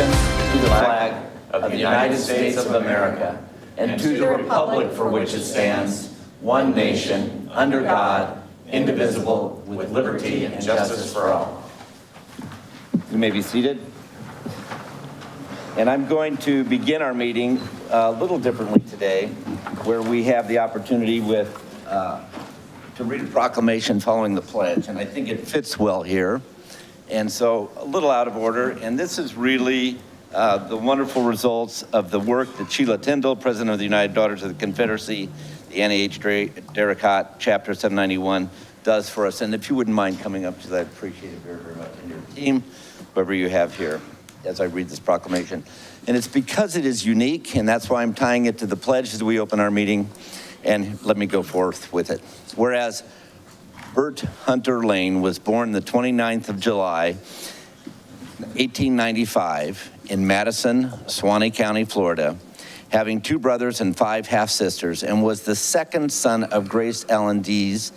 allegiance to the flag of the United States of America and to the republic for which it stands, one nation, under God, indivisible, with liberty and justice for all. You may be seated. And I'm going to begin our meeting a little differently today, where we have the opportunity to read a proclamation following the pledge, and I think it fits well here. And so a little out of order, and this is really the wonderful results of the work that Sheila Tyndall, President of the United Daughters of the Confederacy, the Annie H. Darracott, Chapter 791, does for us. And if you wouldn't mind coming up to that, I'd appreciate it very, very much. And your team, whoever you have here, as I read this proclamation. And it's because it is unique, and that's why I'm tying it to the pledge as we open our meeting. And let me go forth with it. Whereas Bert Hunter Lane was born the 29th of July, 1895 in Madison, Suwannee County, Florida, having 2 brothers and 5 half-sisters, and was the second son of Grace Ellen Dees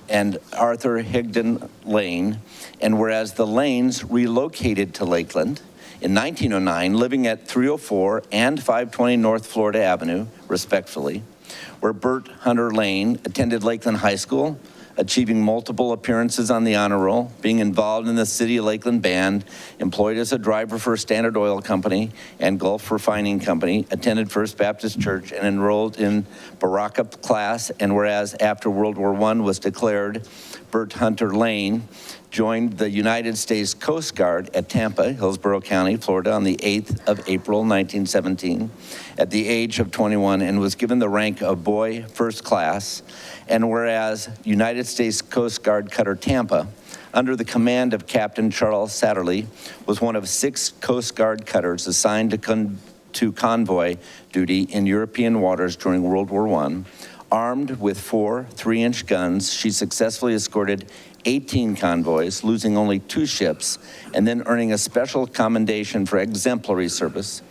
and Arthur Higdon Lane. And whereas the Lanes relocated to Lakeland in 1909, living at 304 and 520 North Florida Avenue, respectively, where Bert Hunter Lane attended Lakeland High School, achieving multiple appearances on the honor roll, being involved in the City of Lakeland Band, employed as a driver for Standard Oil Company and Gulf Refining Company, attended First Baptist Church and enrolled in Baraka class, and whereas after World War I was declared, Bert Hunter Lane joined the United States Coast Guard at Tampa, Hillsborough County, Florida on the 8th of April, 1917, at the age of 21, and was given the rank of Boy First Class. And whereas United States Coast Guard Cutter Tampa, under the command of Captain Charles Satterley, was one of 6 Coast Guard cutters assigned to convoy duty in European waters during World War I. Armed with 4 3-inch guns, she successfully escorted 18 convoys, losing only 2 ships, and then earning a special commendation for exemplary service.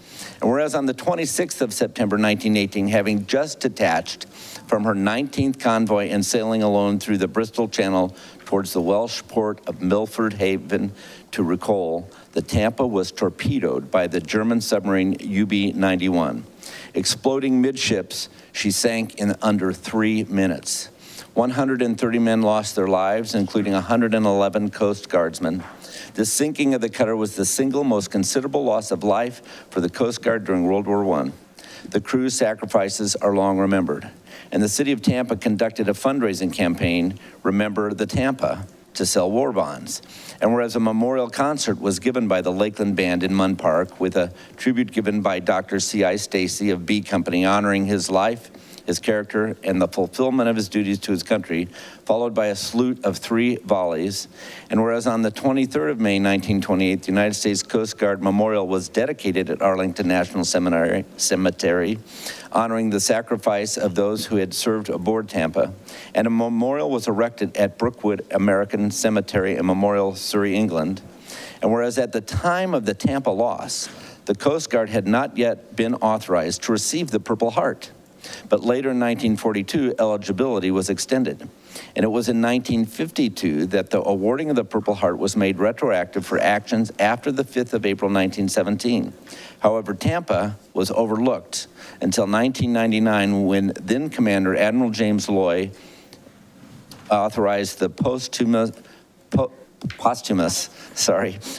And whereas on the 26th of September 1918, having just detached from her 19th convoy and sailing alone through the Bristol Channel towards the Welsh port of Milford Haven to Recol, the Tampa was torpedoed by the German submarine UB-91. Exploding midships, she sank in under 3 minutes. 130 men lost their lives, including 111 Coast Guardsmen. The sinking of the cutter was the single most considerable loss of life for the Coast Guard during World War I. The crew's sacrifices are long remembered. And the city of Tampa conducted a fundraising campaign, Remember the Tampa, to sell war bonds. And whereas a memorial concert was given by the Lakeland Band in Munn Park with a tribute given by Dr. C.I. Stacy of B Company, honoring his life, his character, and the fulfillment of his duties to his country, followed by a salute of 3 volleys. And whereas on the 23rd of May, 1928, the United States Coast Guard Memorial was dedicated at Arlington National Cemetery, honoring the sacrifice of those who had served aboard Tampa. And a memorial was erected at Brookwood American Cemetery in Memorial, Surrey, England. And whereas at the time of the Tampa loss, the Coast Guard had not yet been authorized to receive the Purple Heart. But later in 1942, eligibility was extended. And it was in 1952 that the awarding of the Purple Heart was made retroactive for actions after the 5th of April, 1917. However, Tampa was overlooked until 1999 when then Commander Admiral James Loy authorized the posthumous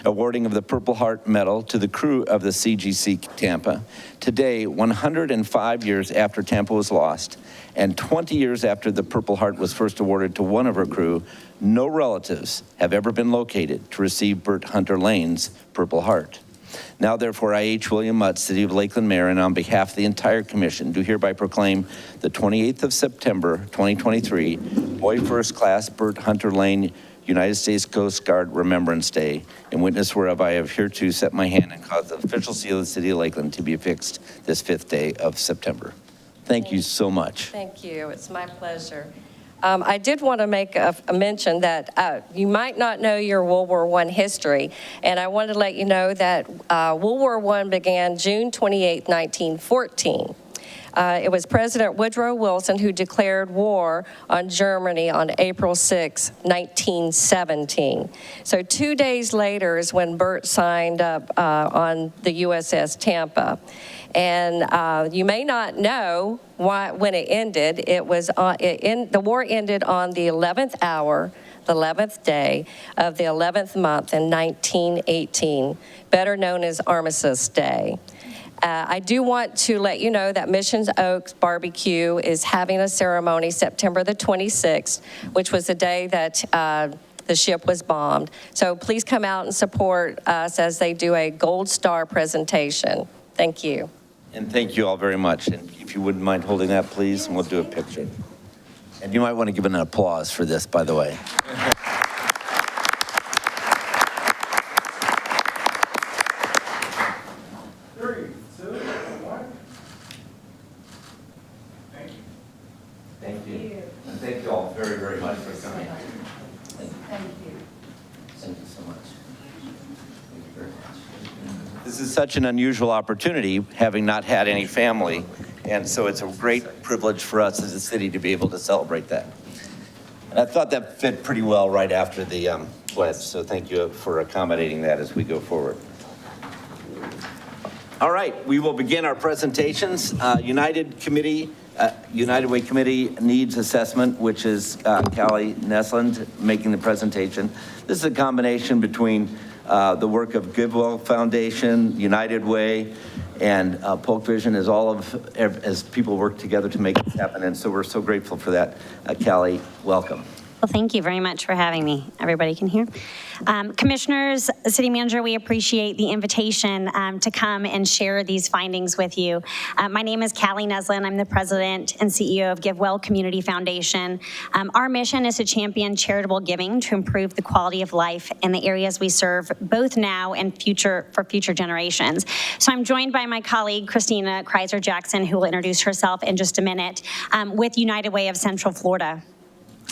awarding of the Purple Heart Medal to the crew of the CGC Tampa. Today, 105 years after Tampa was lost, and 20 years after the Purple Heart was first awarded to one of her crew, no relatives have ever been located to receive Bert Hunter Lane's Purple Heart. Now, therefore, I, H. William Mutt, City of Lakeland Mayor, and on behalf of the entire commission, do hereby proclaim the 28th of September, 2023, Boy First Class Bert Hunter Lane United States Coast Guard Remembrance Day, in witness whereof I have hereto set my hand and caused the official seal of the City of Lakeland to be affixed this 5th day of September. Thank you so much. Thank you. It's my pleasure. I did want to make a mention that you might not know your World War I history, and I wanted to let you know that World War I began June 28, 1914. It was President Woodrow Wilson who declared war on Germany on April 6, 1917. So 2 days later is when Bert signed up on the USS Tampa. And you may not know when it ended. It was the war ended on the 11th hour, the 11th day of the 11th month in 1918, better known as Armistice Day. I do want to let you know that Mission Oaks Barbecue is having a ceremony September the 26th, which was the day that the ship was bombed. So please come out and support us as they do a Gold Star presentation. Thank you. And thank you all very much. And if you wouldn't mind holding that, please, and we'll do a picture. And you might want to give an applause for this, by the way. Thank you. And thank you all very, very much for coming. Thank you. Thank you so much. Thank you very much. This is such an unusual opportunity, having not had any family, and so it's a great privilege for us as a city to be able to celebrate that. And I thought that fit pretty well right after the pledge, so thank you for accommodating that as we go forward. All right, we will begin our presentations. United Way Committee Needs Assessment, which is Callie Nesland making the presentation. This is a combination between the work of GiveWell Foundation, United Way, and Polk Vision as people work together to make this happen. And so we're so grateful for that. Callie, welcome. Well, thank you very much for having me. Everybody can hear. Commissioners, City Manager, we appreciate the invitation to come and share these findings with you. My name is Callie Nesland. I'm the president and CEO of GiveWell Community Foundation. Our mission is to champion charitable giving to improve the quality of life in the areas we serve, both now and for future generations. So I'm joined by my colleague, Christina Kreiser Jackson, who will introduce herself in just a minute, with United Way of Central Florida.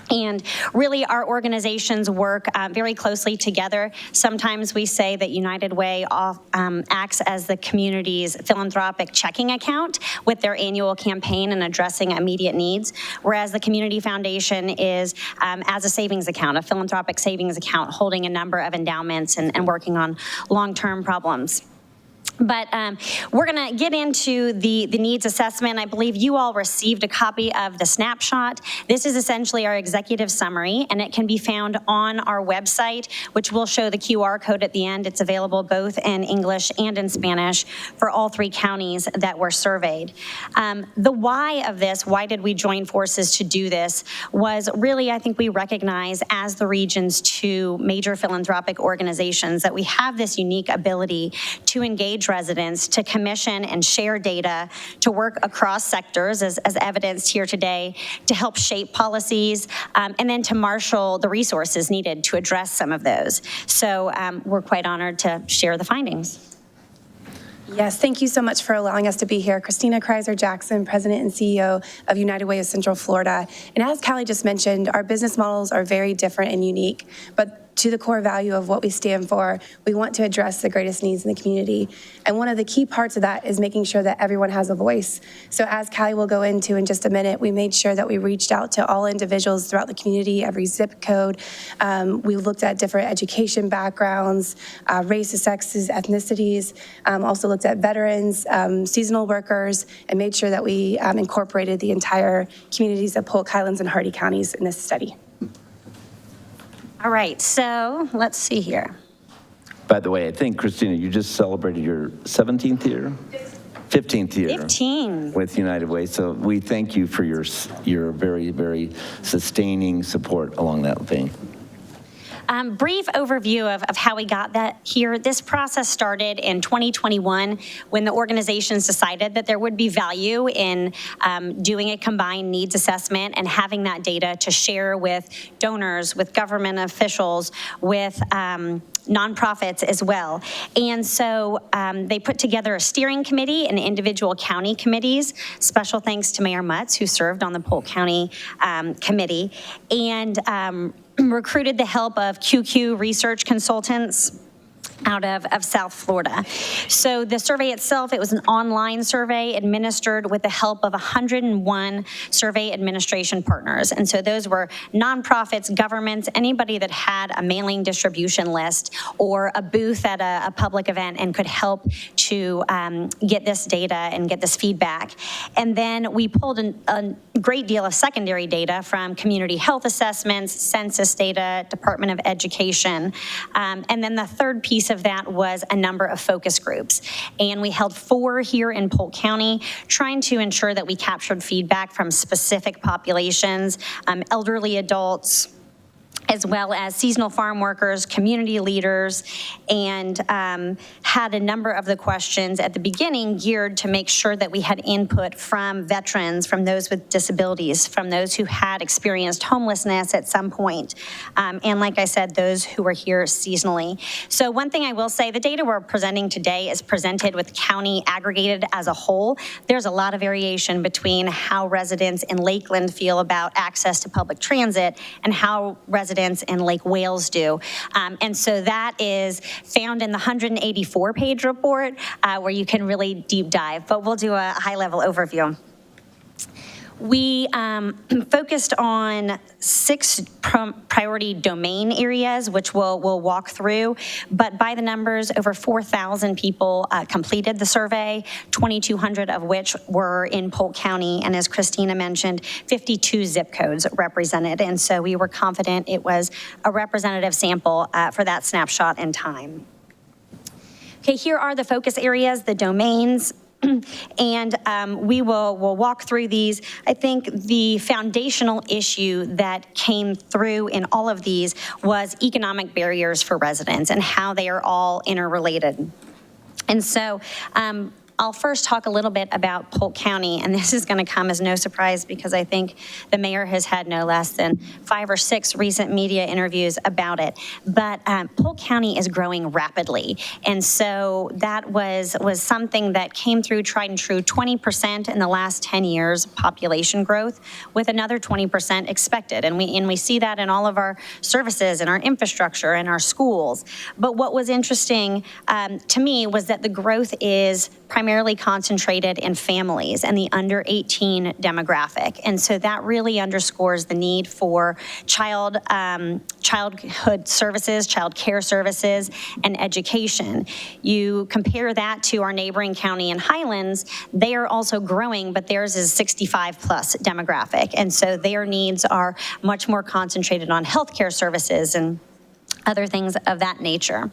And really, our organizations work very closely together. Sometimes we say that United Way acts as the community's philanthropic checking account with their annual campaign and addressing immediate needs, whereas the Community Foundation is as a savings account, a philanthropic savings account, holding a number of endowments and working on long-term problems. But we're going to get into the needs assessment. I believe you all received a copy of the snapshot. This is essentially our executive summary, and it can be found on our website, which will show the QR code at the end. It's available both in English and in Spanish for all 3 counties that were surveyed. The why of this, why did we join forces to do this, was really, I think we recognize as the region's 2 major philanthropic organizations that we have this unique ability to engage residents, to commission and share data, to work across sectors as evidenced here today, to help shape policies, and then to marshal the resources needed to address some of those. So we're quite honored to share the findings. Yes, thank you so much for allowing us to be here. Christina Kreiser Jackson, President and CEO of United Way of Central Florida. And as Callie just mentioned, our business models are very different and unique, but to the core value of what we stand for, we want to address the greatest needs in the community. And one of the key parts of that is making sure that everyone has a voice. So as Callie will go into in just a minute, we made sure that we reached out to all individuals throughout the community, every zip code. We looked at different education backgrounds, races, sexes, ethnicities, also looked at veterans, seasonal workers, and made sure that we incorporated the entire communities of Polk, Highlands, and Hardee counties in this study. All right, so let's see here. By the way, I think, Christina, you just celebrated your 17th year? 15th year. 15. With United Way. So we thank you for your very, very sustaining support along that vein. Brief overview of how we got that here. This process started in 2021 when the organizations decided that there would be value in doing a combined needs assessment and having that data to share with donors, with government officials, with nonprofits as well. And so they put together a steering committee and individual county committees. Special thanks to Mayor Mutz, who served on the Polk County committee, and recruited the help of QQ research consultants out of South Florida. So the survey itself, it was an online survey administered with the help of 101 survey administration partners. And so those were nonprofits, governments, anybody that had a mailing distribution list or a booth at a public event and could help to get this data and get this feedback. And then we pulled a great deal of secondary data from community health assessments, census data, Department of Education. And then the third piece of that was a number of focus groups. And we held 4 here in Polk County, trying to ensure that we captured feedback from specific populations, elderly adults, as well as seasonal farm workers, community leaders, and had a number of the questions at the beginning geared to make sure that we had input from veterans, from those with disabilities, from those who had experienced homelessness at some point, and like I said, those who were here seasonally. So one thing I will say, the data we're presenting today is presented with county aggregated as a whole. There's a lot of variation between how residents in Lakeland feel about access to public transit and how residents in Lake Wales do. And so that is found in the 184-page report where you can really deep dive, but we'll do a high-level overview. We focused on 6 priority domain areas, which we'll walk through, but by the numbers, over 4,000 people completed the survey, 2,200 of which were in Polk County, and as Christina mentioned, 52 zip codes represented, and so we were confident it was a representative sample for that snapshot in time. Okay, here are the focus areas, the domains. And we will walk through these. I think the foundational issue that came through in all of these was economic barriers for residents and how they are all interrelated. And so I'll first talk a little bit about Polk County, and this is going to come as no surprise because I think the mayor has had no less than 5 or 6 recent media interviews about it. But Polk County is growing rapidly, and so that was something that came through tried and true. 20% in the last 10 years population growth, with another 20% expected, and we see that in all of our services and our infrastructure and our schools. But what was interesting to me was that the growth is primarily concentrated in families and the under 18 demographic. And so that really underscores the need for childhood services, child care services, and education. You compare that to our neighboring county in Highlands, they are also growing, but theirs is 65 plus demographic. And so their needs are much more concentrated on healthcare services and other things of that nature.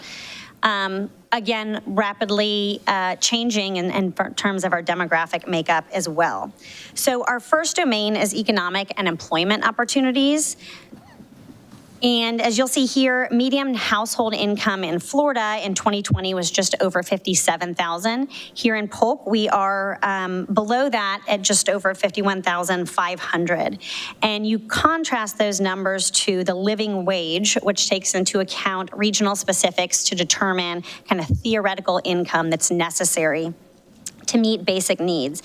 Again, rapidly changing in terms of our demographic makeup as well. So our first domain is economic and employment opportunities. And as you'll see here, median household income in Florida in 2020 was just over $57,000. Here in Polk, we are below that at just over $51,500. And you contrast those numbers to the living wage, which takes into account regional specifics to determine kind of theoretical income that's necessary to meet basic needs.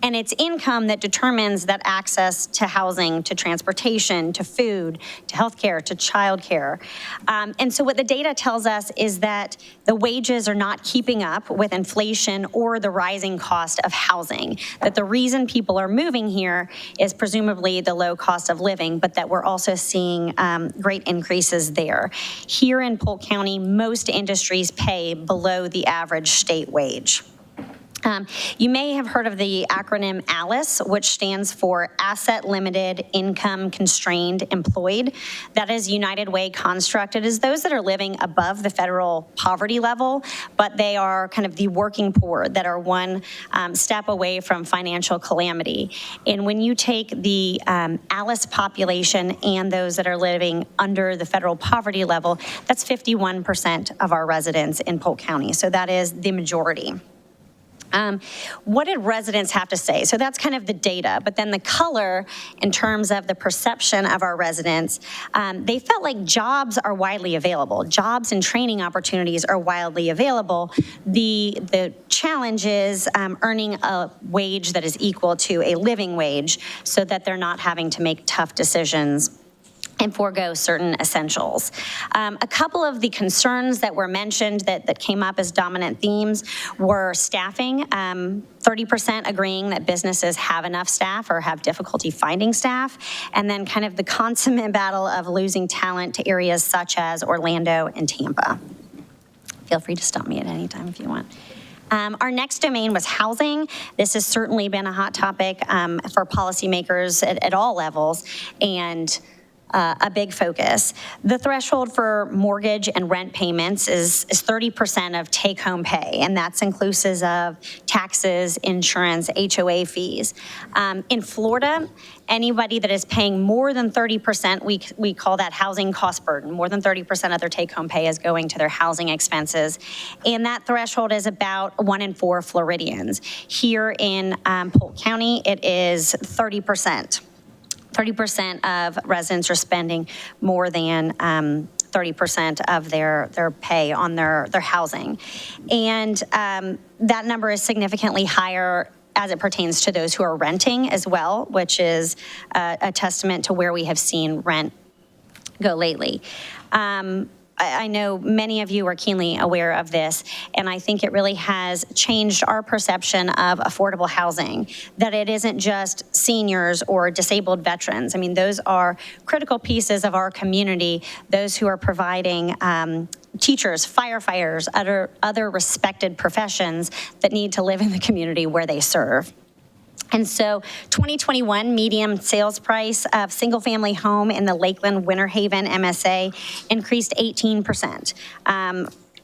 And it's income that determines that access to housing, to transportation, to food, to healthcare, to childcare. And so what the data tells us is that the wages are not keeping up with inflation or the rising cost of housing, that the reason people are moving here is presumably the low cost of living, but that we're also seeing great increases there. Here in Polk County, most industries pay below the average state wage. You may have heard of the acronym ALICE, which stands for Asset Limited, Income Constrained, Employed. That is United Way construct. It is those that are living above the federal poverty level, but they are kind of the working poor that are one step away from financial calamity. And when you take the ALICE population and those that are living under the federal poverty level, that's 51% of our residents in Polk County. So that is the majority. What did residents have to say? So that's kind of the data, but then the color in terms of the perception of our residents, they felt like jobs are widely available. Jobs and training opportunities are widely available. The challenge is earning a wage that is equal to a living wage so that they're not having to make tough decisions and forego certain essentials. A couple of the concerns that were mentioned that came up as dominant themes were staffing. 30% agreeing that businesses have enough staff or have difficulty finding staff, and then kind of the consummate battle of losing talent to areas such as Orlando and Tampa. Feel free to stop me at any time if you want. Our next domain was housing. This has certainly been a hot topic for policymakers at all levels, and a big focus. The threshold for mortgage and rent payments is 30% of take-home pay, and that's inclusive of taxes, insurance, HOA fees. In Florida, anybody that is paying more than 30%, we call that housing cost burden. More than 30% of their take-home pay is going to their housing expenses, and that threshold is about 1 in 4 Floridians. Here in Polk County, it is 30%. 30% of residents are spending more than 30% of their pay on their housing. And that number is significantly higher as it pertains to those who are renting as well, which is a testament to where we have seen rent go lately. I know many of you are keenly aware of this, and I think it really has changed our perception of affordable housing, that it isn't just seniors or disabled veterans. I mean, those are critical pieces of our community, those who are providing teachers, firefighters, other respected professions that need to live in the community where they serve. And so 2021 median sales price of single family home in the Lakeland Winter Haven MSA increased 18%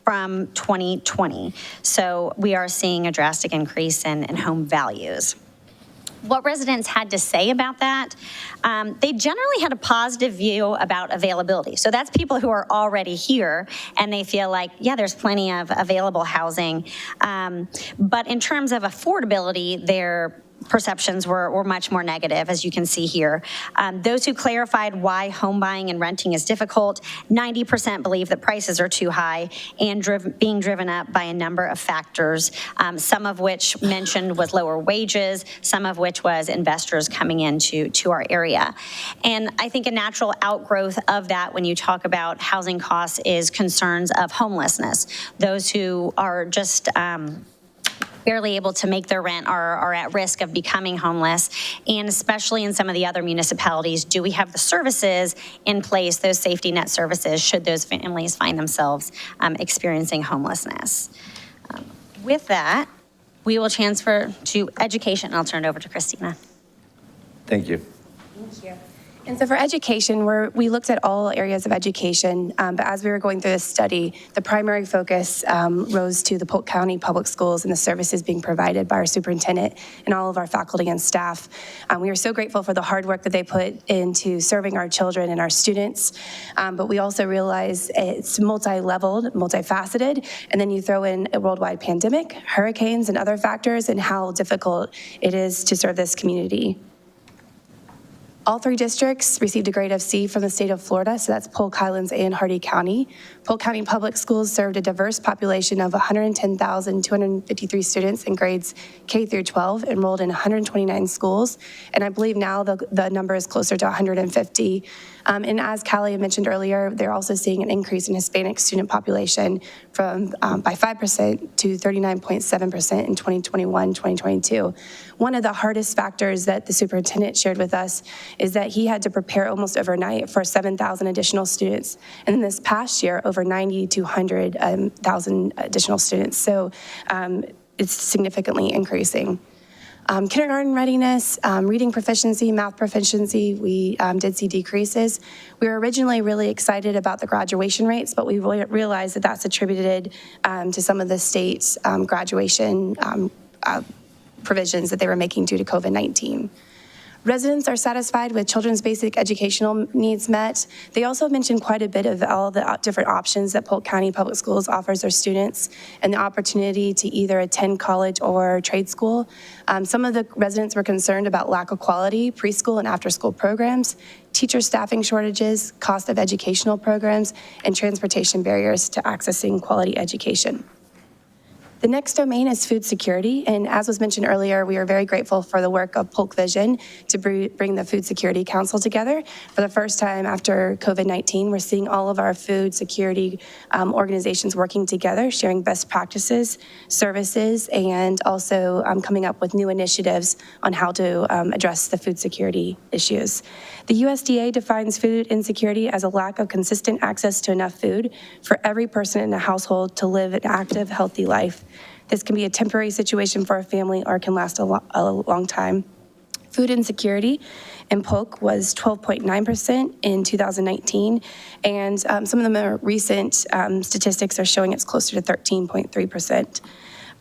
from 2020. So we are seeing a drastic increase in home values. What residents had to say about that, they generally had a positive view about availability. So that's people who are already here and they feel like, yeah, there's plenty of available housing. But in terms of affordability, their perceptions were much more negative, as you can see here. Those who clarified why home buying and renting is difficult, 90% believe that prices are too high and being driven up by a number of factors, some of which mentioned was lower wages, some of which was investors coming into our area. And I think a natural outgrowth of that when you talk about housing costs is concerns of homelessness. Those who are just barely able to make their rent are at risk of becoming homeless, and especially in some of the other municipalities, do we have the services in place, those safety net services, should those families find themselves experiencing homelessness? With that, we will transfer to education, and I'll turn it over to Christina. Thank you. Thank you. And so for education, we looked at all areas of education, but as we were going through this study, the primary focus rose to the Polk County Public Schools and the services being provided by our superintendent and all of our faculty and staff. We are so grateful for the hard work that they put into serving our children and our students, but we also realize it's multi-leveled, multifaceted, and then you throw in a worldwide pandemic, hurricanes, and other factors, and how difficult it is to serve this community. All 3 districts received a grade of C from the state of Florida, so that's Polk, Highlands, and Hardee County. Polk County Public Schools served a diverse population of 110,253 students in grades K through 12, enrolled in 129 schools, and I believe now the number is closer to 150. And as Callie had mentioned earlier, they're also seeing an increase in Hispanic student population from by 5% to 39.7% in 2021-2022. One of the hardest factors that the superintendent shared with us is that he had to prepare almost overnight for 7,000 additional students. And in this past year, over 90 to 100,000 additional students. So it's significantly increasing. Kindergarten readiness, reading proficiency, math proficiency, we did see decreases. We were originally really excited about the graduation rates, but we realized that that's attributed to some of the state's graduation provisions that they were making due to COVID-19. Residents are satisfied with children's basic educational needs met. They also mentioned quite a bit of all the different options that Polk County Public Schools offers their students and the opportunity to either attend college or trade school. Some of the residents were concerned about lack of quality preschool and after-school programs, teacher staffing shortages, cost of educational programs, and transportation barriers to accessing quality education. The next domain is food security, and as was mentioned earlier, we are very grateful for the work of Polk Vision to bring the Food Security Council together. For the first time after COVID-19, we're seeing all of our food security organizations working together, sharing best practices, services, and also coming up with new initiatives on how to address the food security issues. The USDA defines food insecurity as a lack of consistent access to enough food for every person in a household to live an active, healthy life. This can be a temporary situation for a family or can last a long time. Food insecurity in Polk was 12.9% in 2019, and some of the more recent statistics are showing it's closer to 13.3%.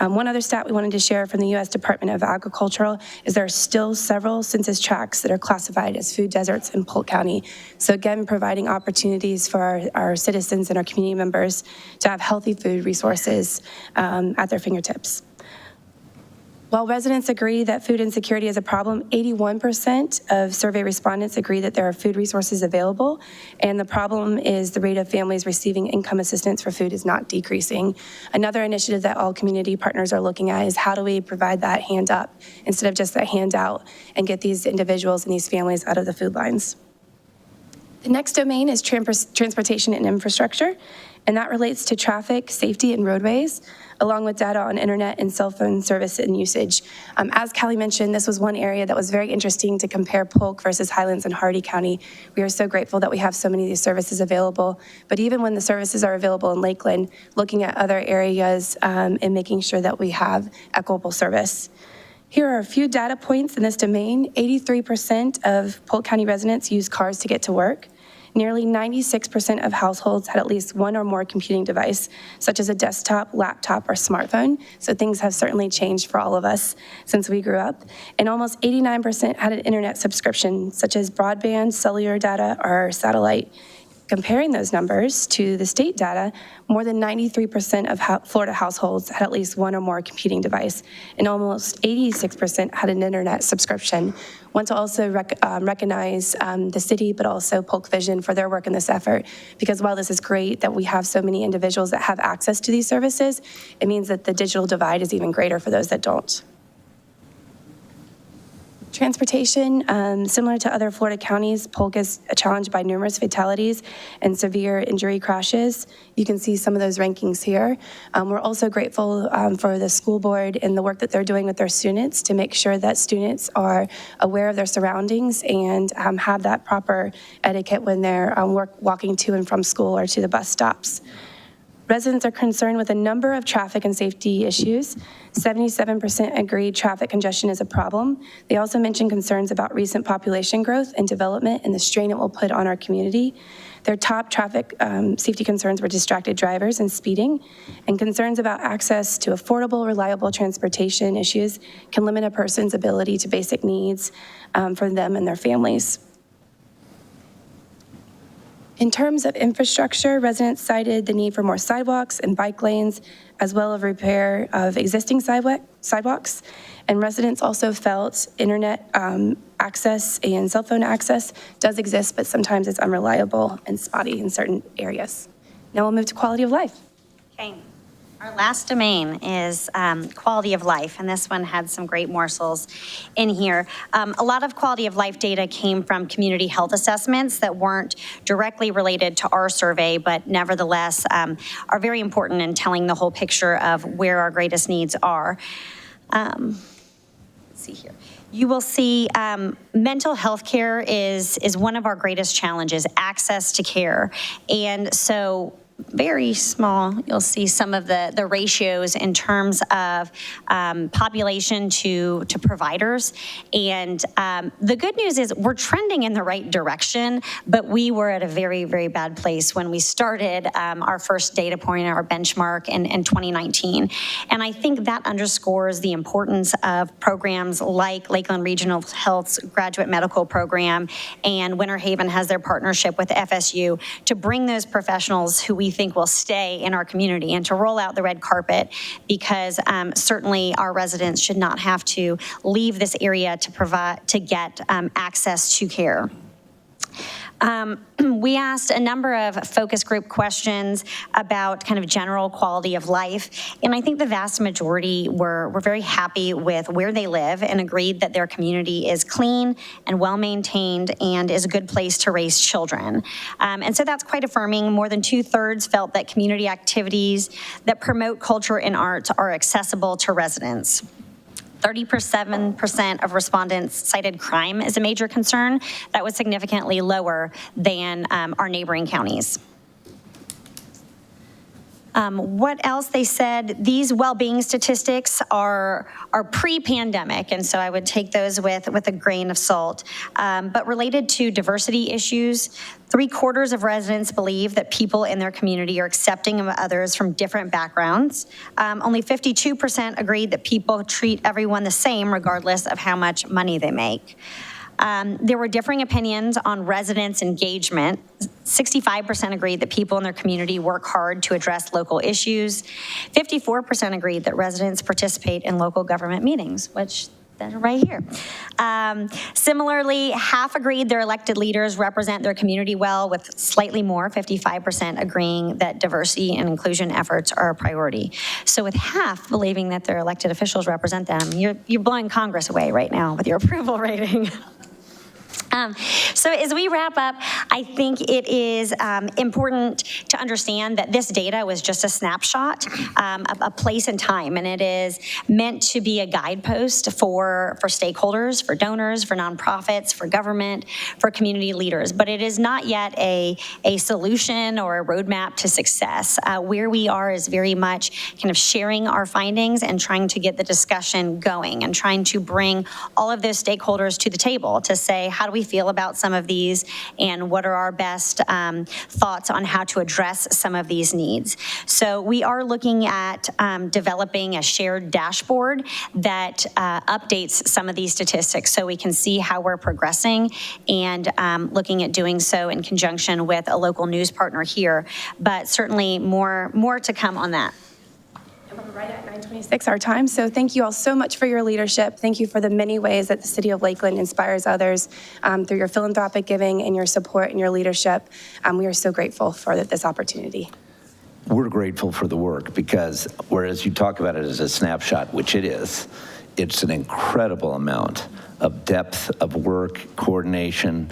One other stat we wanted to share from the U.S. Department of Agriculture is there are still several census tracts that are classified as food deserts in Polk County. So again, providing opportunities for our citizens and our community members to have healthy food resources at their fingertips. While residents agree that food insecurity is a problem, 81% of survey respondents agree that there are food resources available, and the problem is the rate of families receiving income assistance for food is not decreasing. Another initiative that all community partners are looking at is how do we provide that hand up instead of just that handout and get these individuals and these families out of the food lines. The next domain is transportation and infrastructure, and that relates to traffic, safety, and roadways, along with data on internet and cell phone service and usage. As Callie mentioned, this was one area that was very interesting to compare Polk versus Highlands and Hardee County. We are so grateful that we have so many of these services available, but even when the services are available in Lakeland, looking at other areas and making sure that we have equitable service. Here are a few data points in this domain. 83% of Polk County residents use cars to get to work. Nearly 96% of households had at least one or more computing device, such as a desktop, laptop, or smartphone. So things have certainly changed for all of us since we grew up. And almost 89% had an internet subscription, such as broadband, cellular data, or satellite. Comparing those numbers to the state data, more than 93% of Florida households had at least one or more computing device, and almost 86% had an internet subscription. Want to also recognize the city, but also Polk Vision for their work in this effort, because while this is great that we have so many individuals that have access to these services, it means that the digital divide is even greater for those that don't. Transportation, similar to other Florida counties, Polk is challenged by numerous fatalities and severe injury crashes. You can see some of those rankings here. We're also grateful for the school board and the work that they're doing with their students to make sure that students are aware of their surroundings and have that proper etiquette when they're walking to and from school or to the bus stops. Residents are concerned with a number of traffic and safety issues. 77% agreed traffic congestion is a problem. They also mentioned concerns about recent population growth and development and the strain it will put on our community. Their top traffic safety concerns were distracted drivers and speeding, and concerns about access to affordable, reliable transportation issues can limit a person's ability to basic needs for them and their families. In terms of infrastructure, residents cited the need for more sidewalks and bike lanes, as well as repair of existing sidewalks. And residents also felt internet access and cell phone access does exist, but sometimes it's unreliable and spotty in certain areas. Now we'll move to quality of life. Okay. Our last domain is quality of life, and this one had some great morsels in here. A lot of quality of life data came from community health assessments that weren't directly related to our survey, but nevertheless are very important in telling the whole picture of where our greatest needs are. Let's see here. You will see mental health care is one of our greatest challenges, access to care. And so very small, you'll see some of the ratios in terms of population to providers. And the good news is we're trending in the right direction, but we were at a very, very bad place when we started our first data point, our benchmark in 2019. And I think that underscores the importance of programs like Lakeland Regional Health's graduate medical program, and Winter Haven has their partnership with FSU to bring those professionals who we think will stay in our community and to roll out the red carpet, because certainly our residents should not have to leave this area to get access to care. We asked a number of focus group questions about kind of general quality of life, and I think the vast majority were very happy with where they live and agreed that their community is clean and well-maintained and is a good place to raise children. And so that's quite affirming. More than 2/3 felt that community activities that promote culture and arts are accessible to residents. 37% of respondents cited crime as a major concern. That was significantly lower than our neighboring counties. What else they said, these well-being statistics are pre-pandemic, and so I would take those with a grain of salt. But related to diversity issues, 3/4 of residents believe that people in their community are accepting of others from different backgrounds. Only 52% agreed that people treat everyone the same regardless of how much money they make. There were differing opinions on residents' engagement. 65% agreed that people in their community work hard to address local issues. 54% agreed that residents participate in local government meetings, which they're right here. Similarly, half agreed their elected leaders represent their community well, with slightly more, 55% agreeing that diversity and inclusion efforts are a priority. So with half believing that their elected officials represent them, you're blowing Congress away right now with your approval rating. So as we wrap up, I think it is important to understand that this data was just a snapshot, a place and time, and it is meant to be a guidepost for stakeholders, for donors, for nonprofits, for government, for community leaders. But it is not yet a solution or a roadmap to success. Where we are is very much kind of sharing our findings and trying to get the discussion going and trying to bring all of those stakeholders to the table to say, how do we feel about some of these and what are our best thoughts on how to address some of these needs. So we are looking at developing a shared dashboard that updates some of these statistics so we can see how we're progressing, and looking at doing so in conjunction with a local news partner here, but certainly more to come on that. We're right at 9:26 our time, so thank you all so much for your leadership. Thank you for the many ways that the City of Lakeland inspires others through your philanthropic giving and your support and your leadership. We are so grateful for this opportunity. We're grateful for the work because whereas you talk about it as a snapshot, which it is, it's an incredible amount of depth of work, coordination,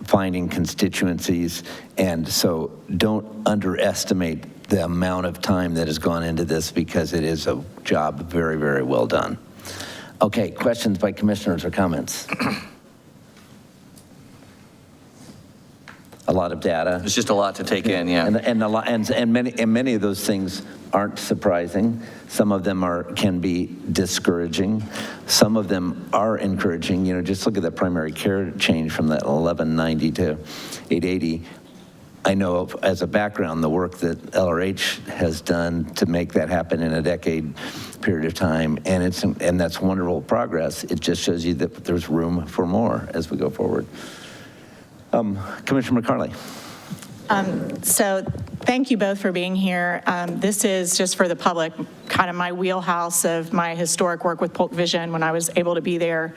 finding constituencies, and so don't underestimate the amount of time that has gone into this because it is a job very, very well done. Okay, questions by commissioners or comments? A lot of data. It's just a lot to take in, yeah. And many of those things aren't surprising. Some of them can be discouraging. Some of them are encouraging. You know, just look at that primary care change from that 1190 to 880. I know of, as a background, the work that LRH has done to make that happen in a decade period of time, and that's wonderful progress. It just shows you that there's room for more as we go forward. Commissioner McCarley. So thank you both for being here. This is just for the public, kind of my wheelhouse of my historic work with Polk Vision when I was able to be there.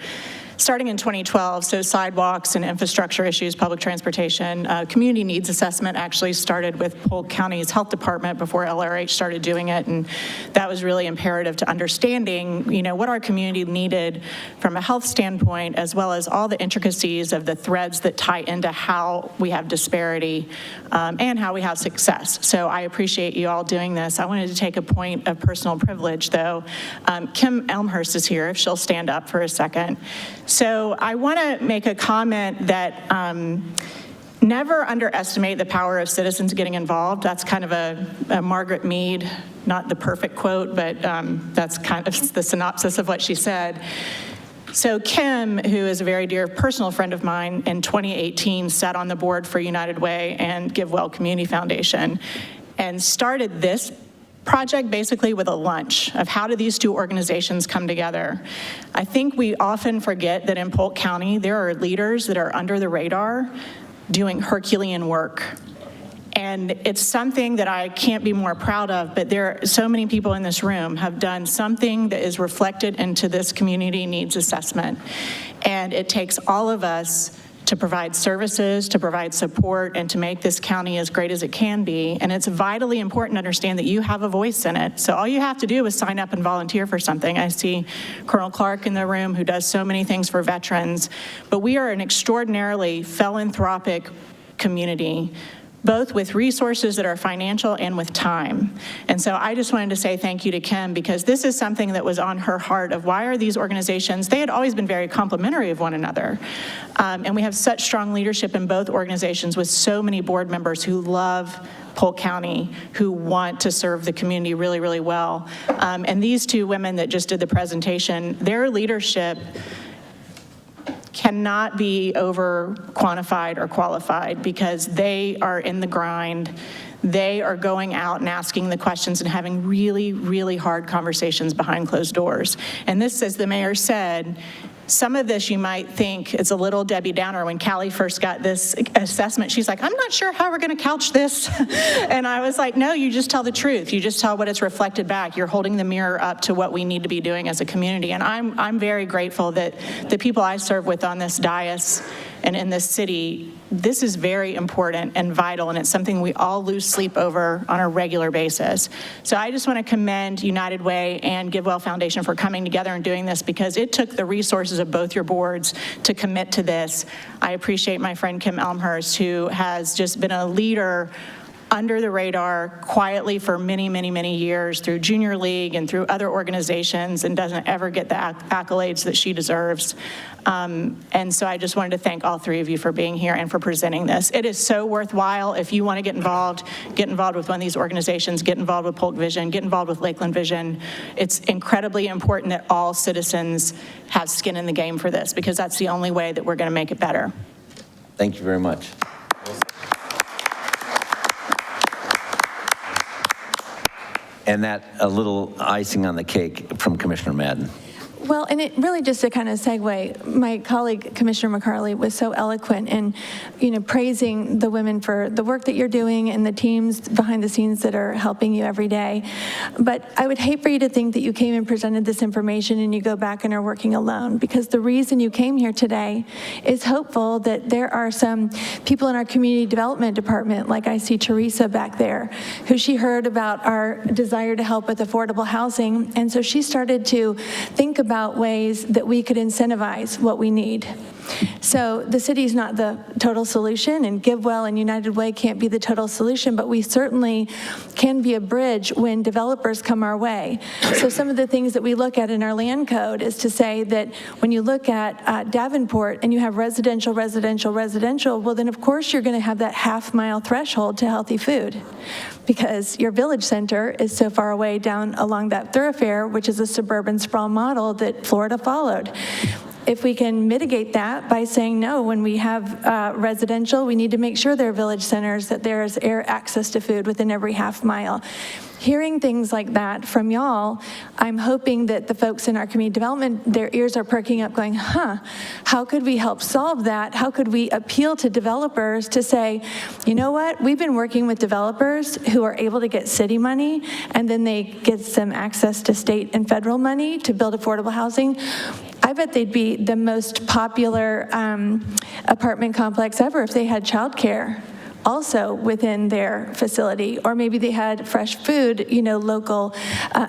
Starting in 2012, so sidewalks and infrastructure issues, public transportation, community needs assessment actually started with Polk County's health department before LRH started doing it, and that was really imperative to understanding, you know, what our community needed from a health standpoint, as well as all the intricacies of the threads that tie into how we have disparity and how we have success. So I appreciate you all doing this. I wanted to take a point of personal privilege, though. Kim Elmhurst is here, if she'll stand up for a second. So I want to make a comment that never underestimate the power of citizens getting involved. That's kind of a Margaret Mead, not the perfect quote, but that's kind of the synopsis of what she said. So Kim, who is a very dear personal friend of mine, in 2018 sat on the board for United Way and GiveWell Community Foundation and started this project basically with a lunch of how do these two organizations come together. I think we often forget that in Polk County, there are leaders that are under the radar doing Herculean work. And it's something that I can't be more proud of, but there are so many people in this room have done something that is reflected into this community needs assessment. And it takes all of us to provide services, to provide support, and to make this county as great as it can be. And it's vitally important to understand that you have a voice in it. So all you have to do is sign up and volunteer for something. I see Colonel Clark in the room, who does so many things for veterans. But we are an extraordinarily philanthropic community, both with resources that are financial and with time. And so I just wanted to say thank you to Kim, because this is something that was on her heart of why are these organizations, they had always been very complimentary of one another. And we have such strong leadership in both organizations with so many board members who love Polk County, who want to serve the community really, really well. And these two women that just did the presentation, their leadership cannot be over quantified or qualified, because they are in the grind. They are going out and asking the questions and having really, really hard conversations behind closed doors. And this, as the mayor said, some of this you might think is a little Debbie Downer. When Callie first got this assessment, she's like, I'm not sure how we're going to couch this. And I was like, no, you just tell the truth. You just tell what it's reflected back. You're holding the mirror up to what we need to be doing as a community. And I'm very grateful that the people I serve with on this dais and in this city, this is very important and vital, and it's something we all lose sleep over on a regular basis. So I just want to commend United Way and GiveWell Foundation for coming together and doing this, because it took the resources of both your boards to commit to this. I appreciate my friend Kim Elmhurst, who has just been a leader under the radar quietly for many, many, many years through Junior League and through other organizations, and doesn't ever get the accolades that she deserves. And so I just wanted to thank all three of you for being here and for presenting this. It is so worthwhile. If you want to get involved with one of these organizations, get involved with Polk Vision, get involved with Lakeland Vision. It's incredibly important that all citizens have skin in the game for this, because that's the only way that we're going to make it better. Thank you very much. And that, a little icing on the cake from Commissioner Madden. Well, and it really, just to kind of segue, my colleague, Commissioner McCarley, was so eloquent in, praising the women for the work that you're doing and the teams behind the scenes that are helping you every day. But I would hate for you to think that you came and presented this information and you go back and are working alone, because the reason you came here today is hopeful that there are some people in our community development department, like I see Teresa back there, who she heard about our desire to help with affordable housing, and so she started to think about ways that we could incentivize what we need. So the city's not the total solution, and GiveWell and United Way can't be the total solution, but we certainly can be a bridge when developers come our way. So some of the things that we look at in our land code is to say that when you look at Davenport and you have residential, well then of course you're going to have that half-mile threshold to healthy food, because your village center is so far away down along that thoroughfare, which is a suburban sprawl model that Florida followed. If we can mitigate that by saying, no, when we have residential, we need to make sure there are village centers, that there's air access to food within every half mile. Hearing things like that from y'all, I'm hoping that the folks in our community development, their ears are perking up going, how could we help solve that? How could we appeal to developers to say, you know what, we've been working with developers who are able to get city money, and then they get some access to state and federal money to build affordable housing. I bet they'd be the most popular apartment complex ever if they had childcare also within their facility, or maybe they had fresh food, local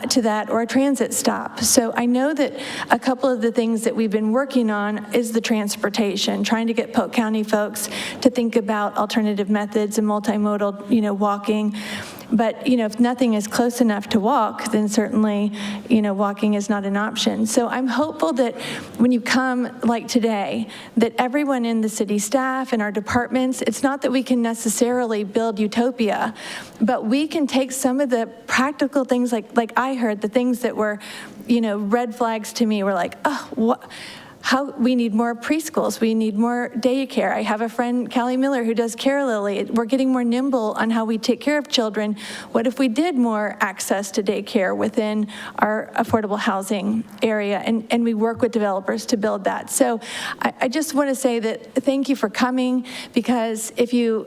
to that, or a transit stop. So I know that a couple of the things that we've been working on is the transportation, trying to get Polk County folks to think about alternative methods and multimodal, walking. But, if nothing is close enough to walk, then certainly, walking is not an option. So I'm hopeful that when you come like today, that everyone in the city staff and our departments, it's not that we can necessarily build utopia, but we can take some of the practical things like I heard, the things that were, red flags to me were like, how we need more preschools, we need more daycare. I have a friend, Callie Miller, who does Care Lily. We're getting more nimble on how we take care of children. What if we did more access to daycare within our affordable housing area, and we work with developers to build that? So I just want to say that thank you for coming, because if you,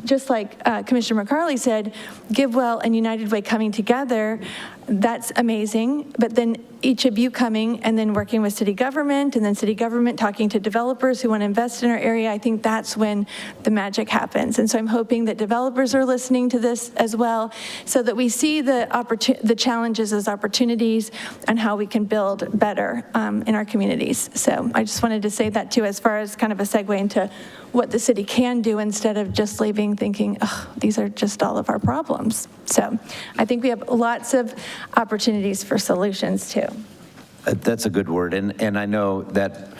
just like Commissioner McCarley said, GiveWell and United Way coming together, that's amazing, but then each of you coming and then working with city government, and then city government talking to developers who want to invest in our area, I think that's when the magic happens. And so I'm hoping that developers are listening to this as well, so that we see the challenges as opportunities and how we can build better in our communities. So I just wanted to say that too, as far as kind of a segue into what the city can do, instead of just leaving thinking, oh, these are just all of our problems. So I think we have lots of opportunities for solutions too. That's a good word, and I know that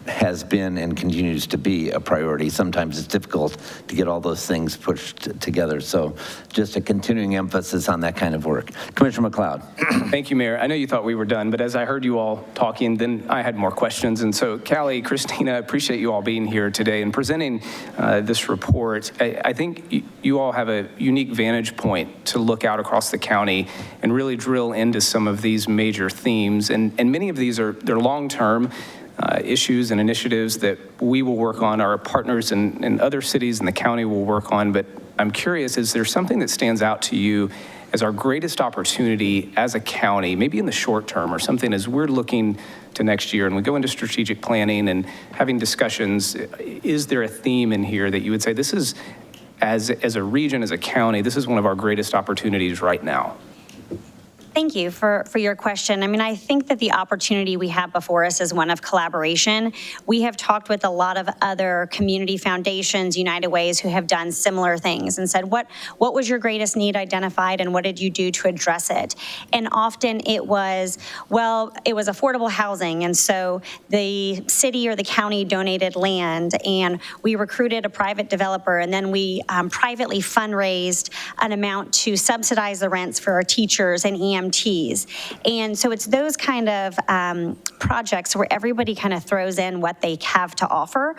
has been and continues to be a priority. Sometimes it's difficult to get all those things pushed together, so just a continuing emphasis on that kind of work. Commissioner McLeod. Thank you, Mayor. I know you thought we were done, but as I heard you all talking, then I had more questions. And so, Callie, Christina, I appreciate you all being here today and presenting this report. I think you all have a unique vantage point to look out across the county and really drill into some of these major themes. And many of these they're long-term issues and initiatives that we will work on, our partners in other cities in the county will work on. But I'm curious, is there something that stands out to you as our greatest opportunity as a county, maybe in the short term, or something as we're looking to next year and we go into strategic planning and having discussions? Is there a theme in here that you would say this is, as a region, as a county, this is one of our greatest opportunities right now? Thank you for your question. I mean, I think that the opportunity we have before us is one of collaboration. We have talked with a lot of other community foundations, United Ways, who have done similar things and said, what was your greatest need identified and what did you do to address it? And often it was affordable housing. And so the city or the county donated land and we recruited a private developer, and then we privately fundraised an amount to subsidize the rents for our teachers and EMTs. And so it's those kind of projects where everybody kind of throws in what they have to offer,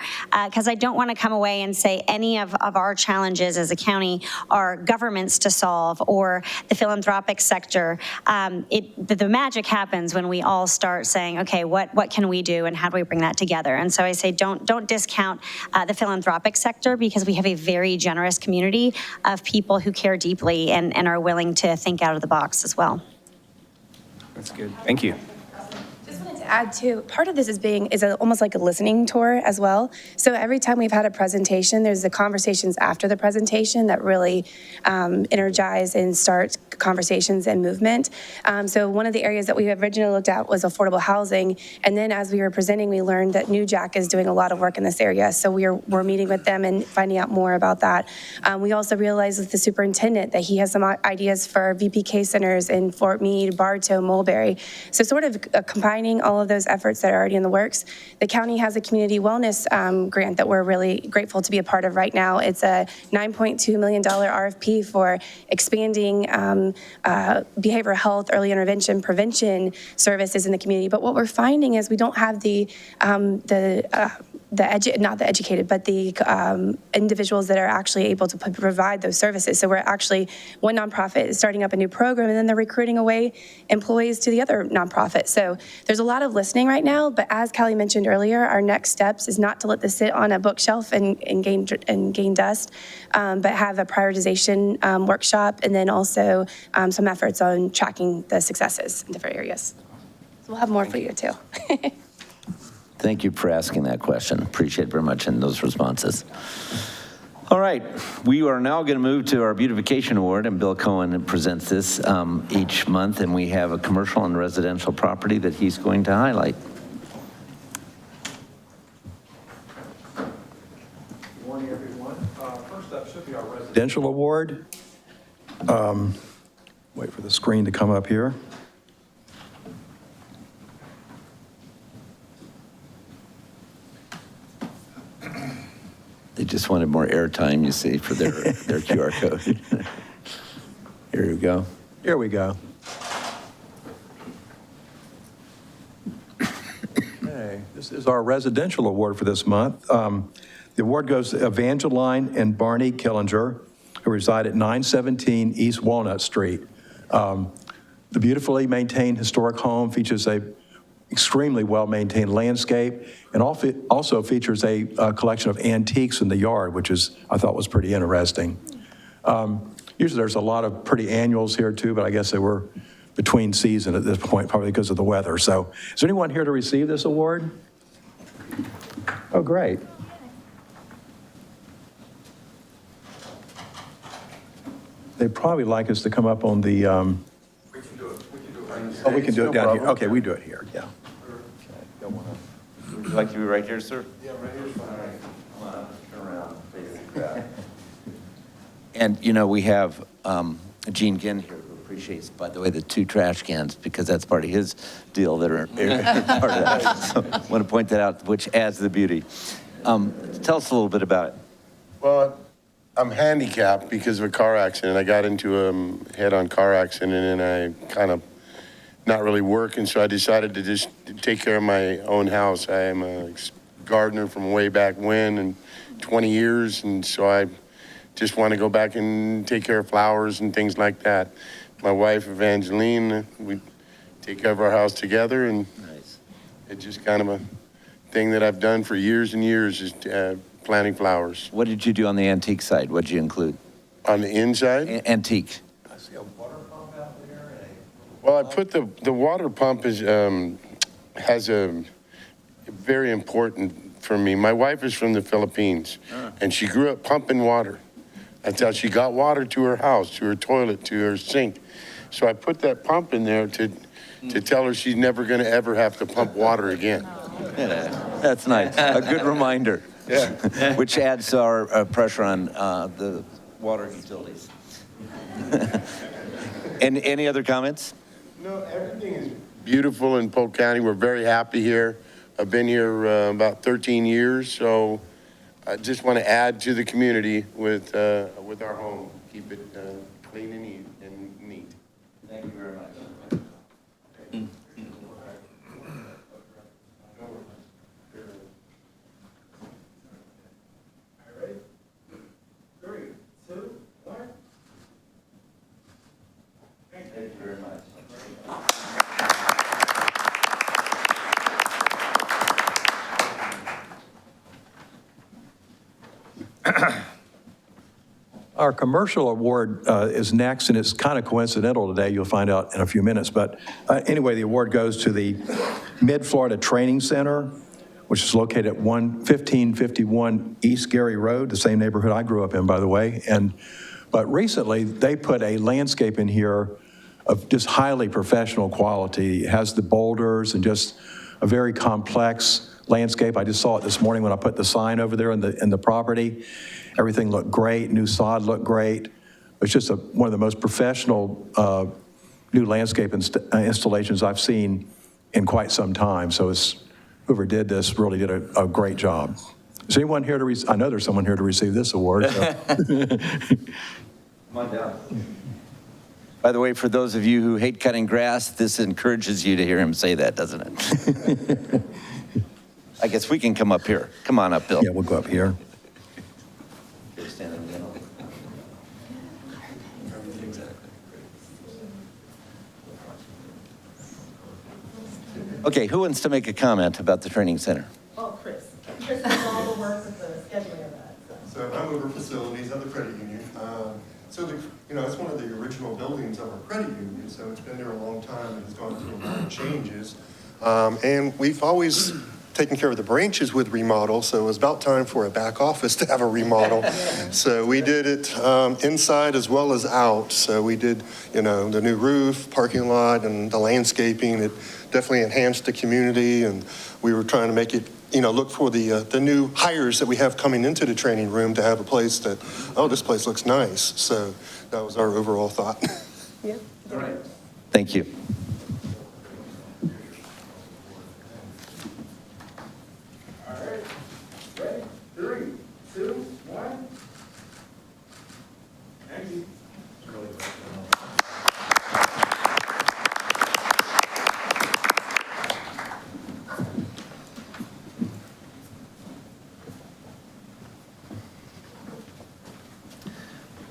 because I don't want to come away and say any of our challenges as a county are governments to solve or the philanthropic sector. The magic happens when we all start saying, okay, what can we do and how do we bring that together? And so I say don't discount the philanthropic sector, because we have a very generous community of people who care deeply and are willing to think out of the box as well. That's good. Thank you. Just wanted to add too, part of this is almost like a listening tour as well. So every time we've had a presentation, there's the conversations after the presentation that really energize and start conversations and movement. So one of the areas that we originally looked at was affordable housing. And then as we were presenting, we learned that New Jack is doing a lot of work in this area. So we're meeting with them and finding out more about that. We also realized with the superintendent that he has some ideas for VPK centers in Fort Meade, Bartow, Mulberry. So sort of combining all of those efforts that are already in the works. The county has a community wellness grant that we're really grateful to be a part of right now. It's a $9.2 million RFP for expanding behavioral health, early intervention, prevention services in the community. But what we're finding is we don't have the individuals that are actually able to provide those services. So we're actually, one nonprofit is starting up a new program, and then they're recruiting away employees to the other nonprofit. So there's a lot of listening right now, but as Callie mentioned earlier, our next steps is not to let this sit on a bookshelf and gain dust, but have a prioritization workshop, and then also some efforts on tracking the successes in different areas. So we'll have more for you too. Thank you for asking that question. Appreciate it very much in those responses. All right, we are now going to move to our beautification award, and Bill Cohen presents this each month, and we have a commercial and residential property that he's going to highlight. Good morning, everyone. First up should be our residential award. Wait for the screen to come up here. They just wanted more airtime, you see, for their QR code. Here we go. Here we go. Okay, this is our residential award for this month. The award goes to Evangeline and Barney Killinger, who reside at 917 East Walnut Street. The beautifully maintained historic home features a extremely well-maintained landscape, and also features a collection of antiques in the yard, which I thought was pretty interesting. Usually there's a lot of pretty annuals here too, but I guess they were between season at this point, probably because of the weather. So is there anyone here to receive this award? Oh, great. They'd probably like us to come up on the, oh, we can do it down here. Okay, we do it here, yeah. Would you like to be right here, sir? Yeah, right here's fine. Come on up, turn around, face the crowd. And, you know, we have Gene Ginn here, who appreciates, by the way, the 2 trash cans, because that's part of his deal that are part of that. So I want to point that out, which adds to the beauty. Tell us a little bit about it. Well, I'm handicapped because of a car accident. I got into a head-on car accident, and I kind of not really working, so I decided to just take care of my own house. I am a gardener from way back when, and 20 years, and so I just want to go back and take care of flowers and things like that. My wife, Evangeline, we take care of our house together, and it's just kind of a thing that I've done for years and years, is planting flowers. What did you do on the antique side? What did you include? On the inside? Antique. I see a water pump out there. Well, I put the water pump has a very important for me. My wife is from the Philippines, and she grew up pumping water. That's how she got water to her house, to her toilet, to her sink. So I put that pump in there to tell her she's never going to ever have to pump water again. Yeah, that's nice. A good reminder. Yeah. Which adds our pressure on the water utilities. And any other comments? No, everything is beautiful in Polk County. We're very happy here. I've been here about 13 years, so I just want to add to the community with our home. Keep it clean and neat. Thank you very much. Our commercial award is next, and it's kind of coincidental today. You'll find out in a few minutes. But anyway, the award goes to the Mid-Florida Training Center, which is located at 1551 East Gary Road, the same neighborhood I grew up in, by the way. But recently, they put a landscape in here of just highly professional quality. It has the boulders and just a very complex landscape. I just saw it this morning when I put the sign over there in the property. Everything looked great. New sod looked great. It's just one of the most professional new landscape installations I've seen in quite some time. So whoever did this really did a great job. Is anyone here to I know there's someone here to receive this award. So. Come on down. By the way, for those of you who hate cutting grass, this encourages you to hear him say that, doesn't it? I guess we can come up here. Come on up, Bill. Yeah, we'll go up here. Stand in the middle. Okay, who wants to make a comment about the training center? Oh, Chris. Chris does all the work with the scheduling of that. So I'm over facilities of the credit union. It's one of the original buildings of our credit union, so it's been there a long time and has gone through a lot of changes. And we've always taken care of the branches with remodel, so it was about time for a back office to have a remodel. So we did it inside as well as out. So we did, the new roof, parking lot, and the landscaping. It definitely enhanced the community, and we were trying to make it look for the new hires that we have coming into the training room to have a place that, this place looks nice. So that was our overall thought. Yeah. All right. Thank you. All right. Ready? 3, 2, 1. Thank you.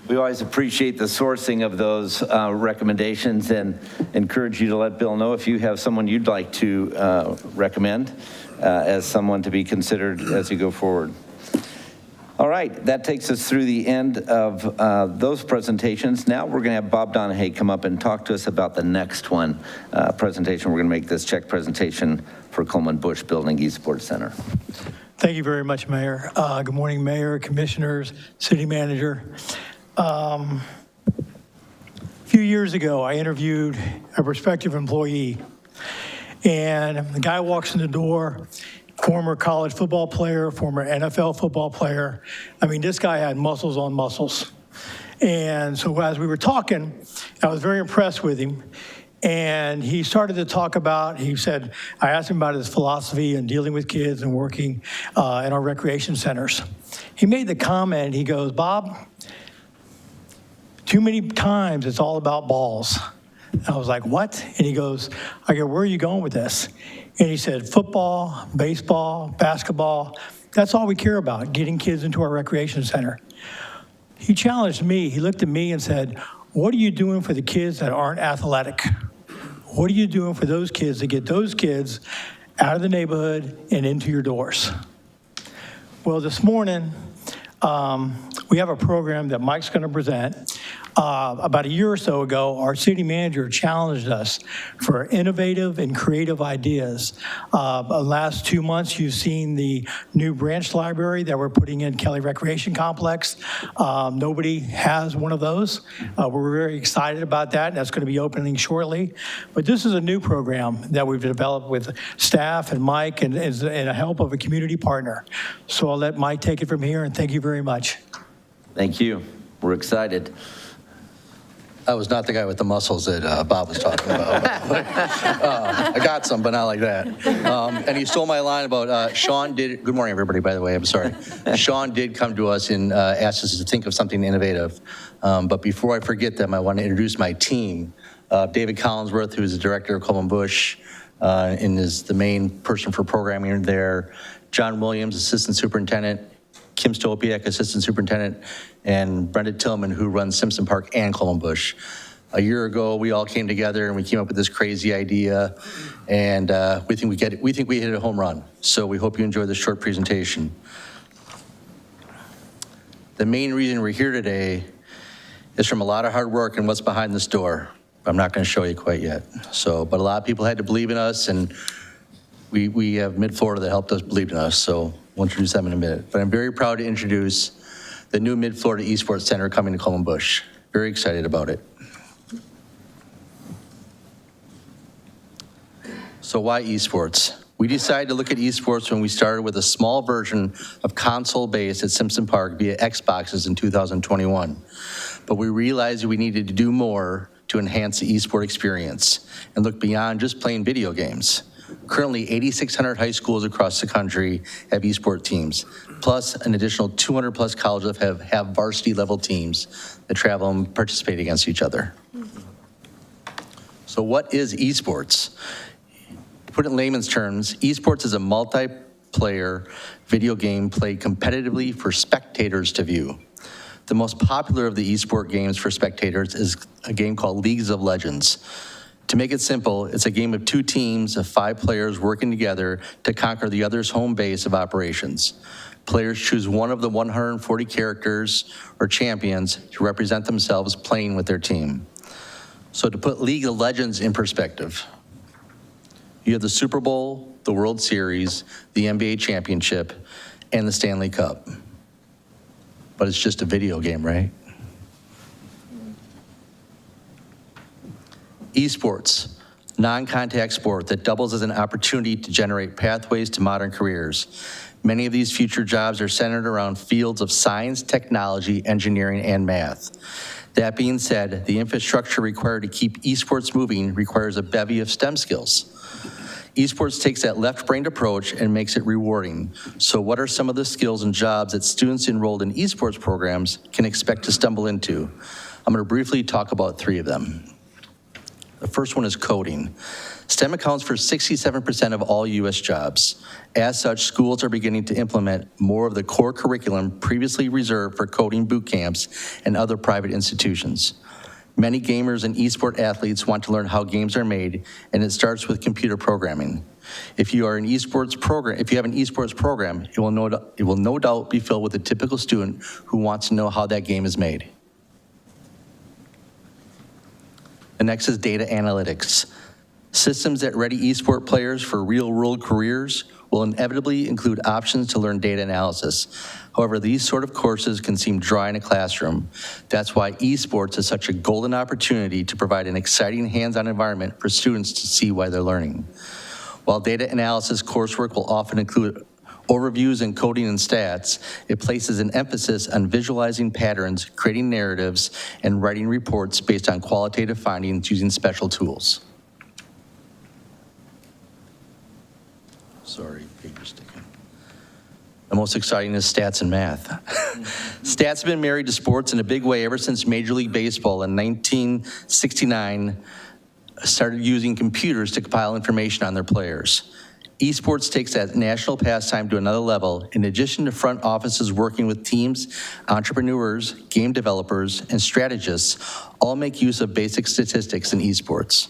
We always appreciate the sourcing of those recommendations and encourage you to let Bill know if you have someone you'd like to recommend as someone to be considered as you go forward. All right, that takes us through the end of those presentations. Now we're going to have Bob Donahue come up and talk to us about the next one presentation. We're going to make this check presentation for Coleman Bush Building Esports Center. Thank you very much, Mayor. Good morning, Mayor, Commissioners, City Manager. A few years ago, I interviewed a prospective employee, and the guy walks in the door, former college football player, former NFL football player. I mean, this guy had muscles on muscles. And so as we were talking, I was very impressed with him. And he started to talk about, he said, I asked him about his philosophy in dealing with kids and working in our recreation centers. He made the comment, he goes, Bob, too many times it's all about balls. And I was like, what? And he goes, I go, where are you going with this? And he said, football, baseball, basketball, that's all we care about, getting kids into our recreation center. He challenged me, he looked at me and said, what are you doing for the kids that aren't athletic? What are you doing for those kids to get those kids out of the neighborhood and into your doors? Well, this morning, we have a program that Mike's going to present. About a year or so ago, our city manager challenged us for innovative and creative ideas. The last 2 months, you've seen the new branch library that we're putting in Kelly Recreation Complex. Nobody has one of those. We're very excited about that, and that's going to be opening shortly. But this is a new program that we've developed with staff and Mike and the help of a community partner. So I'll let Mike take it from here, and thank you very much. Thank you. We're excited. I was not the guy with the muscles that Bob was talking about. I got some, but not like that. And he stole my line about Sean did, good morning, everybody, by the way, I'm sorry. Sean did come to us and asked us to think of something innovative. But before I forget them, I want to introduce my team. David Collinsworth, who is the director of Coleman Bush and is the main person for programming there. John Williams, assistant superintendent. Kim Stopiak, assistant superintendent, and Brenda Tillman, who runs Simpson Park and Coleman Bush. A year ago, we all came together and we came up with this crazy idea, and we think we hit a home run. So we hope you enjoy this short presentation. The main reason we're here today is from a lot of hard work and what's behind this door. I'm not going to show you quite yet. But a lot of people had to believe in us, and we have Mid-Florida that helped us believe in us. So we'll introduce them in a minute. But I'm very proud to introduce the new Mid-Florida Esports Center coming to Coleman Bush. Very excited about it. So why esports? We decided to look at esports when we started with a small version of console-based at Simpson Park via Xboxes in 2021. But we realized we needed to do more to enhance the esport experience and look beyond just playing video games. Currently, 8,600 high schools across the country have esport teams, plus an additional 200 plus colleges have varsity level teams that travel and participate against each other. So what is esports? To put it in layman's terms, esports is a multiplayer video game played competitively for spectators to view. The most popular of the esport games for spectators is a game called Leagues of Legends. To make it simple, it's a game of 2 teams of 5 players working together to conquer the other's home base of operations. Players choose one of the 140 characters or champions to represent themselves playing with their team. So to put League of Legends in perspective, you have the Super Bowl, the World Series, the NBA Championship, and the Stanley Cup. But it's just a video game, right? Esports, non-contact sport that doubles as an opportunity to generate pathways to modern careers. Many of these future jobs are centered around fields of science, technology, engineering, and math. That being said, the infrastructure required to keep esports moving requires a bevy of STEM skills. Esports takes that left-brained approach and makes it rewarding. So what are some of the skills and jobs that students enrolled in esports programs can expect to stumble into? I'm going to briefly talk about 3 of them. The first one is coding. STEM accounts for 67% of all U.S. jobs. As such, schools are beginning to implement more of the core curriculum previously reserved for coding boot camps and other private institutions. Many gamers and esport athletes want to learn how games are made, and it starts with computer programming. If you have an esports program, it will no doubt be filled with a typical student who wants to know how that game is made. The next is data analytics. Systems that ready esport players for real-world careers will inevitably include options to learn data analysis. However, these sort of courses can seem dry in a classroom. That's why esports is such a golden opportunity to provide an exciting hands-on environment for students to see why they're learning. While data analysis coursework will often include overviews and coding and stats, it places an emphasis on visualizing patterns, creating narratives, and writing reports based on qualitative findings using special tools. Sorry, paper sticking. The most exciting is stats and math. Stats have been married to sports in a big way ever since Major League Baseball in 1969 started using computers to compile information on their players. Esports takes that national pastime to another level. In addition to front offices working with teams, entrepreneurs, game developers, and strategists all make use of basic statistics in esports.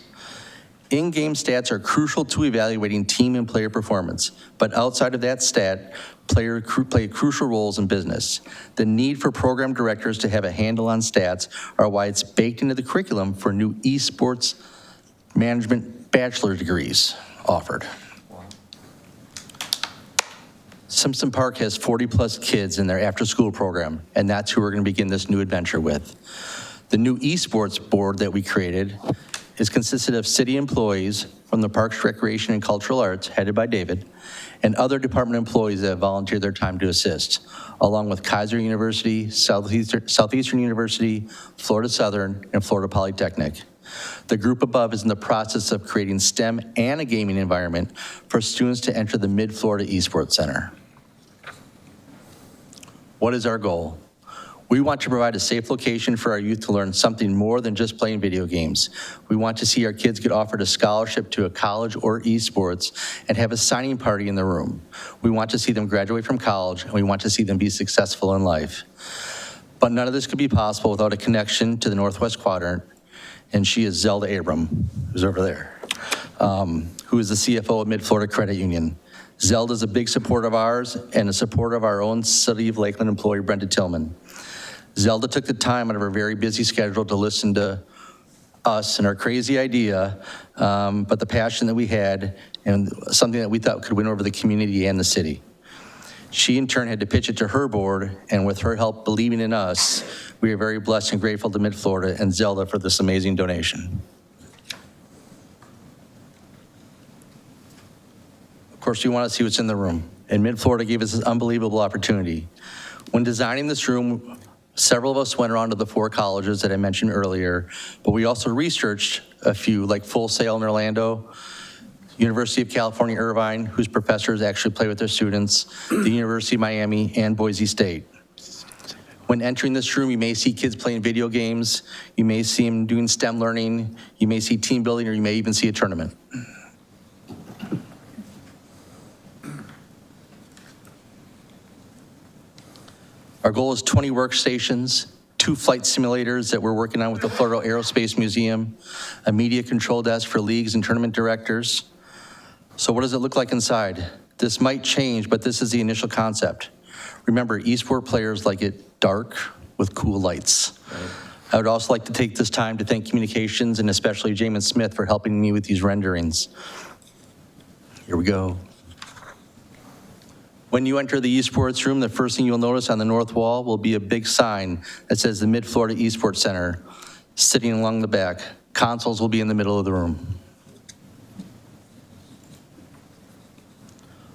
In-game stats are crucial to evaluating team and player performance, but outside of that stat, players play crucial roles in business. The need for program directors to have a handle on stats are why it's baked into the curriculum for new esports management bachelor degrees offered. Simpson Park has 40-plus kids in their after-school program, and that's who we're going to begin this new adventure with. The new esports board that we created is consisted of city employees from the Parks, Recreation, and Cultural Arts, headed by David, and other department employees that have volunteered their time to assist, along with Kaiser University, Southeastern University, Florida Southern, and Florida Polytechnic. The group above is in the process of creating STEM and a gaming environment for students to enter the Mid-Florida Esports Center. What is our goal? We want to provide a safe location for our youth to learn something more than just playing video games. We want to see our kids get offered a scholarship to a college or esports and have a signing party in the room. We want to see them graduate from college, and we want to see them be successful in life. But none of this could be possible without a connection to the Northwest Quadrant, and she is Zelda Abram, who's over there, who is the CFO of Mid-Florida Credit Union. Zelda is a big supporter of ours and a supporter of our own City of Lakeland employee, Brenda Tillman. Zelda took the time out of her very busy schedule to listen to us and our crazy idea, but the passion that we had and something that we thought could win over the community and the city. She in turn had to pitch it to her board, and with her help believing in us, we are very blessed and grateful to Mid-Florida and Zelda for this amazing donation. Of course, you want to see what's in the room, and Mid-Florida gave us this unbelievable opportunity. When designing this room, several of us went around to the 4 colleges that I mentioned earlier, but we also researched a few, like Full Sail in Orlando, University of California, Irvine, whose professors actually play with their students, the University of Miami, and Boise State. When entering this room, you may see kids playing video games, you may see them doing STEM learning, you may see team building, or you may even see a tournament. Our goal is 20 workstations, 2 flight simulators that we're working on with the Florida Aerospace Museum, a media control desk for leagues and tournament directors. So what does it look like inside? This might change, but this is the initial concept. Remember, esport players like it dark with cool lights. Right. I would also like to take this time to thank Communications and especially Jamin Smith for helping me with these renderings. Here we go. When you enter the esports room, the first thing you'll notice on the north wall will be a big sign that says the Mid-Florida Esports Center sitting along the back. Consoles will be in the middle of the room.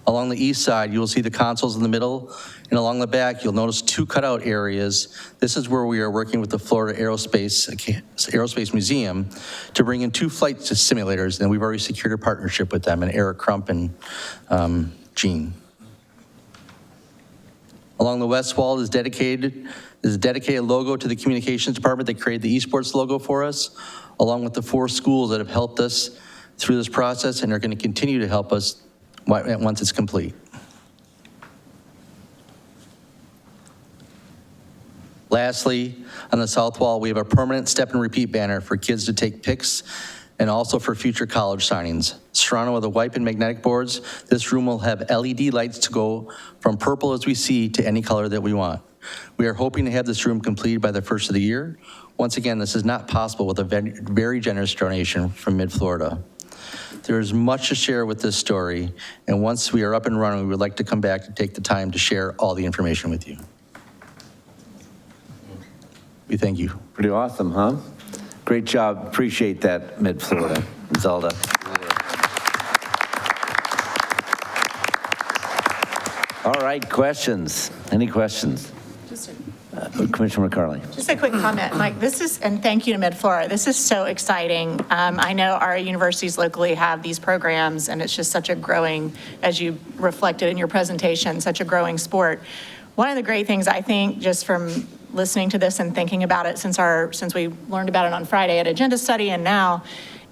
Along the east side, you will see the consoles in the middle, and along the back, you'll notice 2 cutout areas. This is where we are working with the Florida Aerospace Museum to bring in 2 flight simulators, and we've already secured a partnership with them, and Eric Crump and Gene. Along the west wall is a dedicated logo to the communications department that created the esports logo for us, along with the 4 schools that have helped us through this process and are going to continue to help us once it's complete. Lastly, on the south wall, we have a permanent step and repeat banner for kids to take pics and also for future college signings. Surrounded with the wipe and magnetic boards, this room will have LED lights to go from purple as we see to any color that we want. We are hoping to have this room completed by the first of the year. Once again, this is not possible with a very generous donation from Mid-Florida. There is much to share with this story, and once we are up and running, we would like to come back to take the time to share all the information with you. We thank you. Pretty awesome, huh? Great job. Appreciate that, Mid-Florida. Zelda. All right, questions? Any questions? Commissioner McCarley. Just a quick comment, Mike, this is, and thank you to Mid-Florida, this is so exciting. I know our universities locally have these programs, and it's just such a growing, as you reflected in your presentation, such a growing sport. One of the great things, I think, just from listening to this and thinking about it since we learned about it on Friday at Agenda Study and now,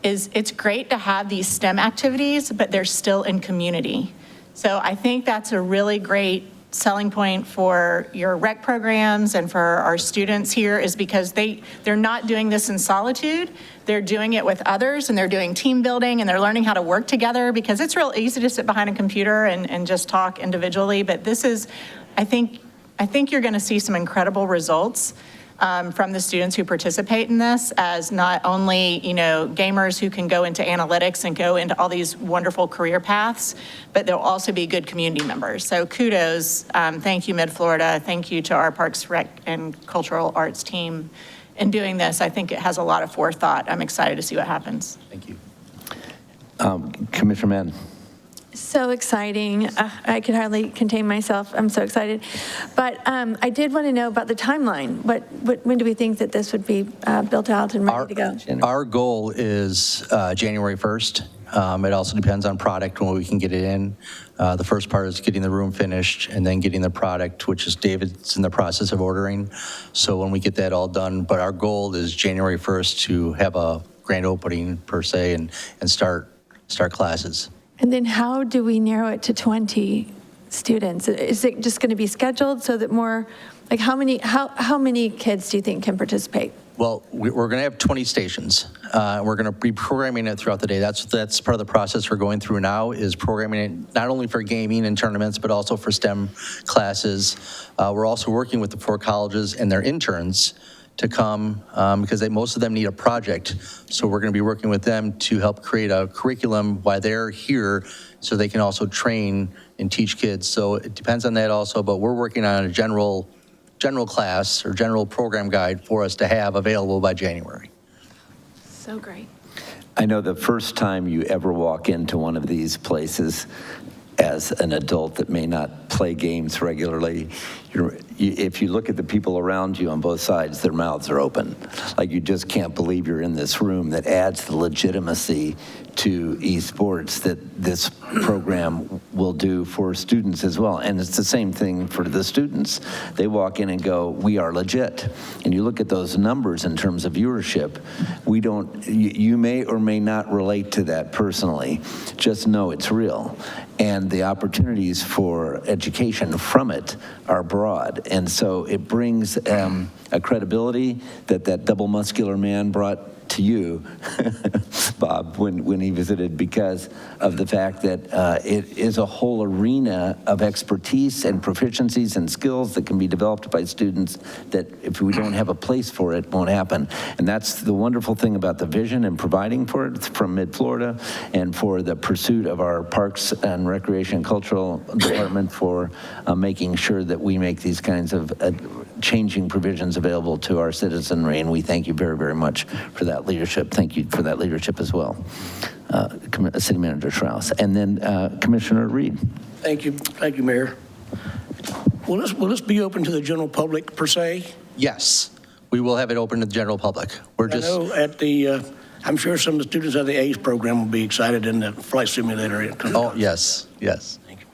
is it's great to have these STEM activities, but they're still in community. So I think that's a really great selling point for your rec programs and for our students here, is because they're not doing this in solitude. They're doing it with others, and they're doing team building, and they're learning how to work together, because it's real easy to sit behind a computer and just talk individually. But this is, I think you're going to see some incredible results from the students who participate in this, as not only, gamers who can go into analytics and go into all these wonderful career paths, but they'll also be good community members. So kudos, thank you, Mid-Florida. Thank you to our Parks, Rec, and Cultural Arts team in doing this. I think it has a lot of forethought. I'm excited to see what happens. Thank you. Commissioner Madden. So exciting. I could hardly contain myself. I'm so excited. But I did want to know about the timeline. When do we think that this would be built out and ready to go? Our goal is January 1st. It also depends on product, when we can get it in. The first part is getting the room finished and then getting the product, which is David's in the process of ordering. So when we get that all done, but our goal is January 1st to have a grand opening per se and start classes. And then how do we narrow it to 20 students? Is it just going to be scheduled so that more, like how many kids do you think can participate? Well, we're going to have 20 stations. We're going to be programming it throughout the day. That's part of the process we're going through now, is programming it not only for gaming and tournaments, but also for STEM classes. We're also working with the 4 colleges and their interns to come, because most of them need a project. So we're going to be working with them to help create a curriculum while they're here, so they can also train and teach kids. So it depends on that also, but we're working on a general class or general program guide for us to have available by January. So great. I know the first time you ever walk into one of these places as an adult that may not play games regularly, if you look at the people around you on both sides, their mouths are open. Like, you just can't believe you're in this room. That adds the legitimacy to esports that this program will do for students as well. And it's the same thing for the students. They walk in and go, we are legit. And you look at those numbers in terms of viewership, you may or may not relate to that personally. Just know it's real. And the opportunities for education from it are broad. And so it brings a credibility that double muscular man brought to you, Bob, when he visited, because of the fact that it is a whole arena of expertise and proficiencies and skills that can be developed by students that if we don't have a place for it, won't happen. And that's the wonderful thing about the vision and providing for it from Mid-Florida, and for the pursuit of our Parks and Recreation and Cultural Department for making sure that we make these kinds of changing provisions available to our citizenry. And we thank you very, very much for that leadership. Thank you for that leadership as well, City Manager Strauss. And then Commissioner Reed. Thank you, Mayor. Will this be open to the general public per se? Yes, we will have it open to the general public. I know I'm sure some of the students of the ACE program will be excited in the flight simulator. Oh, yes. Thank you.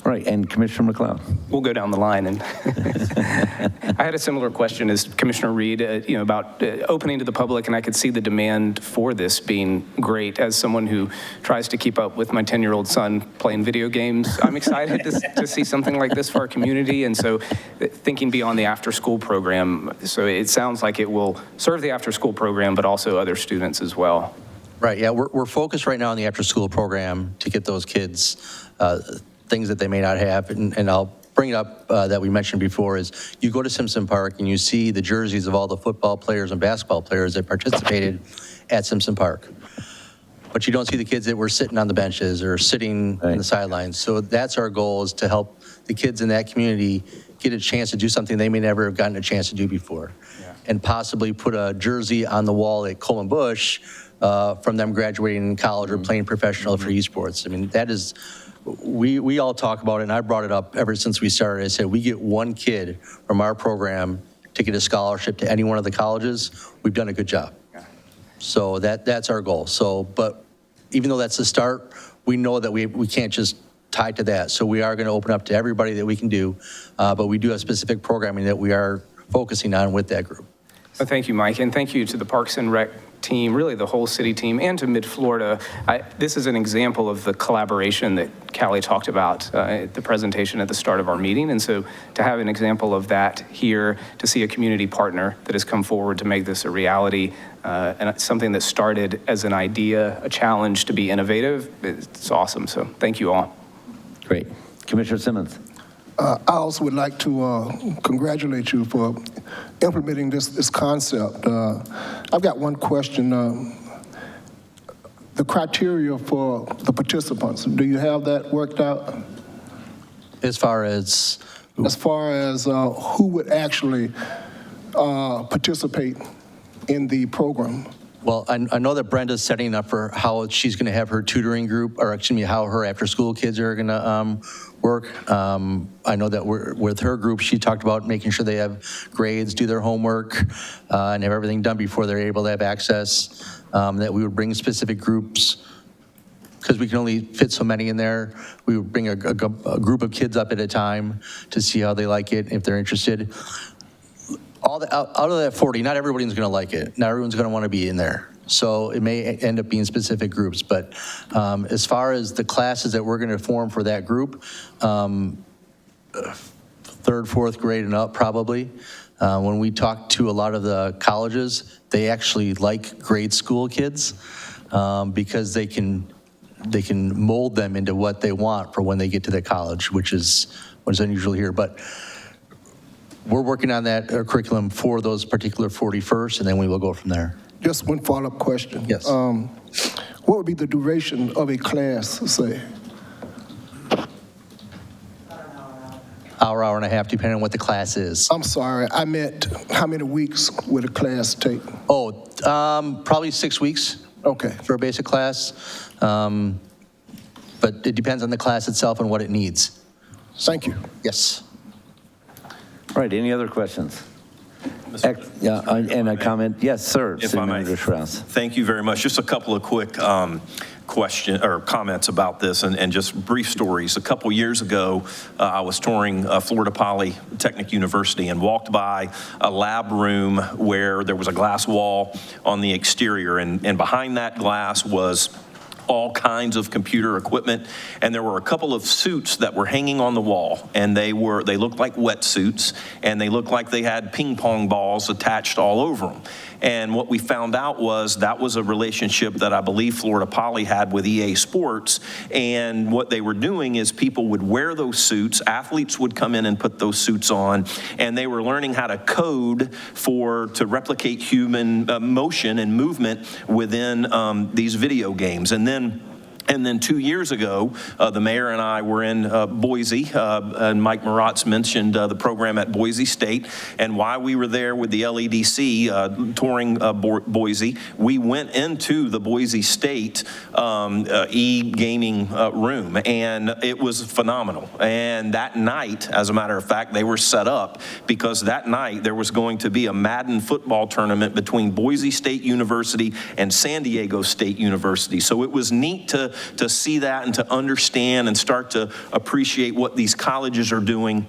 Right, and Commissioner McLeod. We'll go down the line. And I had a similar question as Commissioner Reed, about opening to the public, and I could see the demand for this being great. As someone who tries to keep up with my 10-year-old son playing video games, I'm excited to see something like this for our community. And so thinking beyond the after-school program, so it sounds like it will serve the after-school program, but also other students as well. Right, yeah, we're focused right now on the after-school program to get those kids things that they may not have. And I'll bring it up that we mentioned before is you go to Simpson Park and you see the jerseys of all the football players and basketball players that participated at Simpson Park. But you don't see the kids that were sitting on the benches or sitting on the sidelines. So that's our goal, is to help the kids in that community get a chance to do something they may never have gotten a chance to do before. Yeah. And possibly put a jersey on the wall at Coleman Bush from them graduating in college or playing professional for esports. I mean, that is, we all talk about it, and I brought it up ever since we started. I said, we get one kid from our program to get a scholarship to any one of the colleges, we've done a good job. So that's our goal. So, but even though that's the start, we know that we can't just tie to that. So we are going to open up to everybody that we can do, but we do have specific programming that we are focusing on with that group. Well, thank you, Mike, and thank you to the Parks and Rec team, really the whole city team, and to Mid-Florida. This is an example of the collaboration that Callie talked about at the presentation at the start of our meeting. And so to have an example of that here, to see a community partner that has come forward to make this a reality, and something that started as an idea, a challenge to be innovative, it's awesome. So thank you all. Great. Commissioner Simmons. I also would like to congratulate you for implementing this concept. I've got one question. The criteria for the participants, do you have that worked out? As far as? As far as who would actually participate in the program? Well, I know that Brenda's setting up for how she's going to have her tutoring group, or excuse me, how her after-school kids are going to work. I know that with her group, she talked about making sure they have grades, do their homework, and have everything done before they're able to have access, that we would bring specific groups, because we can only fit so many in there. We would bring a group of kids up at a time to see how they like it, if they're interested. Out of that 40, not everybody's going to like it. Not everyone's going to want to be in there. So it may end up being specific groups. But as far as the classes that we're going to form for that group, 3rd, 4th grade and up probably. When we talk to a lot of the colleges, they actually like grade school kids because they can mold them into what they want for when they get to the college, which is what's unusual here. But we're working on that curriculum for those particular 40 first, and then we will go from there. Just one follow-up question. Yes. What would be the duration of a class, say? Hour and a half, depending on what the class is. I'm sorry, I meant how many weeks would a class take? Oh, probably 6 weeks. Okay. For a basic class. But it depends on the class itself and what it needs. Thank you. Yes. All right, any other questions? Yeah, and a comment. Yes, sir. If I may. Senator Strauss. Thank you very much. Just a couple of quick question or comments about this and just brief stories. A couple years ago, I was touring Florida Polytechnic University and walked by a lab room where there was a glass wall on the exterior, and behind that glass was all kinds of computer equipment, and there were a couple of suits that were hanging on the wall, and they looked like wetsuits, and they looked like they had ping pong balls attached all over them. And what we found out was that was a relationship that I believe Florida Poly had with EA Sports, and what they were doing is people would wear those suits, athletes would come in and put those suits on, and they were learning how to code to replicate human motion and movement within these video games. And then 2 years ago, the mayor and I were in Boise, and Mike Maratz mentioned the program at Boise State. And while we were there with the LEDC touring Boise, we went into the Boise State e-gaming room, and it was phenomenal. And that night, as a matter of fact, they were set up because that night there was going to be a Madden football tournament between Boise State University and San Diego State University. So it was neat to to see that and to understand and start to appreciate what these colleges are doing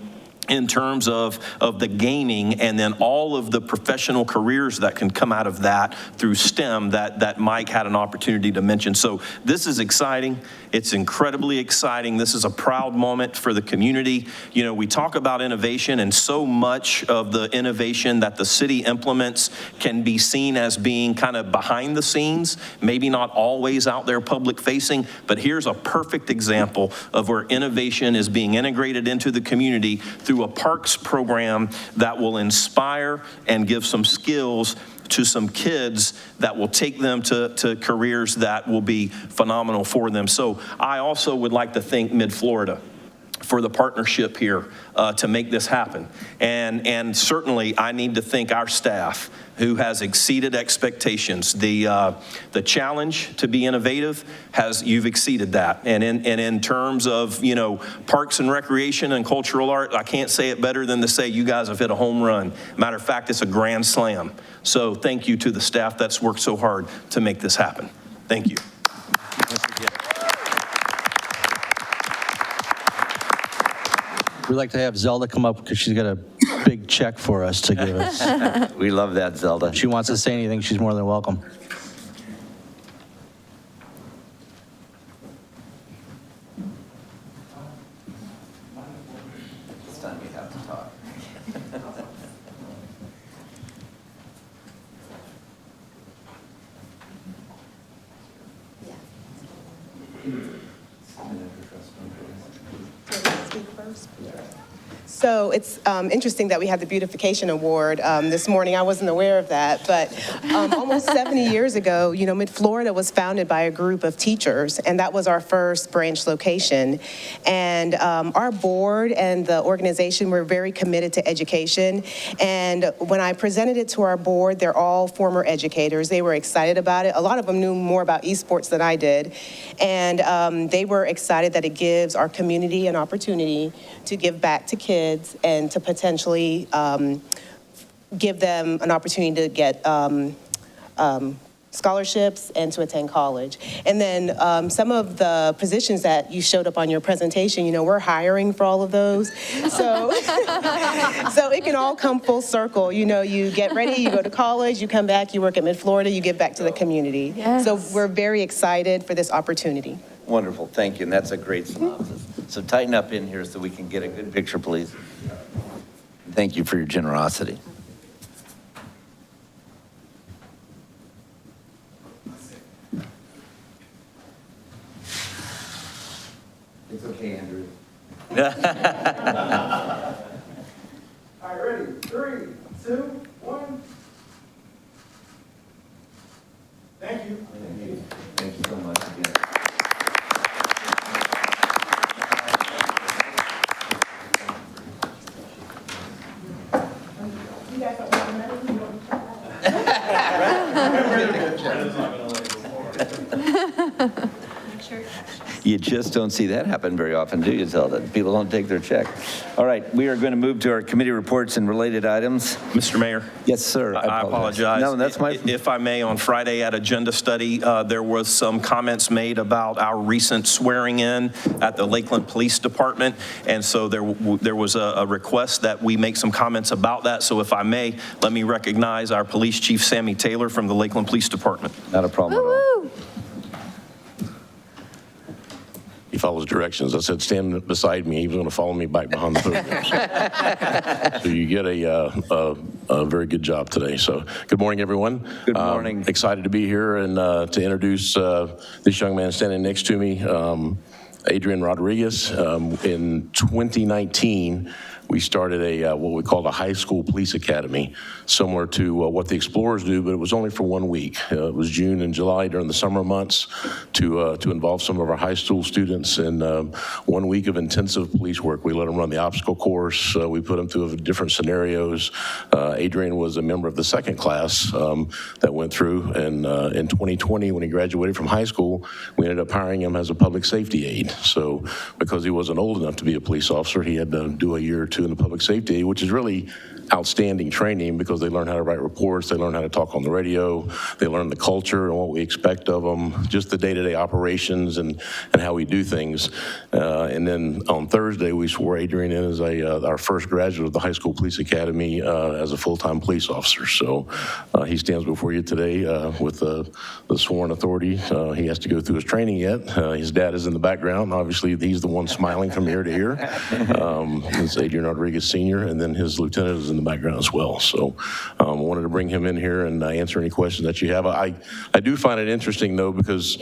in terms of the gaming and then all of the professional careers that can come out of that through STEM that Mike had an opportunity to mention. So this is exciting. It's incredibly exciting. This is a proud moment for the community. You know, we talk about innovation, and so much of the innovation that the city implements can be seen as being kind of behind the scenes, maybe not always out there public facing, but here's a perfect example of where innovation is being integrated into the community through a parks program that will inspire and give some skills to some kids that will take them to careers that will be phenomenal for them. So I also would like to thank Mid-Florida for the partnership here to make this happen. And certainly I need to thank our staff who has exceeded expectations. The challenge to be innovative you've exceeded that. And in terms of, you know, parks and recreation and cultural art, I can't say it better than to say you guys have hit a home run. Matter of fact, it's a grand slam. So thank you to the staff that's worked so hard to make this happen. Thank you. We'd like to have Zelda come up because she's got a big check for us to give us. We love that, Zelda. If she wants to say anything, she's more than welcome. This time you have to talk. So it's interesting that we had the Beautification Award this morning. I wasn't aware of that, but almost 70 years ago, you know, Mid-Florida was founded by a group of teachers, and that was our first branch location. And our board and the organization were very committed to education. And when I presented it to our board, they're all former educators. They were excited about it. A lot of them knew more about esports than I did. And they were excited that it gives our community an opportunity to give back to kids and to potentially give them an opportunity to get scholarships and to attend college. And then some of the positions that you showed up on your presentation, you know, we're hiring for all of those. So, so it can all come full circle. You know, you get ready, you go to college, you come back, you work at Mid-Florida, you give back to the community. Yes. So we're very excited for this opportunity. Wonderful, thank you, and that's a great synopsis. So tighten up in here so we can get a good picture, please. Thank you for your generosity. It's okay, Andrew. All right, ready? 3, 2, 1. Thank you. Thank you. Thank you so much again. You just don't see that happen very often, do you, Zelda? People don't take their check. All right, we are going to move to our committee reports and related items. Mr. Mayor. Yes, sir. I apologize. No, that's my... If I may, on Friday at Agenda Study, there was some comments made about our recent swearing in at the Lakeland Police Department. And so there was a request that we make some comments about that. So if I may, let me recognize our Police Chief Sammy Taylor from the Lakeland Police Department. Not a problem at all. He follows directions. I said, stand beside me. He was going to follow me back behind the podium. So you get a very good job today. So good morning, everyone. Good morning. Excited to be here and to introduce this young man standing next to me, Adrian Rodriguez. In 2019, we started a what we called a high school police academy, similar to what the Explorers do, but it was only for 1 week. It was June and July during the summer months to involve some of our high school students in 1 week of intensive police work. We let them run the obstacle course. We put them through different scenarios. Adrian was a member of the second class that went through, and in 2020, when he graduated from high school, we ended up hiring him as a public safety aide. So because he wasn't old enough to be a police officer, he had to do a year or two in the public safety, which is really outstanding training because they learn how to write reports, they learn how to talk on the radio, they learn the culture and what we expect of them, just the day-to-day operations and how we do things. And then on Thursday, we swore Adrian in as our first graduate of the High School Police Academy as a full-time police officer. So he stands before you today with the sworn authority. He has to go through his training yet. His dad is in the background. Obviously, he's the one smiling from ear to ear. It's Adrian Rodriguez Sr., and then his lieutenant is in the background as well. So I wanted to bring him in here and answer any questions that you have. I do find it interesting, though, because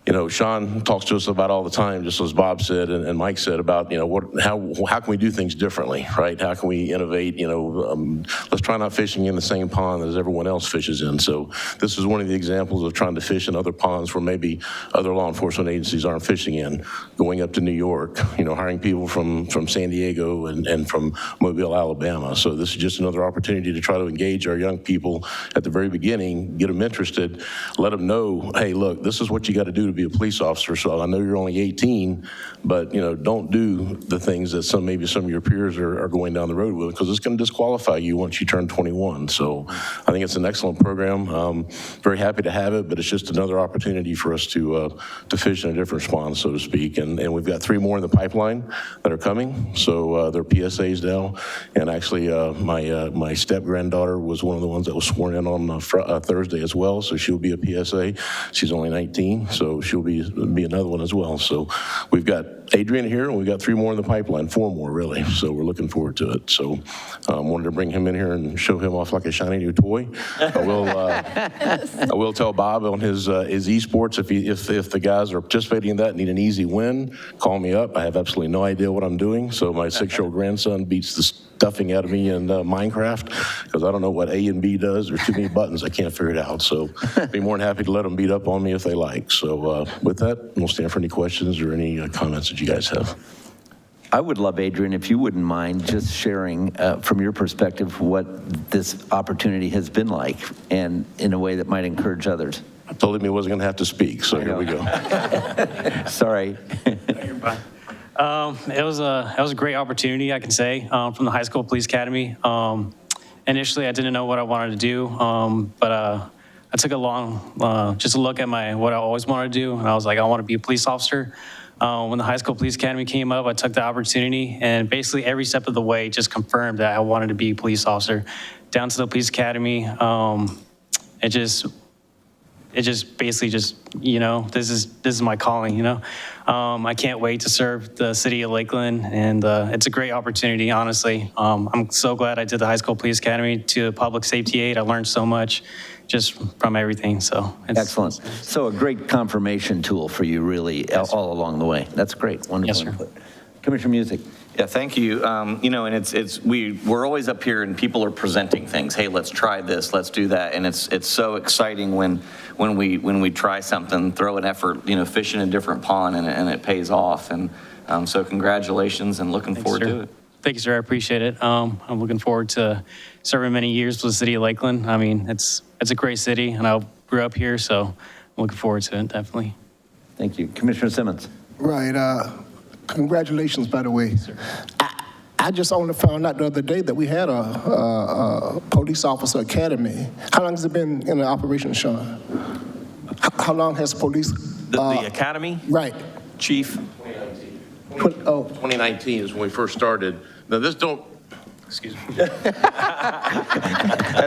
you know, Sean talks to us about all the time, just as Bob said and Mike said about, you know, how can we do things differently, right? How can we innovate? You know, let's try not fishing in the same pond as everyone else fishes in. So this is one of the examples of trying to fish in other ponds where maybe other law enforcement agencies aren't fishing in. Going up to New York, you know, hiring people from San Diego and from Mobile, Alabama. So this is just another opportunity to try to engage our young people at the very beginning, get them interested, let them know, hey, look, this is what you got to do to be a police officer. So I know you're only 18, but you know, don't do the things that maybe some of your peers are going down the road with, because it's going to disqualify you once you turn 21. So I think it's an excellent program. Very happy to have it, but it's just another opportunity for us to fish in a different pond, so to speak. And we've got 3 more in the pipeline that are coming. So they're PSAs now. And actually, my step-granddaughter was one of the ones that was sworn in on Thursday as well. So she'll be a PSA. She's only 19, so she'll be another one as well. So we've got Adrian here, and we've got 3 more in the pipeline, 4 more really. So we're looking forward to it. So wanted to bring him in here and show him off like a shiny new toy. I will tell Bob on his esports, if the guys are participating in that and need an easy win, call me up. I have absolutely no idea what I'm doing. So my 6-year-old grandson beats the stuffing out of me in Minecraft, because I don't know what A and B does. There's too many buttons. I can't figure it out. So be more than happy to let them beat up on me if they like. So with that, we'll stand for any questions or any comments that you guys have. I would love, Adrian, if you wouldn't mind just sharing from your perspective what this opportunity has been like, and in a way that might encourage others. I told him he wasn't going to have to speak, so here we go. Sorry. You're fine. It was a great opportunity, I can say, from the High School Police Academy. Initially, I didn't know what I wanted to do, but I took a long, just a look at what I always wanted to do, and I was like, I want to be a police officer. When the High School Police Academy came up, I took the opportunity, and basically every step of the way just confirmed that I wanted to be a police officer. Down to the police academy, it just basically, you know, this is my calling, you know. I can't wait to serve the city of Lakeland, and it's a great opportunity, honestly. I'm so glad I did the High School Police Academy to public safety aid. I learned so much just from everything, so. Excellent. So a great confirmation tool for you, really, yes, all along the way. That's great. Wonderful. Yes, sir. Input. Commissioner Music. Yeah, thank you. You know, and we're always up here and people are presenting things. Hey, let's try this, let's do that, and it's so exciting when we try something, throw an effort, you know, fish in a different pond, and it pays off. And so congratulations, and looking forward to it. Thank you, sir. I appreciate it. I'm looking forward to serving many years with the city of Lakeland. I mean, it's a great city, and I grew up here, so I'm looking forward to it, definitely. Thank you. Commissioner Simmons. Right. Congratulations, by the way. I just only found out the other day that we had a police officer academy. How long has it been in operation, Sean? How long has police? The academy? Right. Chief? 2019 is when we first started. Now this don't, excuse me. That's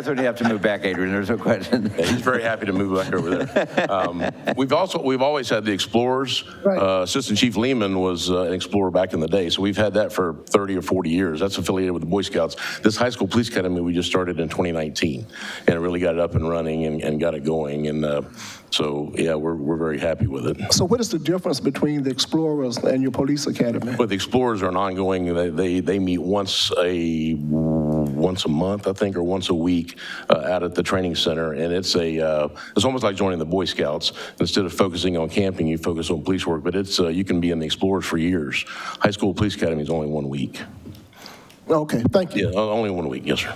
when you have to move back, Adrian. There's no question. Yeah, he's very happy to move back over there. We've always had the Explorers. Right. Assistant Chief Lehman was an Explorer back in the day, so we've had that for 30 or 40 years. That's affiliated with the Boy Scouts. This High School Police Academy we just started in 2019, and it really got it up and running and got it going. And so, yeah, we're very happy with it. So what is the difference between the Explorers and your police academy? But the Explorers are an ongoing, they meet once a month, I think, or once a week out at the training center. And it's almost like joining the Boy Scouts. Instead of focusing on camping, you focus on police work. But it's you can be in the Explorers for years. High School Police Academy is only 1 week. Okay, thank you. Yeah, only 1 week, yes, sir.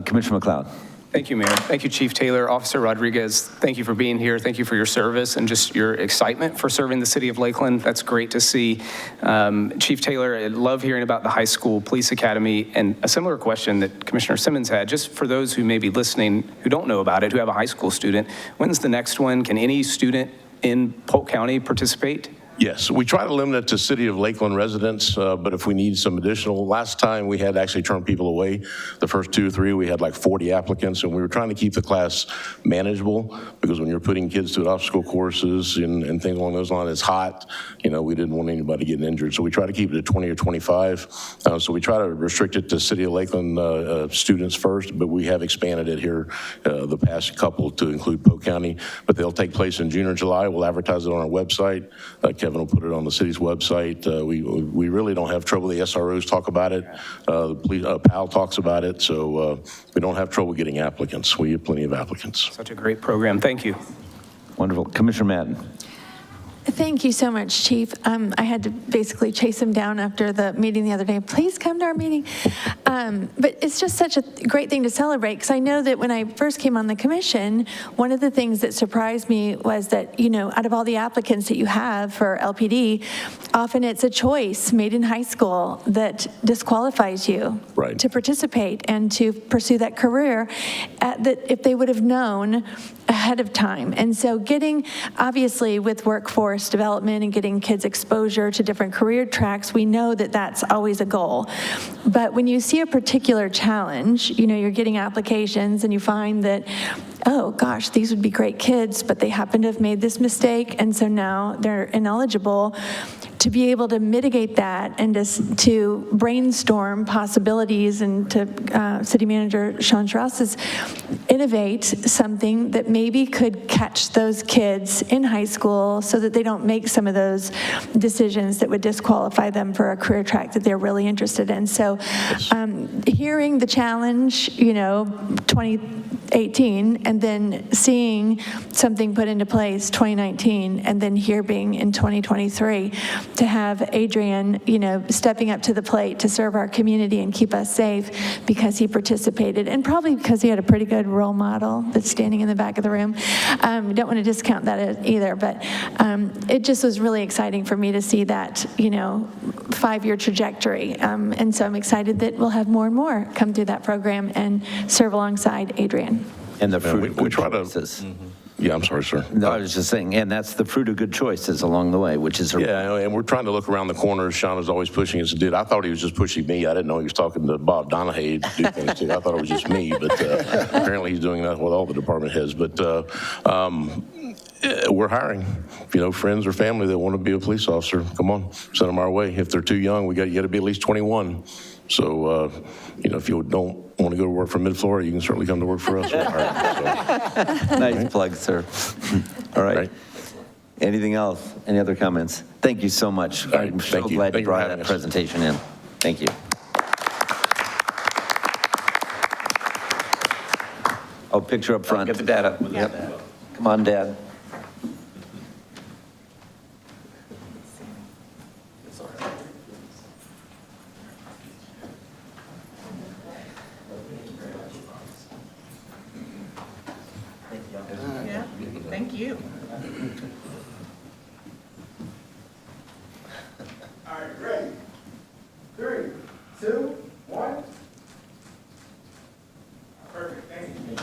Commissioner McLeod. Thank you, Mayor. Thank you, Chief Taylor. Officer Rodriguez, thank you for being here. Thank you for your service and just your excitement for serving the city of Lakeland. That's great to see. Chief Taylor, I love hearing about the high school police academy, and a similar question that Commissioner Simmons had, just for those who may be listening who don't know about it, who have a high school student, when's the next one? Can any student in Polk County participate? Yes, we try to limit it to City of Lakeland residents, but if we need some additional, last time we had actually turned people away. The first 2 or 3, we had like 40 applicants, and we were trying to keep the class manageable, because when you're putting kids through obstacle courses and things along those lines, it's hot, you know, we didn't want anybody getting injured. So we try to keep it at 20 or 25. So we try to restrict it to City of Lakeland students first, but we have expanded it here the past couple to include Polk County, but they'll take place in June or July. We'll advertise it on our website. Kevin will put it on the city's website. We really don't have trouble. The SROs talk about it. The police, PAL talks about it. So we don't have trouble getting applicants. We have plenty of applicants. Such a great program. Thank you. Wonderful. Commissioner Madden. Thank you so much, Chief. I had to basically chase him down after the meeting the other day. Please come to our meeting. But it's just such a great thing to celebrate, because I know that when I first came on the commission, one of the things that surprised me was that, you know, out of all the applicants that you have for LPD, often it's a choice made in high school that disqualifies you to participate and to pursue that career that if they would have known ahead of time. And so getting, obviously, with workforce development and getting kids exposure to different career tracks, we know that that's always a goal. But when you see a particular challenge, you know, you're getting applications and you find that, oh gosh, these would be great kids, but they happen to have made this mistake, and so now they're ineligible. To be able to mitigate that and to brainstorm possibilities, and to City Manager Sean Strauss's innovate something that maybe could catch those kids in high school so that they don't make some of those decisions that would disqualify them for a career track that they're really interested in. So hearing the challenge, you know, 2018, and then seeing something put into place 2019, and then here being in 2023, to have Adrian, you know, stepping up to the plate to serve our community and keep us safe because he participated, and probably because he had a pretty good role model that's standing in the back of the room. Don't want to discount that either, but it just was really exciting for me to see that, you know, 5-year trajectory. And so I'm excited that we'll have more and more come through that program and serve alongside Adrian. And the fruit of good choices. Yeah, I'm sorry, sir. No, I was just saying, and that's the fruit of good choices along the way, which is yeah, and we're trying to look around the corners. Sean is always pushing us to do it. I thought he was just pushing me. I didn't know he was talking to Bob Donahue to do things too. I thought it was just me, but apparently he's doing that with all the department heads. But we're hiring, you know, friends or family that want to be a police officer. Come on, send them our way. If they're too young, you got to be at least 21. So, you know, if you don't want to go to work for Mid-Florida, you can certainly come to work for us. Nice plug, sir. All right. Anything else? Any other comments? Thank you so much. I'm so glad you brought that presentation in. Thank you. Oh, picture up front. Get the data. Yep. Come on, Dad. Thank you. All right, ready? 3, 2, 1. Perfect, thank you.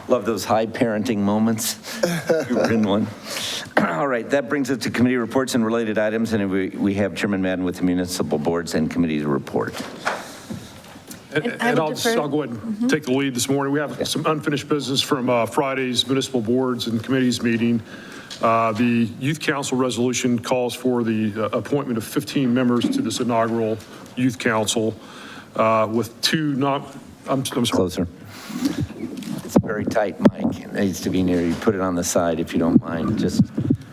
Love those high parenting moments. You were in one. All right, that brings us to committee reports and related items, and we have Chairman Madden with the municipal boards and committees report. And I'll go ahead and take the lead this morning. We have some unfinished business from Friday's municipal boards and committees meeting. The Youth Council resolution calls for the appointment of 15 members to this inaugural Youth Council with 2 I'm sorry. Closer. It's very tight, Mike. It needs to be near you. Put it on the side if you don't mind. Just,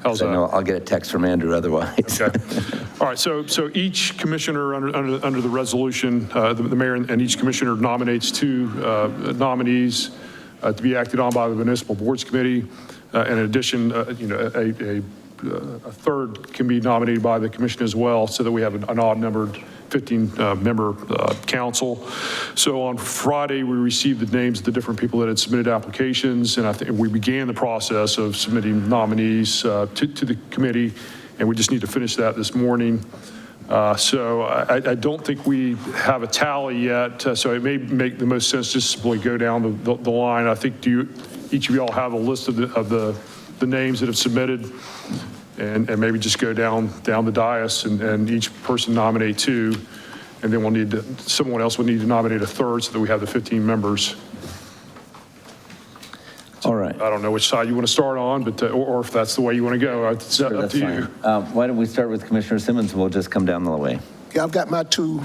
how's that? I'll get a text from Andrew otherwise. Okay. All right, so each commissioner under the resolution, the mayor and each commissioner nominates 2 nominees to be acted on by the Municipal Boards Committee. In addition, a third can be nominated by the commission as well, so that we have an odd-numbered 15-member council. So on Friday, we received the names of the different people that had submitted applications, and I think we began the process of submitting nominees to the committee, and we just need to finish that this morning. So I don't think we have a tally yet, so it may make the most sense just simply go down the line. I think each of y'all have a list of the names that have submitted, and maybe just go down the dais and each person nominate 2, and then someone else would need to nominate a third so that we have the 15 members. All right. I don't know which side you want to start on, but or if that's the way you want to go. It's up to you. Why don't we start with Commissioner Simmons, and we'll just come down the way. Yeah, I've got my 2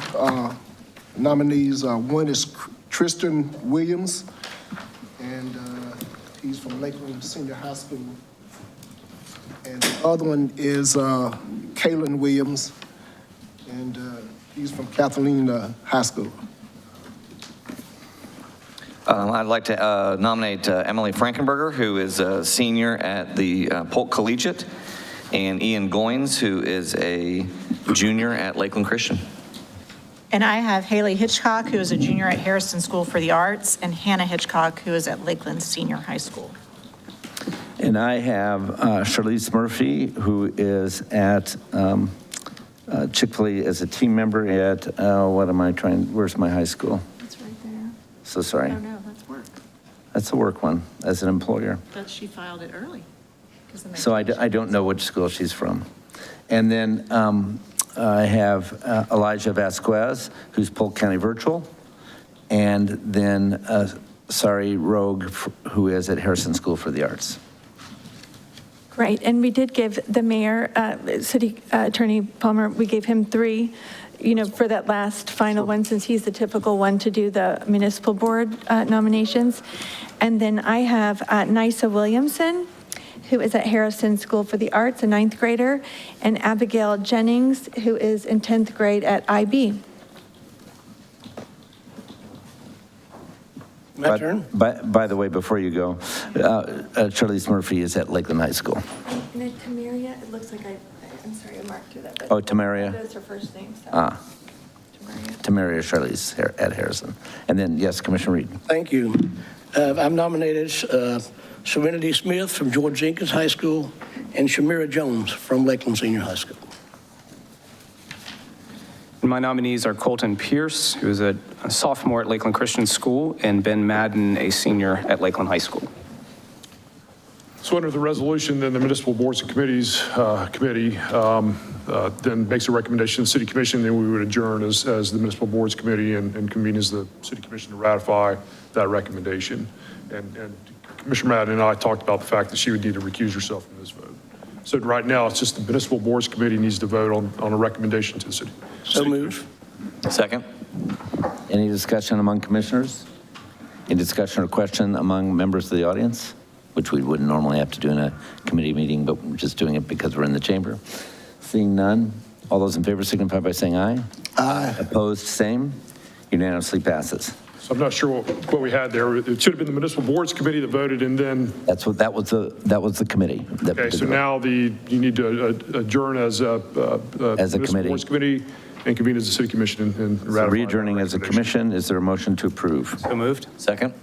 nominees. One is Tristan Williams, and he's from Lakeland Senior High School. And the other one is Kaylin Williams, and he's from Kathleen High School. I'd like to nominate Emily Frankenberger, who is a senior at the Polk Collegiate, and Ian Goins, who is a junior at Lakeland Christian. And I have Haley Hitchcock, who is a junior at Harrison School for the Arts, and Hannah Hitchcock, who is at Lakeland Senior High School. And I have Charlize Murphy, who is at Chick-fil-A as a team member at, where's my high school? It's right there. So sorry. Oh, no, that's work. That's a work one, as an employer. But she filed it early. So I don't know which school she's from. And then I have Elijah Vasquez, who's Polk County Virtual, and then Sari Rogue, who is at Harrison School for the Arts. Great, and we did give the mayor, City Attorney Palmer, we gave him 3, for that last final one, since he's the typical one to do the municipal board nominations. And then I have Nysa Williamson, who is at Harrison School for the Arts, a 9th grader, and Abigail Jennings, who is in 10th grade at IB. My turn? By the way, before you go, Charlize Murphy is at Lakeland High School. And then Tamaria, it looks like I'm sorry, I marked through that. But Oh, Tamaria? That's her first name, so. Tamaria Charlize at Harrison. And then, yes, Commissioner Reed. Thank you. I'm nominated Serenity Smith from George Jenkins High School and Shamira Jones from Lakeland Senior High School. My nominees are Colton Pierce, who is a sophomore at Lakeland Christian School, and Ben Madden, a senior at Lakeland High School. So under the resolution, then the Municipal Boards and Committees Committee then makes a recommendation to the City Commission, then we would adjourn as the Municipal Boards Committee and convene as the City Commission to ratify that recommendation. And Commissioner Madden and I talked about the fact that she would need to recuse herself from this vote. So right now, it's just the Municipal Boards Committee needs to vote on a recommendation to the city. So moved. Second. Any discussion among commissioners? Any discussion or question among members of the audience? Which we wouldn't normally have to do in a committee meeting, but we're just doing it because we're in the chamber. Seeing none, all those in favor signify by saying aye. Aye. Opposed, same. Unanimously passes. So I'm not sure what we had there. It should have been the Municipal Boards Committee that voted, and then. That was the committee. Okay, so now you need to adjourn as a Municipal committee. Boards Committee and convene as a City Commission and So ratify. re-adjourning as a commission, is there a motion to approve? So moved. Second.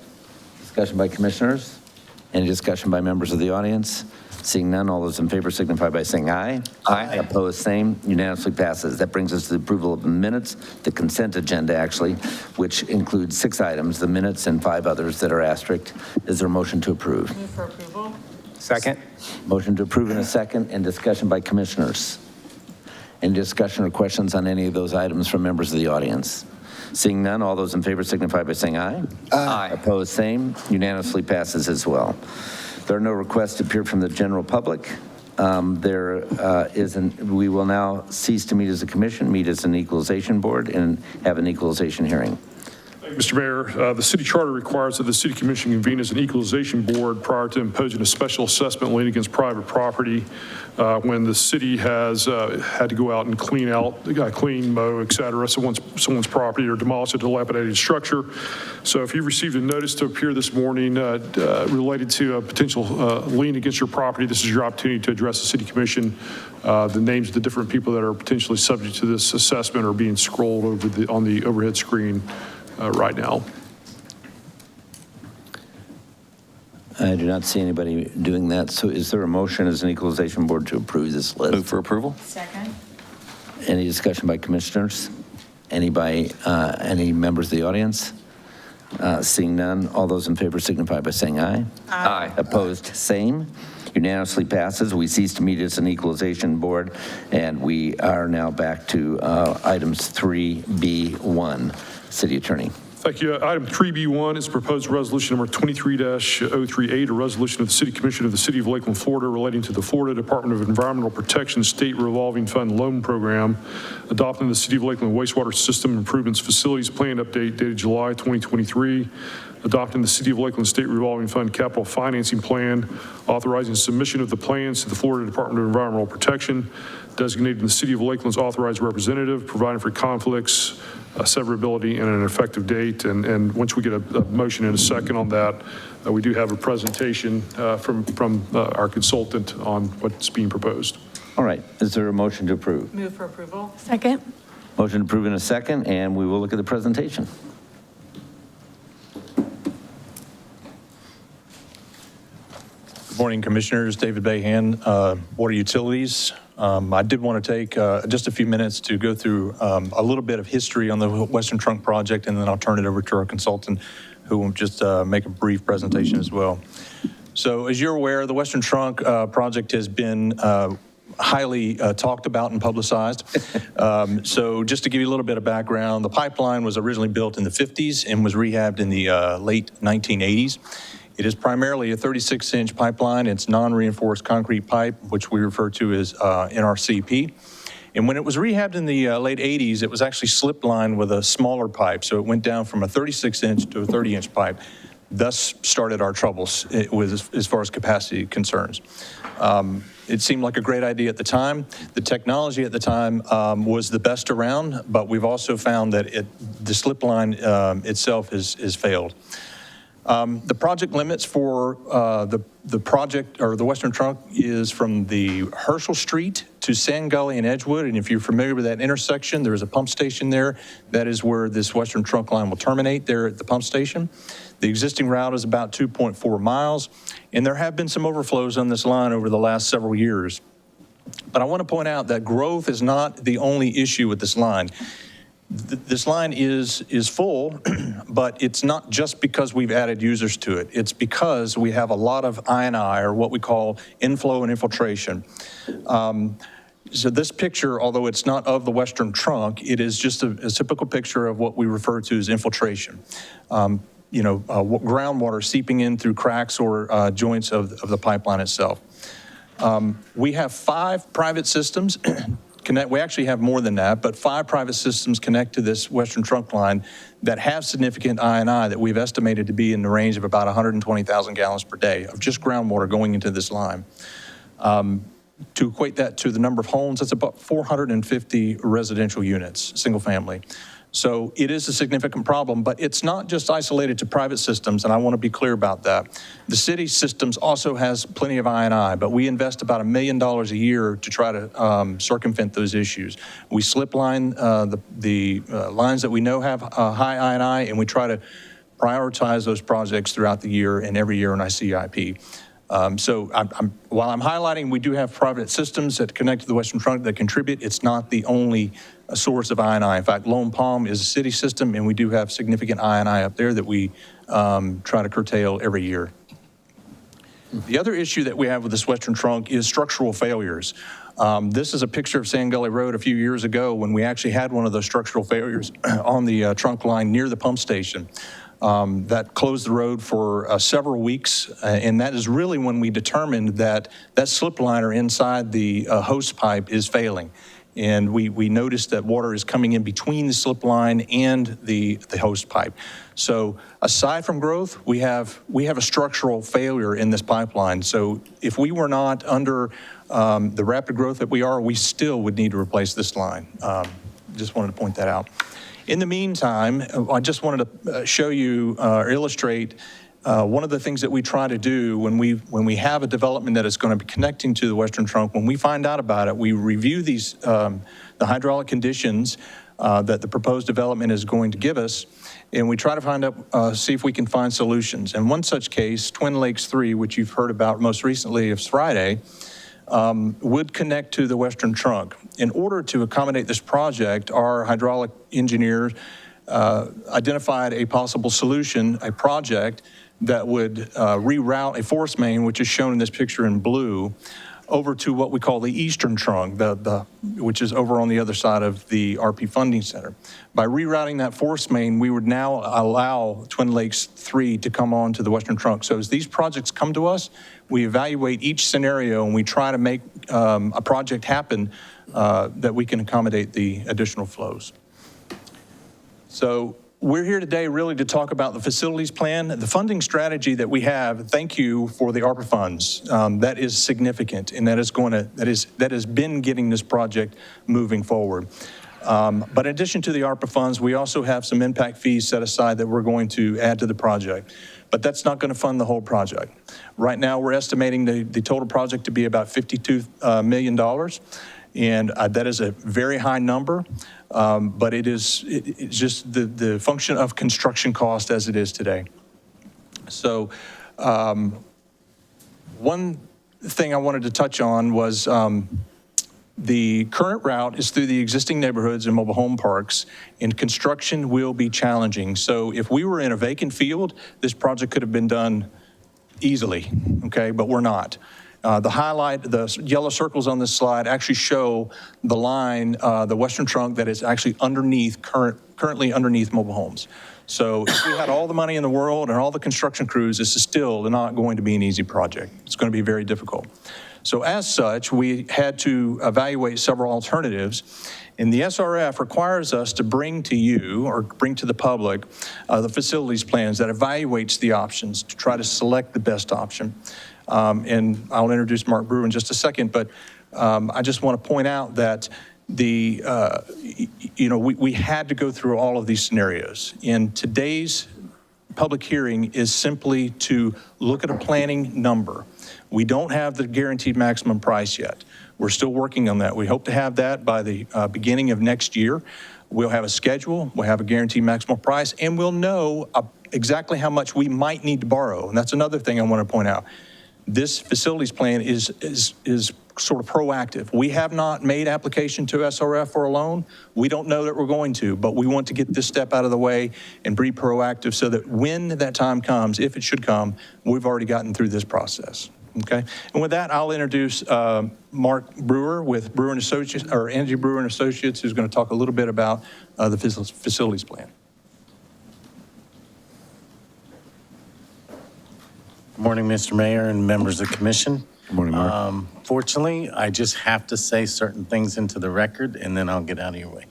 Discussion by commissioners? Any discussion by members of the audience? Seeing none, all those in favor signify by saying aye. Aye. Opposed, same. Unanimously passes. That brings us to the approval of the minutes, the consent agenda actually, which includes 6 items, the minutes and 5 others that are asterisked. Is there a motion to approve? Move for approval. Second. Motion to approve in a second, and discussion by commissioners. Any discussion or questions on any of those items from members of the audience? Seeing none, all those in favor signify by saying aye. Aye. Opposed, same. Unanimously passes as well. There are no requests to appear from the general public. We will now cease to meet as a commission, meet as an equalization board, and have an equalization hearing. Mr. Mayor, the city charter requires that the city commission convene as an equalization board prior to imposing a special assessment lien against private property when the city has had to go out and clean, mow, et cetera, someone's property or demolish a dilapidated structure. So if you received a notice to appear this morning related to a potential lien against your property, this is your opportunity to address the city commission. The names of the different people that are potentially subject to this assessment are being scrolled over on the overhead screen right now. I do not see anybody doing that. So is there a motion as an equalization board to approve this list? Move for approval. Second. Any discussion by commissioners? Any members of the audience? Seeing none, all those in favor signify by saying aye. Aye. Opposed, same. Unanimously passes. We cease to meet as an equalization board, and we are now back to items 3B1. City Attorney. Thank you. Item 3B1 is proposed resolution number 23-038, a resolution of the City Commission of the City of Lakeland, Florida, relating to the Florida Department of Environmental Protection State Revolving Fund Loan Program, adopting the City of Lakeland Wastewater System Improvements Facilities Plan Update dated July 2023, adopting the City of Lakeland State Revolving Fund Capital Financing Plan, authorizing submission of the plans to the Florida Department of Environmental Protection, designating the City of Lakeland's authorized representative, providing for conflicts, severability, and an effective date. And once we get a motion in a second on that, we do have a presentation from our consultant on what's being proposed. All right. Is there a motion to approve? Move for approval. Second. Motion to approve in a second, and we will look at the presentation. Good morning, Commissioners. David Bahan, Water Utilities. I did want to take just a few minutes to go through a little bit of history on the Western Trunk project, and then I'll turn it over to our consultant, who will just make a brief presentation as well. So as you're aware, the Western Trunk project has been highly talked about and publicized. So just to give you a little bit of background, the pipeline was originally built in the 50s and was rehabbed in the late 1980s. It is primarily a 36-inch pipeline. It's non-reinforced concrete pipe, which we refer to as NRCP. And when it was rehabbed in the late 80s, it was actually slip lined with a smaller pipe. So it went down from a 36-inch to a 30-inch pipe. Thus started our troubles as far as capacity concerns. It seemed like a great idea at the time. The technology at the time was the best around, but we've also found that the slip line itself has failed. The project limits for the project, or the Western Trunk, is from the Herschel Street to Sand Gully and Edgewood. And if you're familiar with that intersection, there's a pump station there. That is where this Western Trunk line will terminate, there at the pump station. The existing route is about 2.4 miles, and there have been some overflows on this line over the last several years. But I want to point out that growth is not the only issue with this line. This line is full, but it's not just because we've added users to it. It's because we have a lot of I&I, or what we call inflow and infiltration. So this picture, although it's not of the Western Trunk, it is just a typical picture of what we refer to as infiltration. Groundwater seeping in through cracks or joints of the pipeline itself. We have 5 private systems. We actually have more than that, but 5 private systems connect to this Western Trunk line that have significant I&I that we've estimated to be in the range of about 120,000 gallons per day of just groundwater going into this line. To equate that to the number of homes, that's about 450 residential units, single family. So it is a significant problem, but it's not just isolated to private systems, and I want to be clear about that. The city systems also has plenty of I&I, but we invest about $1 million a year to try to circumvent those issues. We slip line the lines that we know have high I&I, and we try to prioritize those projects throughout the year and every year in our CIP. So while I'm highlighting, we do have private systems that connect to the Western Trunk that contribute. It's not the only source of I&I. In fact, Lone Palm is a city system, and we do have significant I&I up there that we try to curtail every year. The other issue that we have with this Western Trunk is structural failures. This is a picture of Sand Gully Road a few years ago when we actually had one of those structural failures on the trunk line near the pump station. That closed the road for several weeks, and that is really when we determined that that slip liner inside the hose pipe is failing. And we noticed that water is coming in between the slip line and the host pipe. So aside from growth, we have a structural failure in this pipeline. So if we were not under the rapid growth that we are, we still would need to replace this line. Just wanted to point that out. In the meantime, I just wanted to show you or illustrate one of the things that we try to do when we have a development that is going to be connecting to the Western Trunk. When we find out about it, we review these the hydraulic conditions that the proposed development is going to give us, and we try to find out, see if we can find solutions. And one such case, Twin Lakes 3, which you've heard about most recently, is Friday, would connect to the Western Trunk. In order to accommodate this project, our hydraulic engineers identified a possible solution, a project that would reroute a force main, which is shown in this picture in blue, over to what we call the Eastern Trunk, which is over on the other side of the RP Funding Center. By rerouting that force main, we would now allow Twin Lakes 3 to come on to the Western Trunk. So as these projects come to us, we evaluate each scenario and we try to make a project happen that we can accommodate the additional flows. So we're here today really to talk about the facilities plan, the funding strategy that we have. Thank you for the ARPA funds. That is significant, and that has been getting this project moving forward. But in addition to the ARPA funds, we also have some impact fees set aside that we're going to add to the project. But that's not going to fund the whole project. Right now, we're estimating the total project to be about $52 million. And that is a very high number, but it's just the function of construction cost as it is today. So one thing I wanted to touch on was the current route is through the existing neighborhoods and mobile home parks, and construction will be challenging. So if we were in a vacant field, this project could have been done easily, okay, but we're not. The yellow circles on this slide actually show the line, the Western Trunk, that is actually currently underneath mobile homes. So if we had all the money in the world and all the construction crews, this is still not going to be an easy project. It's going to be very difficult. So as such, we had to evaluate several alternatives. And the SRF requires us to bring to you or bring to the public the facilities plans that evaluates the options to try to select the best option. And I'll introduce Mark Brewer in just a second, but I just want to point out that we had to go through all of these scenarios. And today's public hearing is simply to look at a planning number. We don't have the guaranteed maximum price yet. We're still working on that. We hope to have that by the beginning of next year. We'll have a schedule, we'll have a guaranteed maximum price, and we'll know exactly how much we might need to borrow. And that's another thing I want to point out. This facilities plan is sort of proactive. We have not made application to SRF for a loan. We don't know that we're going to, but we want to get this step out of the way and be proactive so that when that time comes, if it should come, we've already gotten through this process. Okay, and with that, I'll introduce Mark Brewer with Brewer & Associates, or Angie Brewer & Associates, who's going to talk a little bit about the facilities plan. Good morning, Mr. Mayor and members of the commission. Good morning, Mark. Fortunately, I just have to say certain things into the record, and then I'll get out of your way.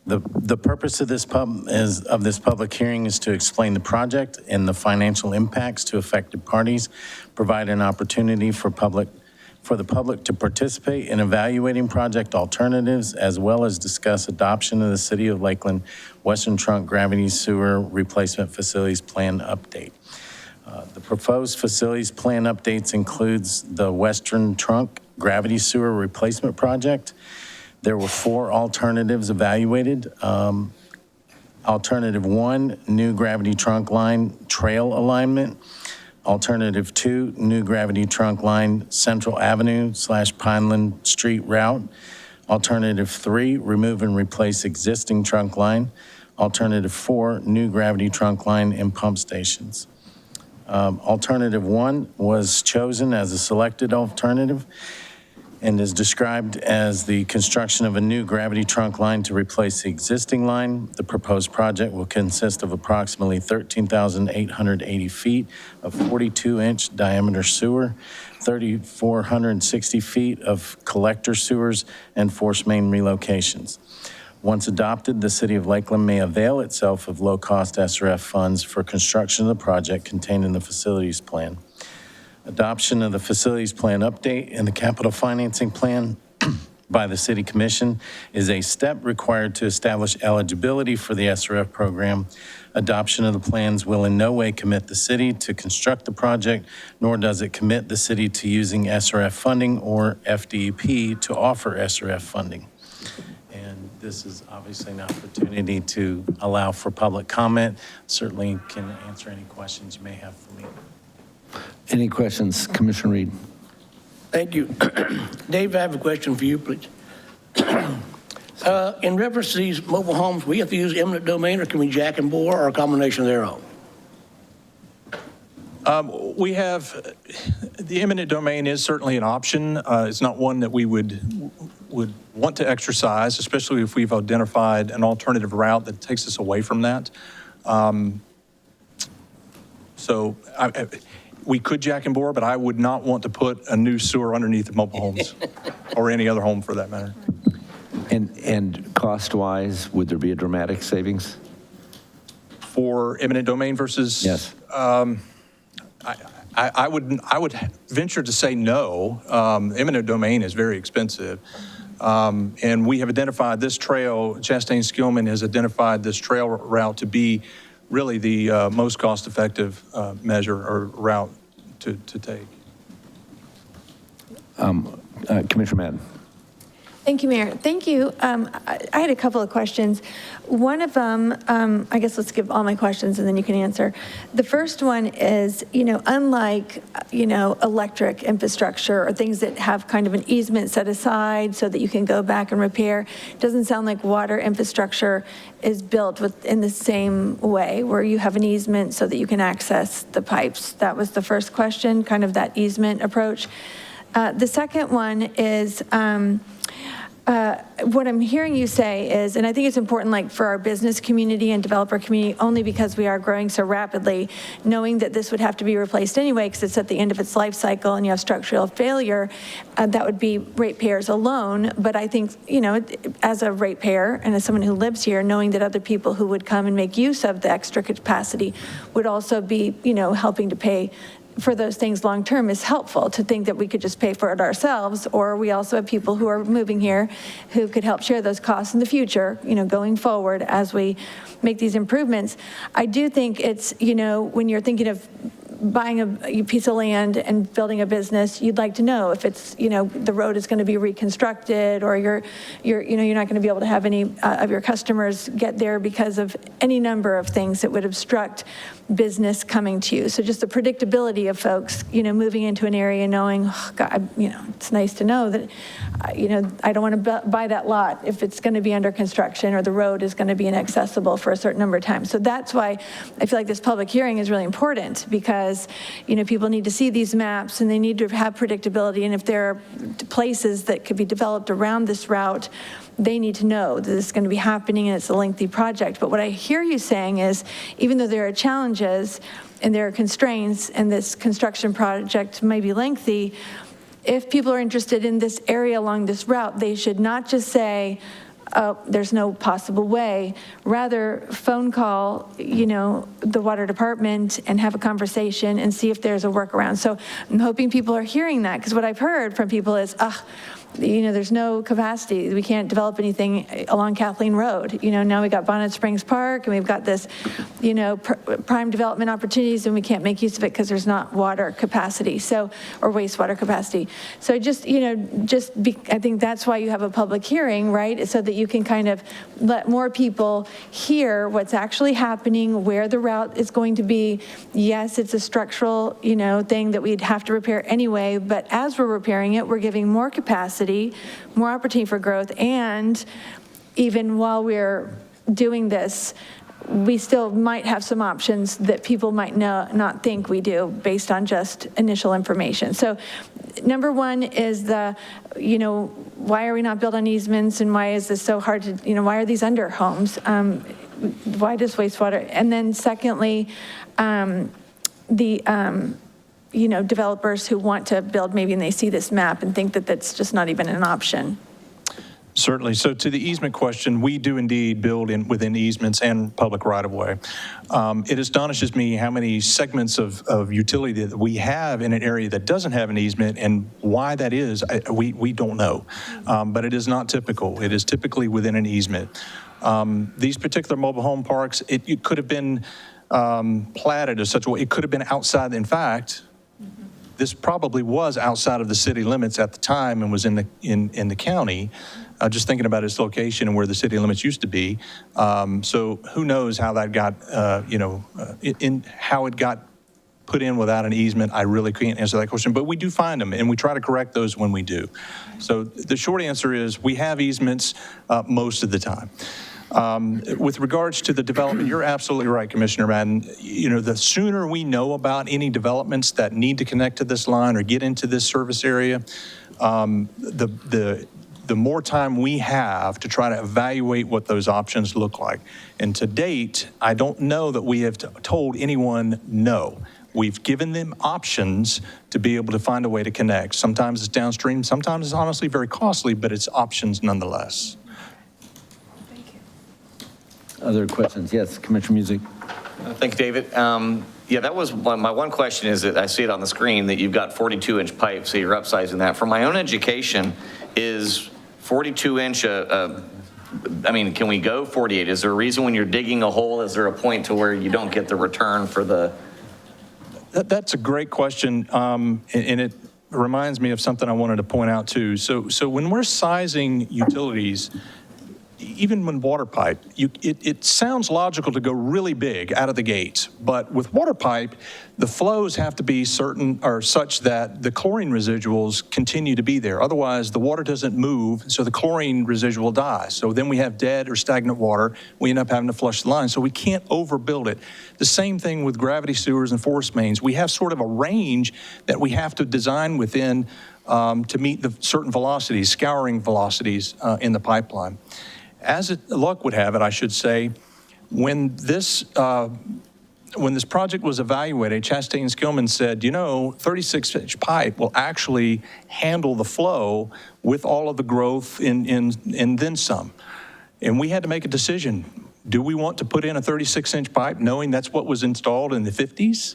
The purpose of this public hearing is to explain the project and the financial impacts to affected parties, provide an opportunity for the public to participate in evaluating project alternatives, as well as discuss adoption of the City of Lakeland Western Trunk Gravity Sewer Replacement Facilities Plan Update. The proposed facilities plan updates includes the Western Trunk Gravity Sewer Replacement Project. There were 4 alternatives evaluated. Alternative 1, new gravity trunk line trail alignment. Alternative 2, new gravity trunk line Central Avenue / Pineland Street route. Alternative 3, remove and replace existing trunk line. Alternative 4, new gravity trunk line and pump stations. Alternative 1 was chosen as a selected alternative. and is described as the construction of a new gravity trunk line to replace the existing line. The proposed project will consist of approximately 13,880 feet of 42-inch diameter sewer, 3,460 feet of collector sewers, and force main relocations. Once adopted, the City of Lakeland may avail itself of low-cost SRF funds for construction of the project contained in the facilities plan. Adoption of the facilities plan update and the capital financing plan by the City Commission is a step required to establish eligibility for the SRF program. Adoption of the plans will in no way commit the city to construct the project, nor does it commit the city to using SRF funding or FDP to offer SRF funding. And this is obviously an opportunity to allow for public comment. Certainly can answer any questions you may have for me. Any questions? Commissioner Reed. Thank you. Dave, I have a question for you, please. In reference to these mobile homes, we have to use eminent domain, or can we jack and bore, or a combination thereof? We have, the eminent domain is certainly an option. It's not one that we would want to exercise, especially if we've identified an alternative route that takes us away from that. We could jack and bore, but I would not want to put a new sewer underneath the mobile homes or any other home for that matter. And cost-wise, would there be a dramatic savings? For eminent domain versus? Yes. I would venture to say no. Eminent domain is very expensive. And we have identified this trail, Chastain-Skillman has identified this trail route to be really the most cost-effective measure or route to take. Commissioner Madden. Thank you, Mayor. Thank you. I had a couple of questions. One of them, I guess let's give all my questions and then you can answer. The first one is, unlike, electric infrastructure or things that have kind of an easement set aside so that you can go back and repair, it doesn't sound like water infrastructure is built in the same way where you have an easement so that you can access the pipes. That was the first question, kind of that easement approach. The second one is, what I'm hearing you say is, and I think it's important like for our business community and developer community, only because we are growing so rapidly, knowing that this would have to be replaced anyway because it's at the end of its life cycle and you have structural failure, that would be ratepayers alone. But I think, as a ratepayer and as someone who lives here, knowing that other people who would come and make use of the extra capacity would also be, helping to pay for those things long-term is helpful. To think that we could just pay for it ourselves, or we also have people who are moving here who could help share those costs in the future, going forward as we make these improvements. I do think it's, when you're thinking of buying a piece of land and building a business, you'd like to know if it's, the road is going to be reconstructed, or you're not going to be able to have any of your customers get there because of any number of things that would obstruct business coming to you. So just the predictability of folks, moving into an area knowing, oh, God, it's nice to know that, I don't want to buy that lot if it's going to be under construction or the road is going to be inaccessible for a certain number of times. So that's why I feel like this public hearing is really important, because, people need to see these maps and they need to have predictability. And if there are places that could be developed around this route, they need to know that this is going to be happening and it's a lengthy project. But what I hear you saying is, even though there are challenges and there are constraints and this construction project may be lengthy, if people are interested in this area along this route, they should not just say, oh, there's no possible way. Rather, phone call, the water department and have a conversation and see if there's a workaround. So I'm hoping people are hearing that, because what I've heard from people is, there's no capacity. We can't develop anything along Kathleen Road. Now we got Bonnet Springs Park and we've got this, prime development opportunities, and we can't make use of it because there's not water capacity, or wastewater capacity. So I think that's why you have a public hearing, right? So that you can kind of let more people hear what's actually happening, where the route is going to be. Yes, it's a structural, thing that we'd have to repair anyway, but as we're repairing it, we're giving more capacity, more opportunity for growth, and even while we're doing this, we still might have some options that people might not think we do based on just initial information. So number one is why are we not built on easements, and why is this so hard to, why are these under homes? Why does wastewater? And then secondly, developers who want to build maybe and they see this map and think that that's just not even an option. Certainly. So to the easement question, we do indeed build within easements and public right-of-way. It astonishes me how many segments of utility that we have in an area that doesn't have an easement, and why that is, we don't know. But it is not typical. It is typically within an easement. These particular mobile home parks, it could have been platted as such a way. It could have been outside. In fact, this probably was outside of the city limits at the time and was in the county. Just thinking about its location and where the city limits used to be. So who knows how that got, how it got put in without an easement. I really can't answer that question, but we do find them and we try to correct those when we do. So the short answer is we have easements most of the time. With regards to the development, you're absolutely right, Commissioner Madden. The sooner we know about any developments that need to connect to this line or get into this service area, the more time we have to try to evaluate what those options look like. And to date, I don't know that we have told anyone no. We've given them options to be able to find a way to connect. Sometimes it's downstream, sometimes it's honestly very costly, but it's options nonetheless. Other questions? Yes, Commissioner Music. Thank you, David. Yeah, that was my one question is that I see it on the screen that you've got 42-inch pipe, so you're upsizing that. For my own education, is 42-inch, can we go 48? Is there a reason when you're digging a hole, is there a point to where you don't get the return for the? That's a great question, and it reminds me of something I wanted to point out too. So when we're sizing utilities, even when water pipe, it sounds logical to go really big out of the gates, but with water pipe, the flows have to be certain or such that the chlorine residuals continue to be there. Otherwise, the water doesn't move, so the chlorine residual dies. So then we have dead or stagnant water. We end up having to flush the line, so we can't overbuild it. The same thing with gravity sewers and force mains. We have sort of a range that we have to design within to meet the certain velocities, scouring velocities in the pipeline. As luck would have it, I should say, when this project was evaluated, Chastain Skillman said, 36-inch pipe will actually handle the flow with all of the growth and then some. And we had to make a decision. Do we want to put in a 36-inch pipe knowing that's what was installed in the 50s?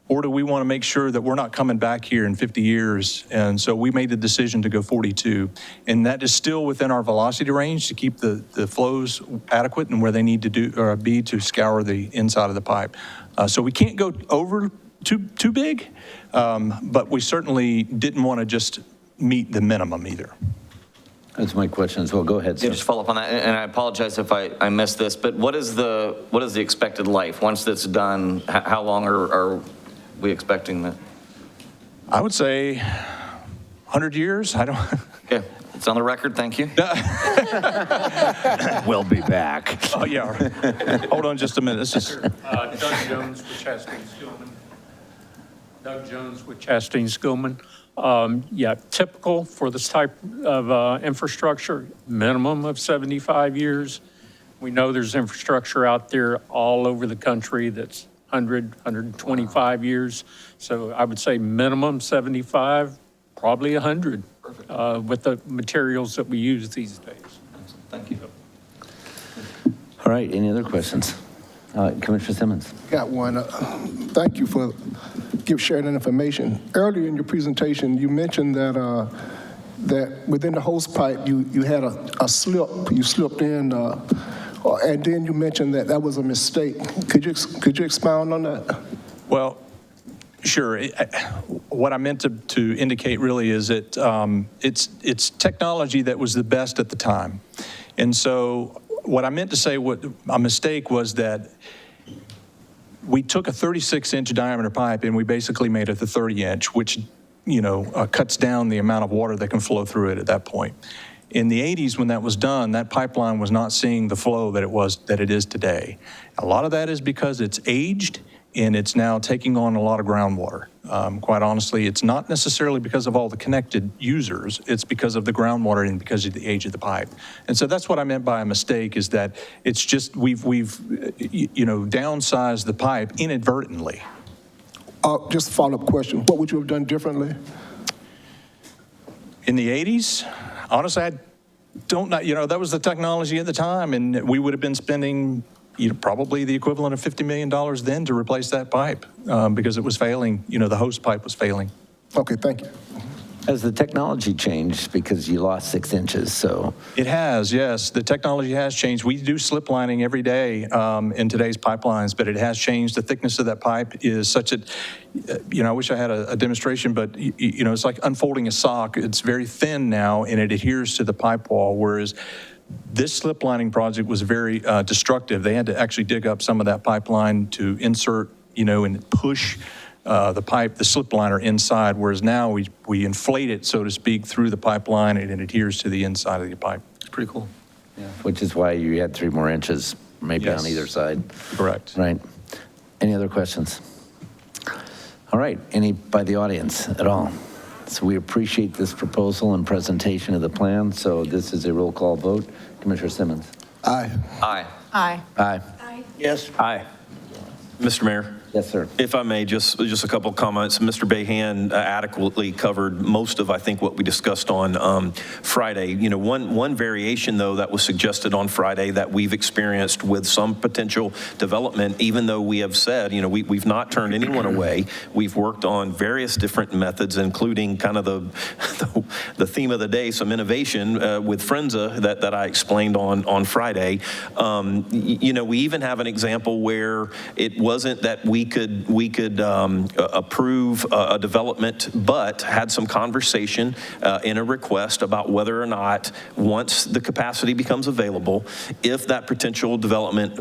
Or do we want to make sure that we're not coming back here in 50 years? And so we made the decision to go 42. And that is still within our velocity range to keep the flows adequate and where they need to be to scour the inside of the pipe. So we can't go over too big, but we certainly didn't want to just meet the minimum either. That's my question as well. Go ahead, sir. Yeah, just follow up on that, and I apologize if I missed this, but what is the expected life once that's done? How long are we expecting that? I would say 100 years. I don't. Okay, it's on the record. Thank you. We'll be back. Oh yeah. Hold on just a minute. This is Doug Jones with Chastain Skillman. Doug Jones with Chastain Skillman. Typical for this type of infrastructure, minimum of 75 years. We know there's infrastructure out there all over the country that's 100, 125 years. So I would say minimum 75, probably 100 with the materials that we use these days. Thank you. All right, any other questions? Commissioner Simmons. Got one. Thank you for sharing that information. Earlier in your presentation, you mentioned that that within the hose pipe, you had a slip. You slipped in, and then you mentioned that was a mistake. Could you expound on that? Well, sure. What I meant to indicate really is that it's technology that was the best at the time. And so what I meant to say, what a mistake was that we took a 36-inch diameter pipe and we basically made it the 30-inch, which cuts down the amount of water that can flow through it at that point. In the 80s, when that was done, that pipeline was not seeing the flow that it is today. A lot of that is because it's aged and it's now taking on a lot of groundwater. Quite honestly, it's not necessarily because of all the connected users, it's because of the groundwater and because of the age of the pipe. And so that's what I meant by a mistake, is that it's just we've downsized the pipe inadvertently. Just a follow-up question. What would you have done differently? In the 80s, honestly, I don't know, that was the technology at the time, and we would have been spending probably the equivalent of $50 million then to replace that pipe because it was failing, the hose pipe was failing. Okay, thank you. Has the technology changed because you lost 6 inches, so? It has, yes. The technology has changed. We do slip lining every day in today's pipelines, but it has changed. The thickness of that pipe is such that, I wish I had a demonstration, but, it's like unfolding a sock. It's very thin now, and it adheres to the pipe wall, whereas this slip lining project was very destructive. They had to actually dig up some of that pipeline to insert, and push the slip liner inside, whereas now we inflate it, so to speak, through the pipeline, and it adheres to the inside of the pipe. It's pretty cool. Yeah. Which is why you had 3 more inches, maybe on either side. Correct. Right. Any other questions? All right, any by the audience at all? So we appreciate this proposal and presentation of the plan. So this is a roll call vote. Commissioner Simmons. Aye. Aye. Aye. Aye. Yes. Aye. Mr. Mayor? Yes, sir. If I may, just a couple of comments. Mr. Bayhan adequately covered most of, I think, what we discussed on Friday. One variation, though, that was suggested on Friday that we've experienced with some potential development, even though we have said, we've not turned anyone away. We've worked on various different methods, including kind of the theme of the day, some innovation with Frenza that I explained on Friday. We even have an example where it wasn't that we could approve a development, but had some conversation in a request about whether or not, once the capacity becomes available, if that potential development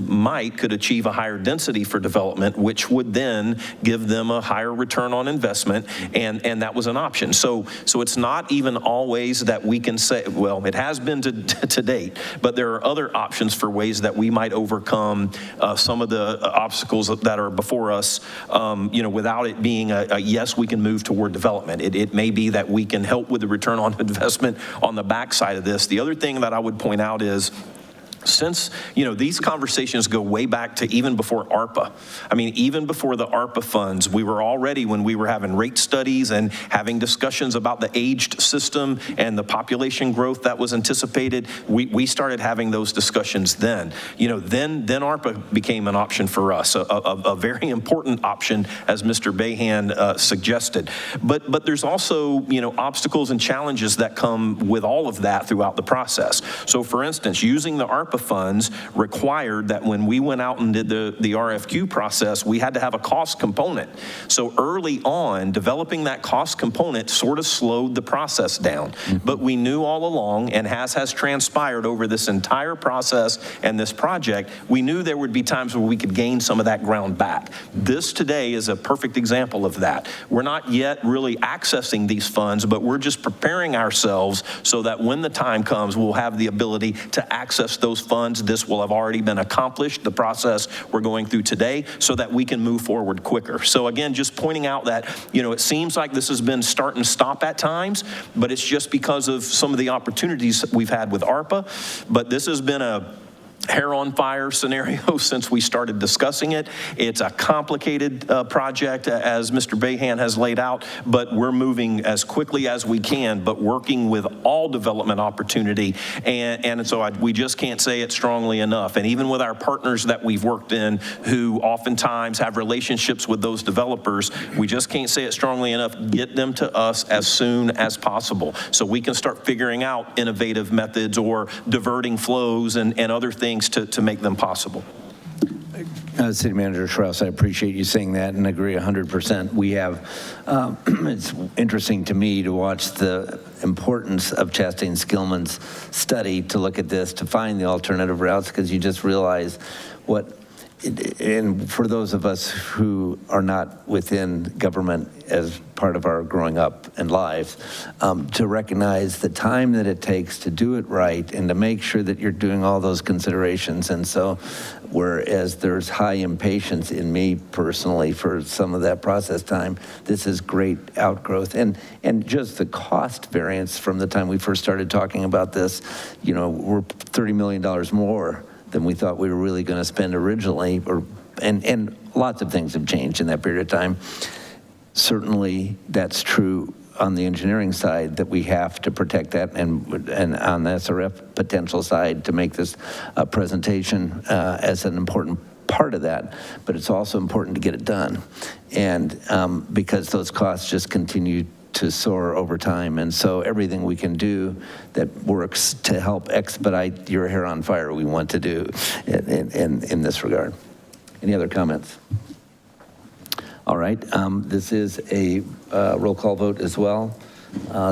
could achieve a higher density for development, which would then give them a higher return on investment, and that was an option. So it's not even always that we can say, well, it has been to date, but there are other options for ways that we might overcome some of the obstacles that are before us, without it being a yes, we can move toward development. It may be that we can help with the return on investment on the backside of this. The other thing that I would point out is, since, these conversations go way back to even before ARPA. I mean, even before the ARPA funds, we were already, when we were having rate studies and having discussions about the aged system and the population growth that was anticipated, we started having those discussions then. Then ARPA became an option for us, a very important option, as Mr. Bayhan suggested. But there's also, obstacles and challenges that come with all of that throughout the process. So for instance, using the ARPA funds required that when we went out and did the RFQ process, we had to have a cost component. So early on, developing that cost component sort of slowed the process down. But we knew all along, and has transpired over this entire process and this project, we knew there would be times where we could gain some of that ground back. This today is a perfect example of that. We're not yet really accessing these funds, but we're just preparing ourselves so that when the time comes, we'll have the ability to access those funds. This will have already been accomplished, the process we're going through today, so that we can move forward quicker. So again, just pointing out that, it seems like this has been start and stop at times, but it's just because of some of the opportunities we've had with ARPA. But this has been a hair on fire scenario since we started discussing it. It's a complicated project, as Mr. Bayhan has laid out, but we're moving as quickly as we can, but working with all development opportunity. And so we just can't say it strongly enough. And even with our partners that we've worked in, who oftentimes have relationships with those developers, we just can't say it strongly enough. Get them to us as soon as possible so we can start figuring out innovative methods or diverting flows and other things to make them possible. City Manager Strauss, I appreciate you saying that and agree 100%. We have, it's interesting to me to watch the importance of Chastain Skillman's study to look at this, to find the alternative routes, because you just realize what and for those of us who are not within government as part of our growing up and lives, to recognize the time that it takes to do it right and to make sure that you're doing all those considerations. And so, whereas there's high impatience in me personally for some of that process time, this is great outgrowth. And just the cost variance from the time we first started talking about this, we're $30 million more than we thought we were really going to spend originally, and lots of things have changed in that period of time. Certainly, that's true on the engineering side, that we have to protect that, and on the SRF potential side to make this presentation as an important part of that, but it's also important to get it done. And because those costs just continue to soar over time. And so everything we can do that works to help expedite your hair on fire, we want to do in this regard. Any other comments? All right, this is a roll call vote as well.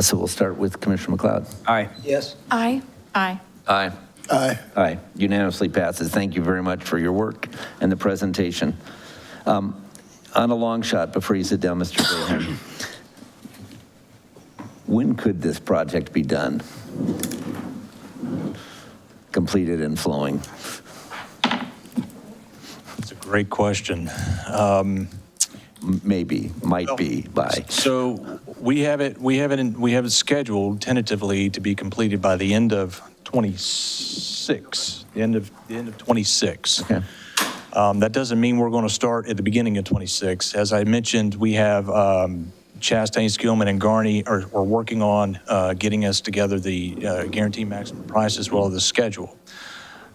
So we'll start with Commissioner McLeod. Aye. Yes. Aye. Aye. Aye. Aye. Aye, unanimously passes. Thank you very much for your work and the presentation. On a long shot, before you sit down, Mr. Bohan, when could this project be done? Completed and flowing? It's a great question. Maybe, might be by. So we have it scheduled tentatively to be completed by the end of 26, the end of 26. Okay. That doesn't mean we're going to start at the beginning of 26. As I mentioned, we have Chastain, Skillman, and Garney are working on getting us together the guaranteed maximum price as well as the schedule.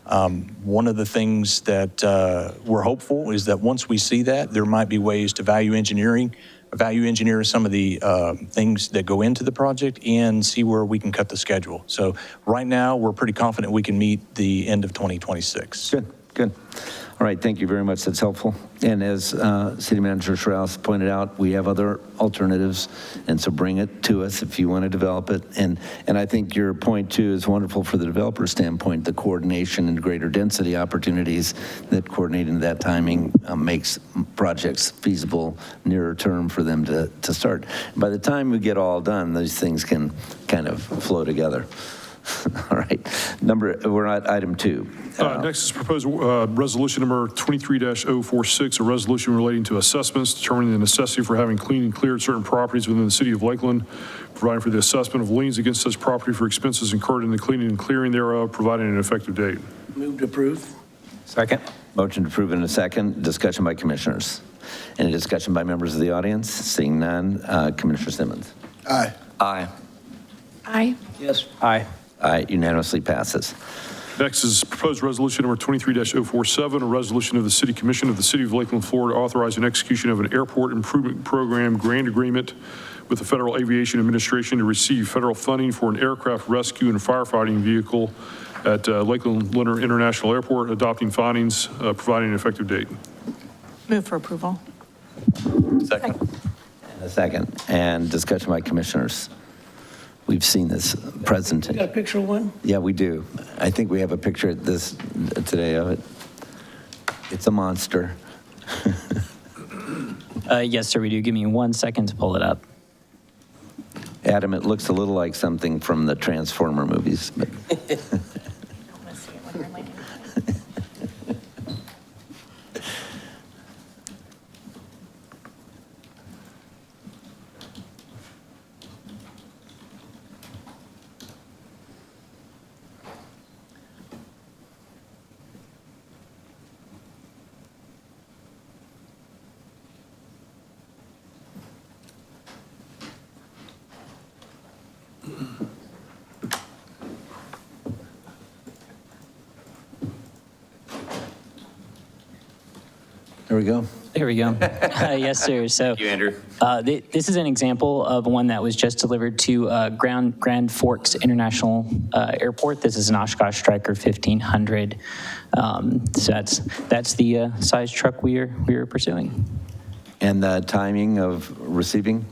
One of the things that we're hopeful is that once we see that, there might be ways to value engineer some of the things that go into the project and see where we can cut the schedule. So right now, we're pretty confident we can meet the end of 2026. Good. All right, thank you very much. That's helpful. And as City Manager Strauss pointed out, we have other alternatives, and so bring it to us if you want to develop it. And I think your point, too, is wonderful for the developer standpoint, the coordination and greater density opportunities that coordinating that timing makes projects feasible nearer term for them to start. By the time we get all done, these things can kind of flow together. All right. We're at item 2. Next is proposed resolution number 23-046, a resolution relating to assessments, determining the necessity for having cleaned and cleared certain properties within the city of Lakeland, providing for the assessment of liens against such property for expenses incurred in the cleaning and clearing thereof, providing an effective date. Move to approve. Second. Motion to approve in a second. Discussion by commissioners. Any discussion by members of the audience? Seeing none, Commissioner Simmons. Aye. Aye. Aye. Yes. Aye. Aye, unanimously passes. Next is proposed resolution number 23-047, a resolution of the City Commission of the City of Lakeland, Florida, authorizing execution of an airport improvement program grant agreement with the Federal Aviation Administration to receive federal funding for an aircraft rescue and firefighting vehicle at Lakeland Leonard International Airport, adopting findings, providing an effective date. Move for approval. Second. And a second. And discussion by commissioners. We've seen this presentation. You got a picture of one? Yeah, we do. I think we have a picture today of it. It's a monster. Yes, sir, we do. Give me 1 second to pull it up. Adam, it looks a little like something from the Transformer movies. But there we go. There we go. Yes, sir. So, Thank you, Andrew. This is an example of one that was just delivered to Grand Forks International Airport. This is an Oshkosh Stryker 1500. So that's the size truck we are pursuing. And the timing of receiving?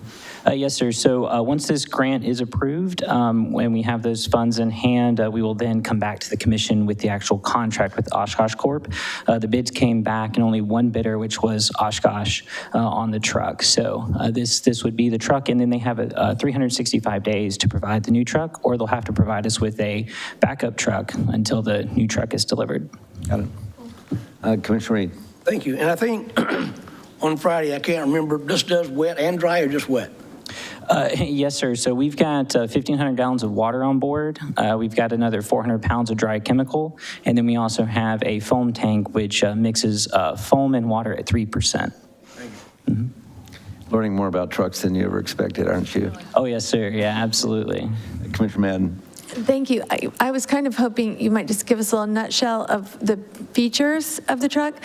Yes, sir. So once this grant is approved, when we have those funds in hand, we will then come back to the commission with the actual contract with Oshkosh Corp. The bids came back and only one bidder, which was Oshkosh, on the truck. So this would be the truck, and then they have 365 days to provide the new truck, or they'll have to provide us with a backup truck until the new truck is delivered. Got it. Commissioner Reed. Thank you. And I think on Friday, I can't remember, this does wet and dry or just wet? Yes, sir. So we've got 1,500 gallons of water on board. We've got another 400 pounds of dry chemical. And then we also have a foam tank, which mixes foam and water at 3%. Learning more about trucks than you ever expected, aren't you? Oh, yes, sir. Yeah, absolutely. Commissioner Madden. Thank you. I was kind of hoping you might just give us a little nutshell of the features of the truck.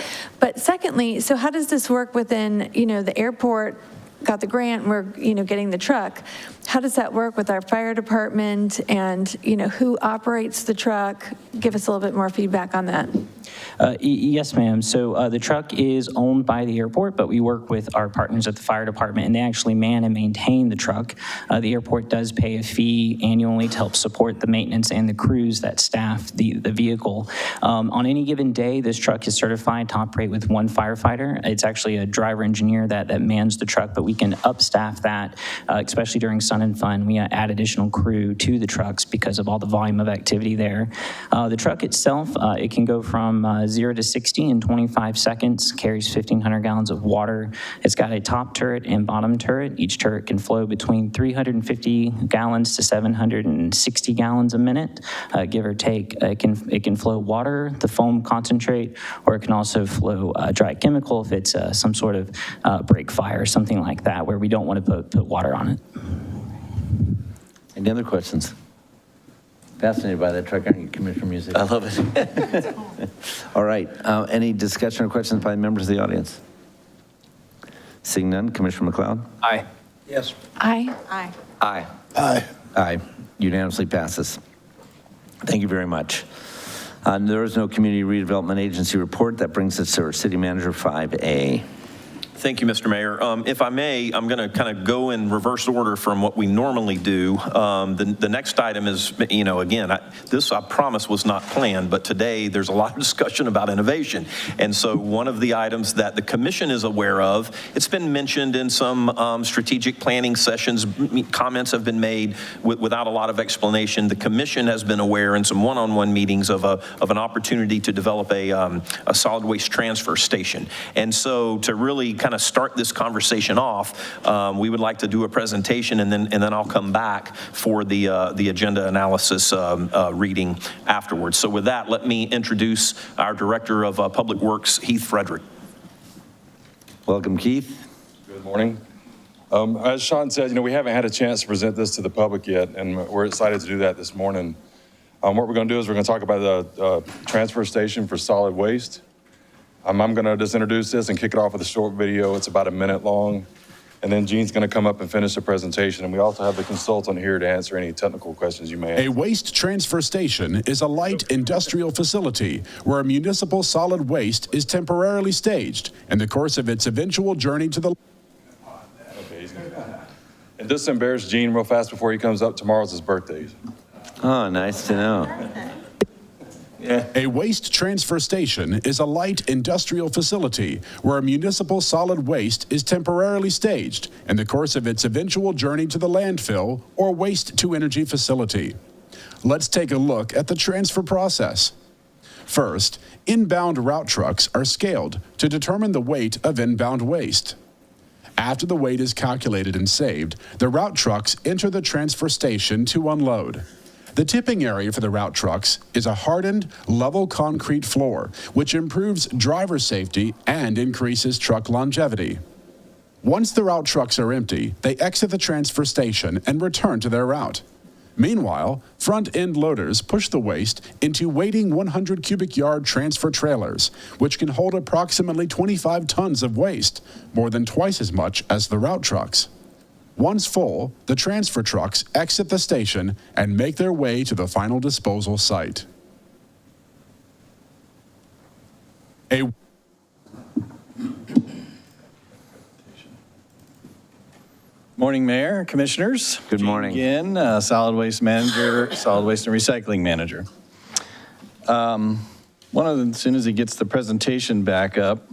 But secondly, so how does this work within, the airport got the grant, we're, getting the truck. How does that work with our fire department and, who operates the truck? Give us a little bit more feedback on that. Yes, ma'am. So the truck is owned by the airport, but we work with our partners at the fire department, and they actually man and maintain the truck. The airport does pay a fee annually to help support the maintenance and the crews that staff the vehicle. On any given day, this truck is certified to operate with one firefighter. It's actually a driver engineer that mans the truck, but we can upstaff that, especially during Sun and Fun. We add additional crew to the trucks because of all the volume of activity there. The truck itself, it can go from 0 to 60 in 25 seconds, carries 1,500 gallons of water. It's got a top turret and bottom turret. Each turret can flow between 350 gallons to 760 gallons a minute, give or take. It can flow water, the foam concentrate, or it can also flow dry chemical if it's some sort of break fire or something like that, where we don't want to put water on it. Any other questions? Fascinated by that truck, aren't you, Commissioner Music? I love it. All right. Any discussion or questions by members of the audience? Seeing none, Commissioner McLeod? Aye. Yes. Aye. Aye. Aye. Aye. Aye. Unanimously passes. Thank you very much. There is no Community Redevelopment Agency report. That brings us to our City Manager 5A. Thank you, Mr. Mayor. If I may, I'm going to kind of go in reverse order from what we normally do. The next item is, again, this I promise was not planned, but today there's a lot of discussion about innovation. And so one of the items that the commission is aware of, it's been mentioned in some strategic planning sessions, comments have been made without a lot of explanation. The commission has been aware in some one-on-one meetings of an opportunity to develop a solid waste transfer station. And so to really kind of start this conversation off, we would like to do a presentation, and then I'll come back for the agenda analysis reading afterwards. So with that, let me introduce our Director of Public Works, Heath Frederick. Welcome, Keith. Good morning. As Sean said, we haven't had a chance to present this to the public yet, and we're excited to do that this morning. What we're going to do is we're going to talk about the transfer station for solid waste. I'm going to just introduce this and kick it off with a short video. It's about a minute long. And then Gene's going to come up and finish the presentation. And we also have the consultant here to answer any technical questions you may have. A waste transfer station is a light industrial facility where municipal solid waste is temporarily staged in the course of its eventual journey to the... Okay, he's going to... And just to embarrass Gene real fast before he comes up, tomorrow's his birthday. Oh, nice to know. Yeah. A waste transfer station is a light industrial facility where municipal solid waste is temporarily staged in the course of its eventual journey to the landfill or waste-to-energy facility. Let's take a look at the transfer process. First, inbound route trucks are scaled to determine the weight of inbound waste. After the weight is calculated and saved, the route trucks enter the transfer station to unload. The tipping area for the route trucks is a hardened, level concrete floor, which improves driver safety and increases truck longevity. Once the route trucks are empty, they exit the transfer station and return to their route. Meanwhile, front-end loaders push the waste into waiting 100 cubic yard transfer trailers, which can hold approximately 25 tons of waste, more than twice as much as the route trucks. Once full, the transfer trucks exit the station and make their way to the final disposal site. Morning, Mayor, Commissioners. Good morning. Again, Solid Waste Manager, Solid Waste and Recycling Manager. As soon as he gets the presentation back up,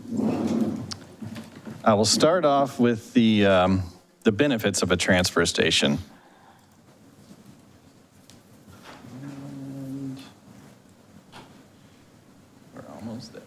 I will start off with the benefits of a transfer station. And we're almost there.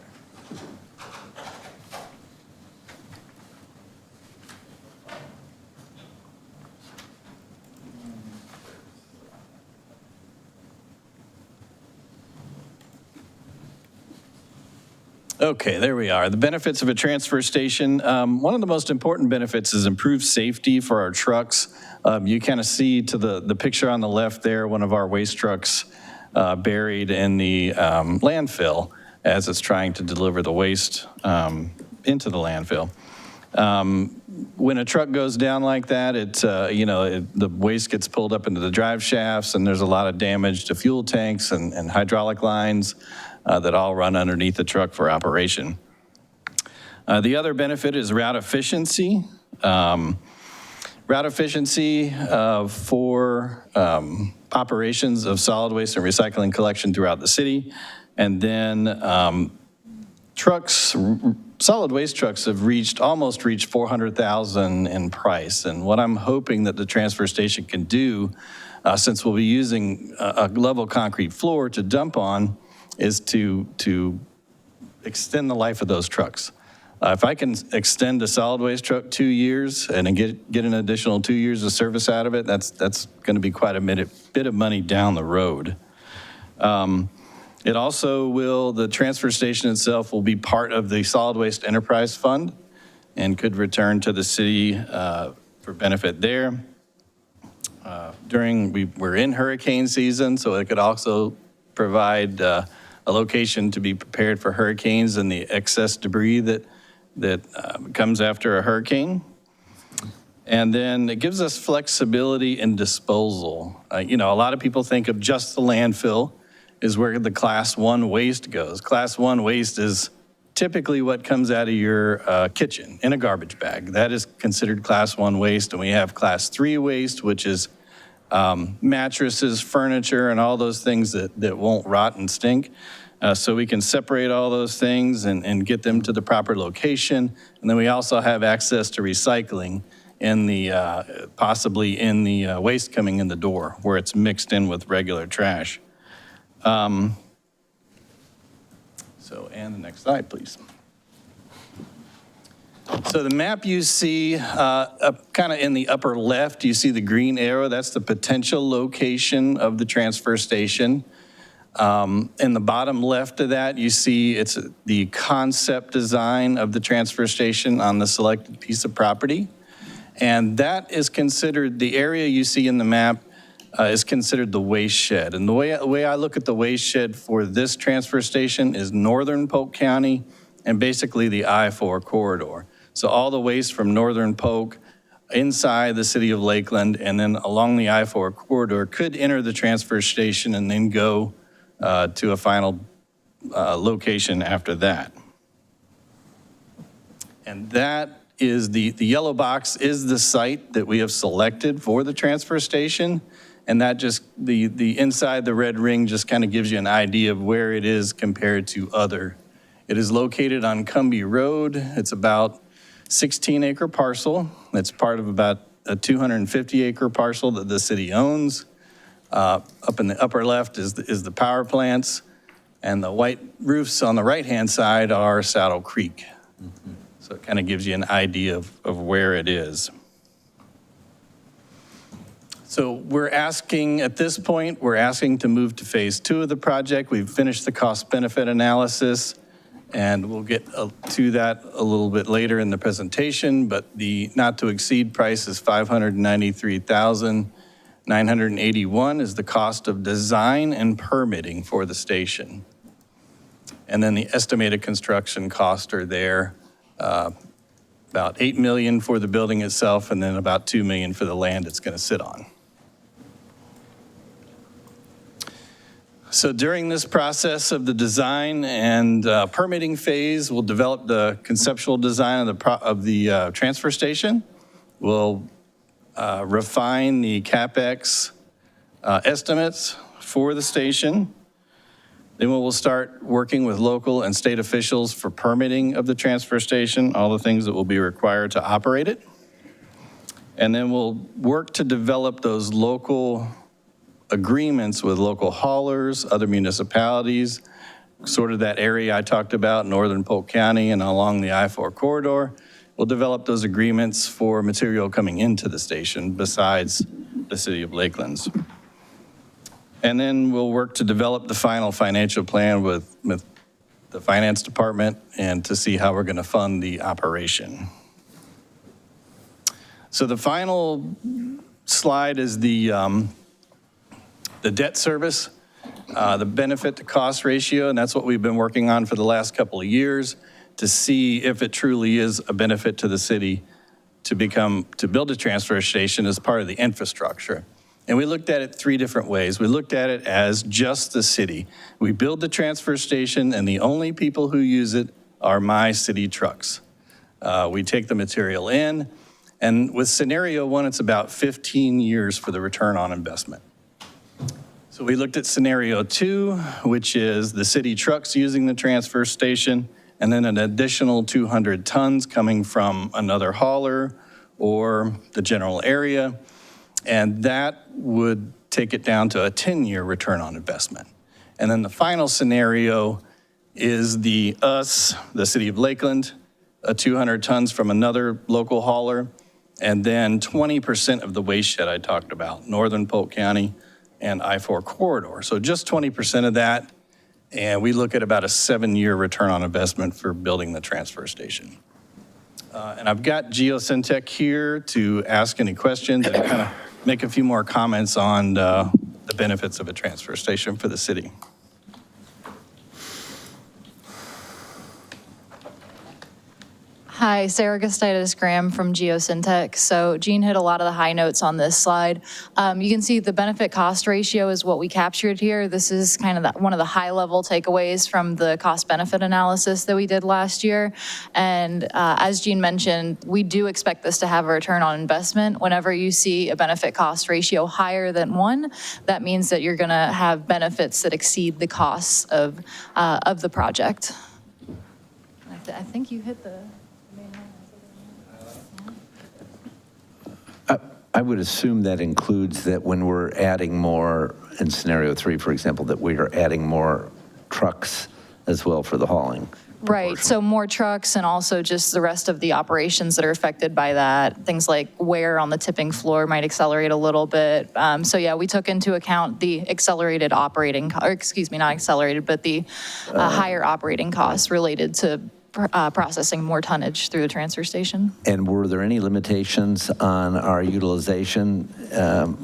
Okay, there we are. The benefits of a transfer station. One of the most important benefits is improved safety for our trucks. You kind of see to the picture on the left there, one of our waste trucks buried in the landfill as it's trying to deliver the waste into the landfill. When a truck goes down like that, the waste gets pulled up into the drive shafts, and there's a lot of damage to fuel tanks and hydraulic lines that all run underneath the truck for operation. The other benefit is route efficiency. Route efficiency for operations of solid waste and recycling collection throughout the city. And then trucks, solid waste trucks have almost reached 400,000 in price. And what I'm hoping that the transfer station can do, since we'll be using a level concrete floor to dump on, is to extend the life of those trucks. If I can extend a solid waste truck 2 years and get an additional 2 years of service out of it, that's going to be quite a bit of money down the road. It also will, the transfer station itself will be part of the Solid Waste Enterprise Fund and could return to the city for benefit there. We're in hurricane season, so it could also provide a location to be prepared for hurricanes and the excess debris that comes after a hurricane. And then it gives us flexibility in disposal. A lot of people think of just the landfill is where the Class 1 waste goes. Class 1 waste is typically what comes out of your kitchen in a garbage bag. That is considered Class 1 waste, and we have Class 3 waste, which is mattresses, furniture, and all those things that won't rot and stink. So we can separate all those things and get them to the proper location. And then we also have access to recycling in the, possibly in the waste coming in the door where it's mixed in with regular trash. And the next slide, please. So the map you see kind of in the upper left, you see the green arrow. That's the potential location of the transfer station. In the bottom left of that, you see it's the concept design of the transfer station on the selected piece of property. And that is considered, the area you see in the map is considered the waste shed. And the way I look at the waste shed for this transfer station is northern Polk County and basically the I-4 corridor. So all the waste from northern Polk inside the city of Lakeland and then along the I-4 corridor could enter the transfer station and then go to a final location after that. And that is the yellow box is the site that we have selected for the transfer station. And that just, the inside the red ring just kind of gives you an idea of where it is compared to other. It is located on Cumbie Road. It's about 16-acre parcel. It's part of about a 250-acre parcel that the city owns. Up in the upper left is the power plants, and the white roofs on the right-hand side are Saddle Creek. Mm-hmm. So it kind of gives you an idea of where it is. So at this point, we're asking to move to phase 2 of the project. We've finished the cost-benefit analysis, and we'll get to that a little bit later in the presentation, but the not-to-exceed price is $593,981 is the cost of design and permitting for the station. And then the estimated construction costs are there, about $8 million for the building itself, and then about $2 million for the land it's going to sit on. So during this process of the design and permitting phase, we'll develop the conceptual design of the transfer station. We'll refine the CapEx estimates for the station. Then we will start working with local and state officials for permitting of the transfer station, all the things that will be required to operate it. And then we'll work to develop those local agreements with local haulers, other municipalities, sort of that area I talked about, northern Polk County and along the I-4 corridor. We'll develop those agreements for material coming into the station besides the city of Lakeland's. And then we'll work to develop the final financial plan with the finance department and to see how we're going to fund the operation. So the final slide is the debt service, the benefit to cost ratio, and that's what we've been working on for the last couple of years to see if it truly is a benefit to the city to build a transfer station as part of the infrastructure. And we looked at it 3 different ways. We looked at it as just the city. We build the transfer station and the only people who use it are my city trucks. We take the material in, and with scenario 1, it's about 15 years for the return on investment. So we looked at scenario 2, which is the city trucks using the transfer station, and then an additional 200 tons coming from another hauler or the general area. And that would take it down to a 10-year return on investment. And then the final scenario is the city of Lakeland, 200 tons from another local hauler, and then 20% of the waste shed I talked about, northern Polk County and I-4 corridor. So just 20% of that, and we look at about a 7-year return on investment for building the transfer station. And I've got Geosyntec here to ask any questions and kind of make a few more comments on the benefits of a transfer station for the city. Hi, Sarah Gustitis Graham from Geosyntec. So Gene hit a lot of the high notes on this slide. You can see the benefit cost ratio is what we captured here. This is kind of one of the high level takeaways from the cost benefit analysis that we did last year. And as Gene mentioned, we do expect this to have a return on investment. Whenever you see a benefit cost ratio higher than 1, that means that you're gonna have benefits that exceed the costs of the project. I think you hit the I would assume that includes that when we're adding more, in scenario 3, for example, that we are adding more trucks as well for the hauling. Right, so more trucks and also just the rest of the operations that are affected by that. Things like wear on the tipping floor might accelerate a little bit. So yeah, we took into account the accelerated operating, or excuse me, not accelerated, but the higher operating costs related to processing more tonnage through the transfer station. And were there any limitations on our utilization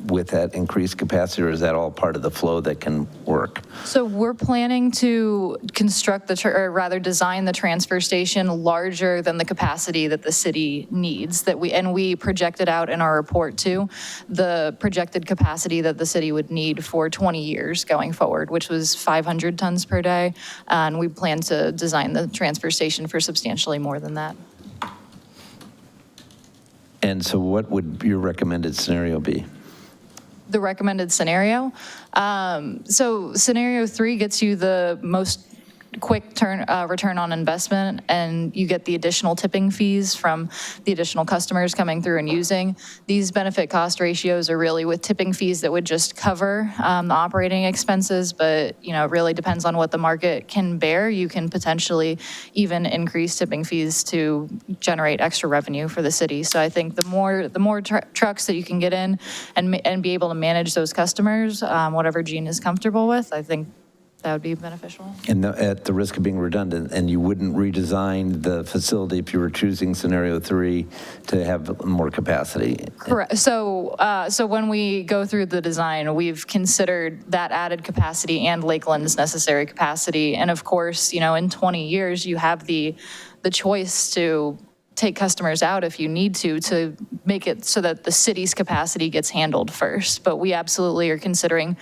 with that increased capacity, or is that all part of the flow that can work? So we're planning to construct or rather design the transfer station larger than the capacity that the city needs. And we projected out in our report too, the projected capacity that the city would need for 20 years going forward, which was 500 tons per day. And we plan to design the transfer station for substantially more than that. And so what would your recommended scenario be? The recommended scenario? So scenario 3 gets you the most quick return on investment, and you get the additional tipping fees from the additional customers coming through and using. These benefit cost ratios are really with tipping fees that would just cover the operating expenses, but it really depends on what the market can bear. You can potentially even increase tipping fees to generate extra revenue for the city. So I think the more trucks that you can get in and be able to manage those customers, whatever Gene is comfortable with, I think that would be beneficial. And at the risk of being redundant, and you wouldn't redesign the facility if you were choosing scenario 3 to have more capacity? Correct. So when we go through the design, we've considered that added capacity and Lakeland's necessary capacity. And of course, in 20 years, you have the choice to take customers out if you need to make it so that the city's capacity gets handled first. But we absolutely are considering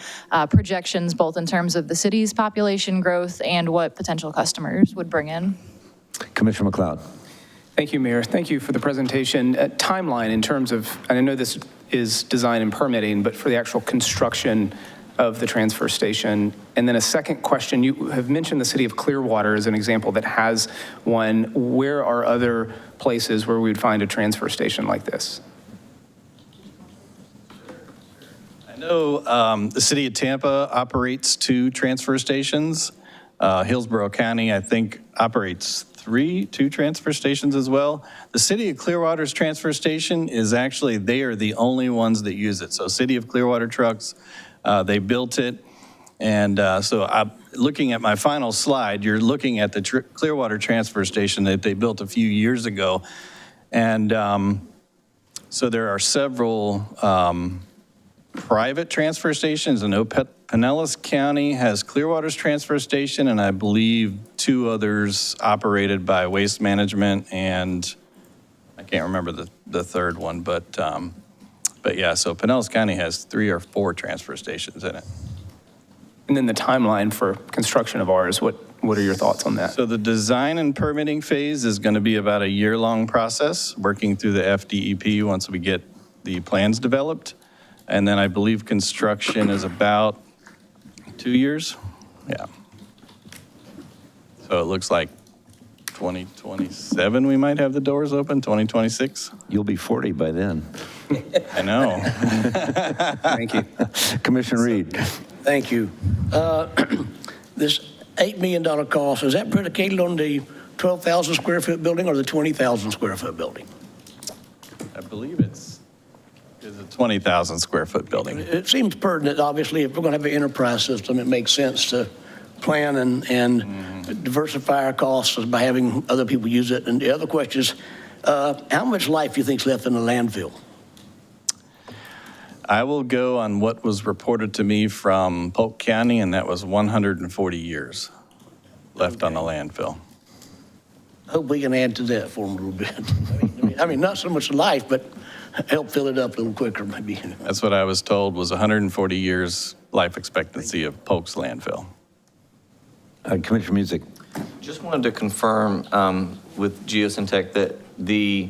projections both in terms of the city's population growth and what potential customers would bring in. Commissioner McLeod. Thank you, Mayor. Thank you for the presentation. Timeline in terms of, and I know this is design and permitting, but for the actual construction of the transfer station. And then a second question, you have mentioned the city of Clearwater as an example that has one. Where are other places where we would find a transfer station like this? I know the city of Tampa operates 2 transfer stations. Hillsborough County, I think, operates 2 transfer stations as well. The city of Clearwater's transfer station is actually, they are the only ones that use it. So city of Clearwater trucks, they built it. And so looking at my final slide, you're looking at the Clearwater transfer station that they built a few years ago. And so there are several private transfer stations. I know Pinellas County has Clearwater's transfer station, and I believe 2 others operated by Waste Management, and I can't remember the third one, but yeah, so Pinellas County has 3 or 4 transfer stations in it. And then the timeline for construction of ours, what are your thoughts on that? So the design and permitting phase is going to be about a year-long process, working through the FDEP once we get the plans developed. And then I believe construction is about 2 years. Yeah. So it looks like 2027 we might have the doors open, 2026. You'll be 40 by then. I know. Thank you. Commissioner Reed. Thank you. This $8 million cost, is that predicated on the 12,000 square foot building or the 20,000 square foot building? I believe it's a 20,000 square foot building. It seems pertinent, obviously, if we're going to have an enterprise system, it makes sense to plan and diversify our costs by having other people use it. And the other question is, how much life do you think is left in the landfill? I will go on what was reported to me from Polk County, and that was 140 years left on the landfill. Hope we can add to that for them a little bit. I mean, not so much life, but help fill it up a little quicker, maybe. That's what I was told, was 140 years life expectancy of Polk's landfill. Commissioner Music. Just wanted to confirm with Geosyntec that the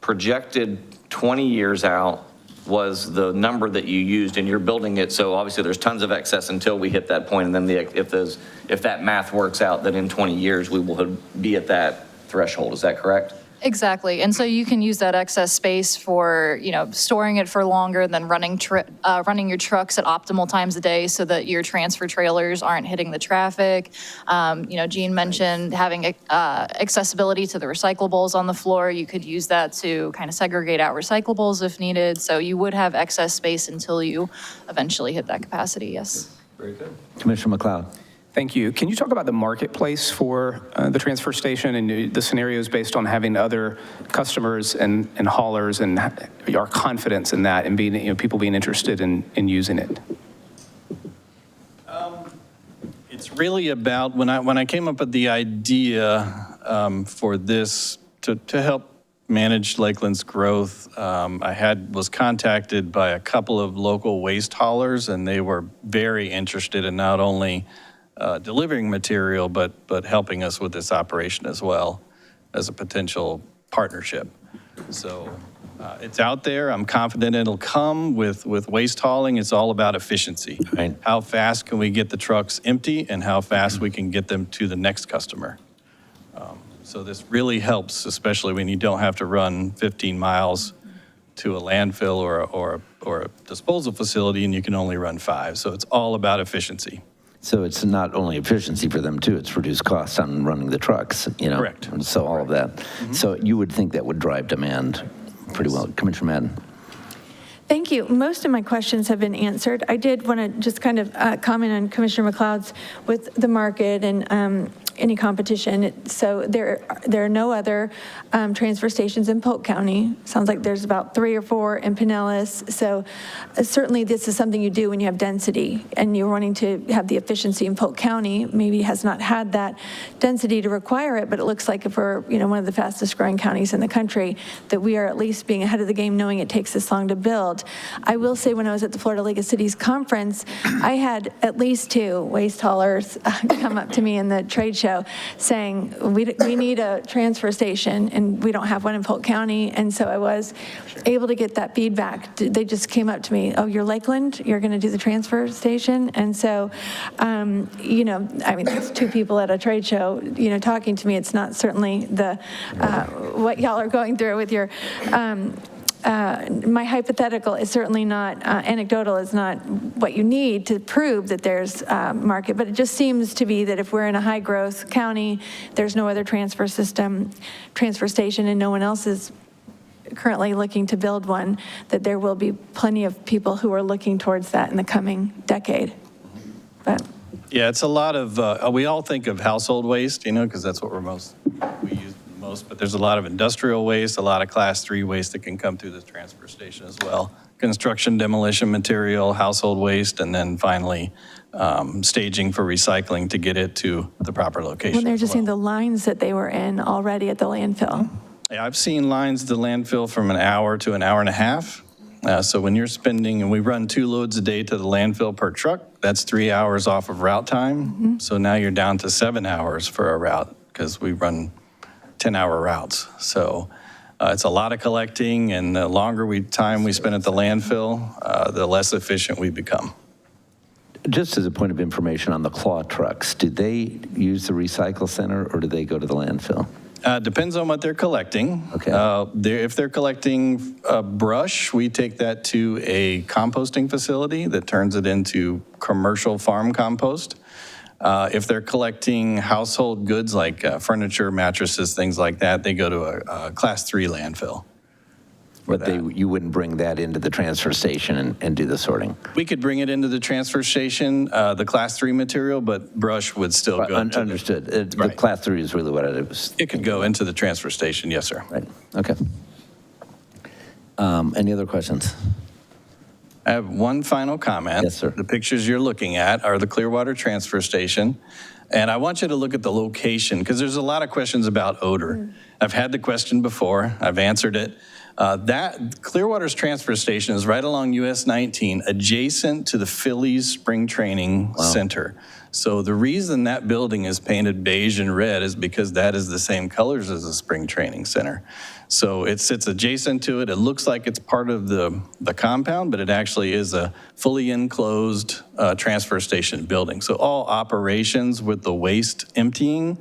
projected 20 years out was the number that you used, and you're building it, so obviously there's tons of excess until we hit that point, and then if that math works out, that in 20 years we will be at that threshold. Is that correct? Exactly. And so you can use that excess space for, storing it for longer than running your trucks at optimal times a day so that your transfer trailers aren't hitting the traffic. Gene mentioned having accessibility to the recyclables on the floor. You could use that to kind of segregate out recyclables if needed. So you would have excess space until you eventually hit that capacity, yes. Very good. Commissioner McLeod. Thank you. Can you talk about the marketplace for the transfer station and the scenarios based on having other customers and haulers and our confidence in that and being, people being interested in using it? It's really about, when I came up with the idea for this to help manage Lakeland's growth, I was contacted by a couple of local waste haulers, and they were very interested in not only delivering material, but helping us with this operation as well as a potential partnership. So it's out there. I'm confident it'll come with waste hauling. It's all about efficiency. Right. How fast can we get the trucks empty and how fast we can get them to the next customer. So this really helps, especially when you don't have to run 15 miles to a landfill or a disposal facility and you can only run 5. So it's all about efficiency. So it's not only efficiency for them too, it's reduced costs on running the trucks, Correct. And so all of that. So you would think that would drive demand pretty well. Commissioner Madden. Thank you. Most of my questions have been answered. I did want to just kind of comment on Commissioner McLeod's with the market and any competition. So there are no other transfer stations in Polk County. Sounds like there's about 3 or 4 in Pinellas. So certainly this is something you do when you have density and you're wanting to have the efficiency in Polk County. Maybe has not had that density to require it, but it looks like if we're one of the fastest growing counties in the country, that we are at least being ahead of the game knowing it takes this long to build. I will say when I was at the Florida League of Cities conference, I had at least 2 waste haulers come up to me in the trade show show saying, we need a transfer station, and we don't have one in Polk County. And so I was able to get that feedback. They just came up to me, oh, you're Lakeland? You're going to do the transfer station? And so, you know, I mean, it's two people at a trade show, you know, talking to me. It's not certainly the what y'all are going through with your my hypothetical is certainly not, anecdotal is not what you need to prove that there's market, but it just seems to be that if we're in a high-growth county, there's no other transfer station, and no one else is currently looking to build one, that there will be plenty of people who are looking towards that in the coming decade. But Yeah, it's a lot of, we all think of household waste, you know, because that's what we use most, but there's a lot of industrial waste, a lot of class 3 waste that can come through the transfer station as well. Construction, demolition material, household waste, and then finally staging for recycling to get it to the proper location. when they're just seeing the lines that they were in already at the landfill. Yeah, I've seen lines at the landfill from an hour to an hour and a half. So when you're spending, and we run 2 loads a day to the landfill per truck, that's 3 hours off of route time. So now you're down to 7 hours for a route because we run 10-hour routes. So it's a lot of collecting, and the longer time we spend at the landfill, the less efficient we become. Just as a point of information on the claw trucks, do they use the recycle center or do they go to the landfill? Depends on what they're collecting. Okay. If they're collecting brush, we take that to a composting facility that turns it into commercial farm compost. If they're collecting household goods like furniture, mattresses, things like that, they go to a class 3 landfill. But you wouldn't bring that into the transfer station and do the sorting? We could bring it into the transfer station, the class 3 material, but brush would still go. Understood. The class 3 is really what it was. It could go into the transfer station, yes, sir. Right, okay. Any other questions? I have one final comment. Yes, sir. The pictures you're looking at are the Clearwater Transfer Station. And I want you to look at the location, because there's a lot of questions about odor. I've had the question before. I've answered it. That Clearwater's transfer station is right along US 19, adjacent to the Phillies Spring Training Center. So the reason that building is painted beige and red is because that is the same colors as the Spring Training Center. So it sits adjacent to it. It looks like it's part of the compound, but it actually is a fully enclosed transfer station building. So all operations with the waste emptying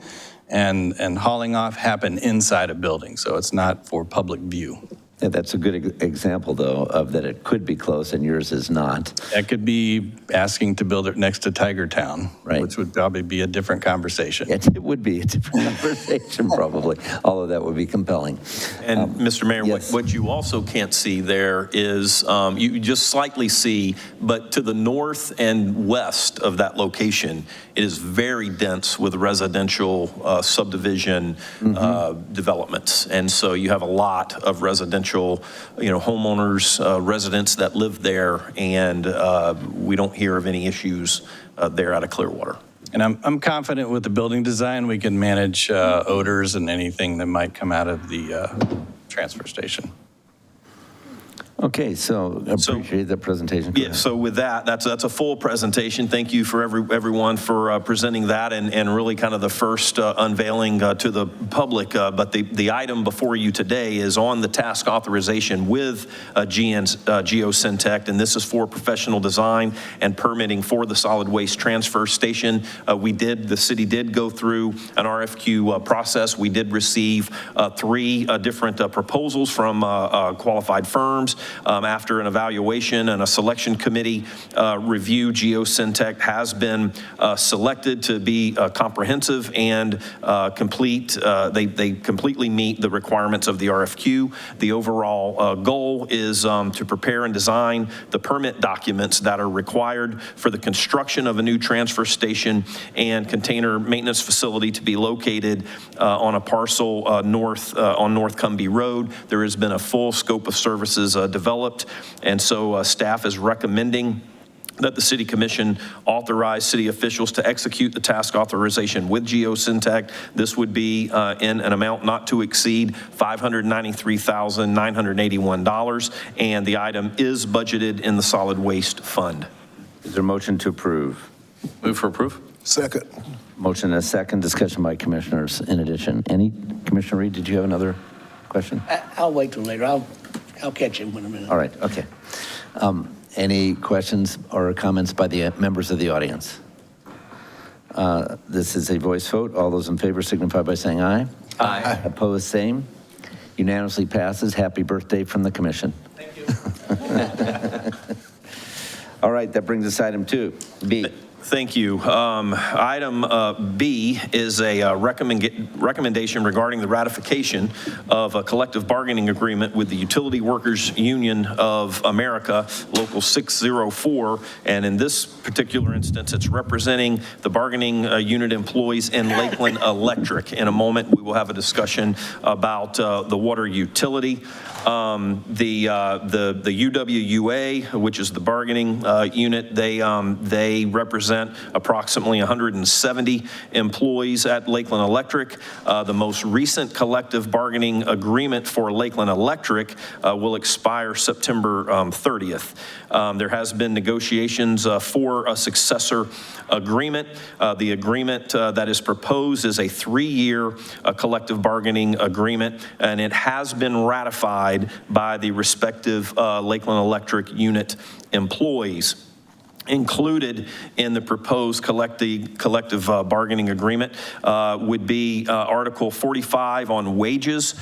and hauling off happen inside a building. So it's not for public view. Yeah, that's a good example, though, of that it could be close and yours is not. That could be asking to build it next to Tiger Town, right, which would probably be a different conversation. It would be a different conversation, probably, although that would be compelling. And Mr. Mayor, yes. what you also can't see there is, you just slightly see, but to the north and west of that location, it is very dense with residential subdivision developments. And so you have a lot of residential, homeowners, residents that live there, and we don't hear of any issues there out of Clearwater. And I'm confident with the building design, we can manage odors and anything that might come out of the transfer station. Okay, so appreciate the presentation. Yeah, so with that, that's a full presentation. Thank you for everyone for presenting that and really kind of the first unveiling to the public. But the item before you today is on the task authorization with Geosyntec, and this is for professional design and permitting for the solid waste transfer station. The city did go through an RFQ process. We did receive 3 different proposals from qualified firms. After an evaluation and a selection committee review, Geosyntec has been selected to be comprehensive and complete. They completely meet the requirements of the RFQ. The overall goal is to prepare and design the permit documents that are required for the construction of a new transfer station and container maintenance facility to be located on a parcel on North Cumbie Road. There has been a full scope of services developed, and so staff is recommending that the City Commission authorize city officials to execute the task authorization with Geosyntec. This would be in an amount not to exceed $593,981, and the item is budgeted in the solid waste fund. Is there a motion to approve? Move for approve. Second. Motion and a second, discussion by commissioners in addition. Commissioner Reed, did you have another question? I'll wait till later. I'll catch him in a minute. All right, okay. Any questions or comments by the members of the audience? This is a voice vote. All those in favor signify by saying aye. Aye. Opposed, same. Unanimously passes. Happy birthday from the commission. Thank you. All right, that brings us item 2, B. Thank you. Item B is a recommendation regarding the ratification of a collective bargaining agreement with the Utility Workers Union of America, Local 604. And in this particular instance, it's representing the bargaining unit employees in Lakeland Electric. In a moment, we will have a discussion about the water utility. The UWUA, which is the bargaining unit, they represent approximately 170 employees at Lakeland Electric. The most recent collective bargaining agreement for Lakeland Electric will expire September 30th. There has been negotiations for a successor agreement. The agreement that is proposed is a 3-year collective bargaining agreement, and it has been ratified by the respective Lakeland Electric unit employees. Included in the proposed collective bargaining agreement would be Article 45 on wages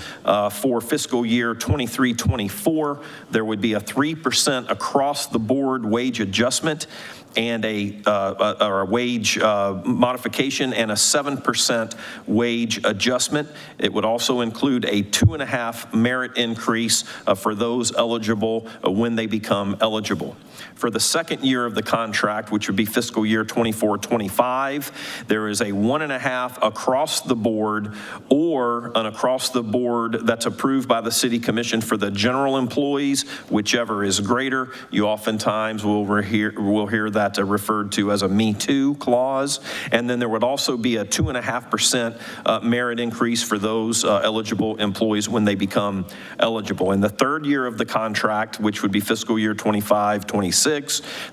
for fiscal year 23-24. There would be a 3% across the board wage adjustment and a wage modification and a 7% wage adjustment. It would also include a 2.5 merit increase for those eligible when they become eligible. For the second year of the contract, which would be fiscal year 24-25, there is a 1.5 across the board or an across the board that's approved by the City Commission for the general employees, whichever is greater. You oftentimes will hear that referred to as a Me Too clause. And then there would also be a 2.5% merit increase for those eligible employees when they become eligible. In the third year of the contract, which would be fiscal year 25-26,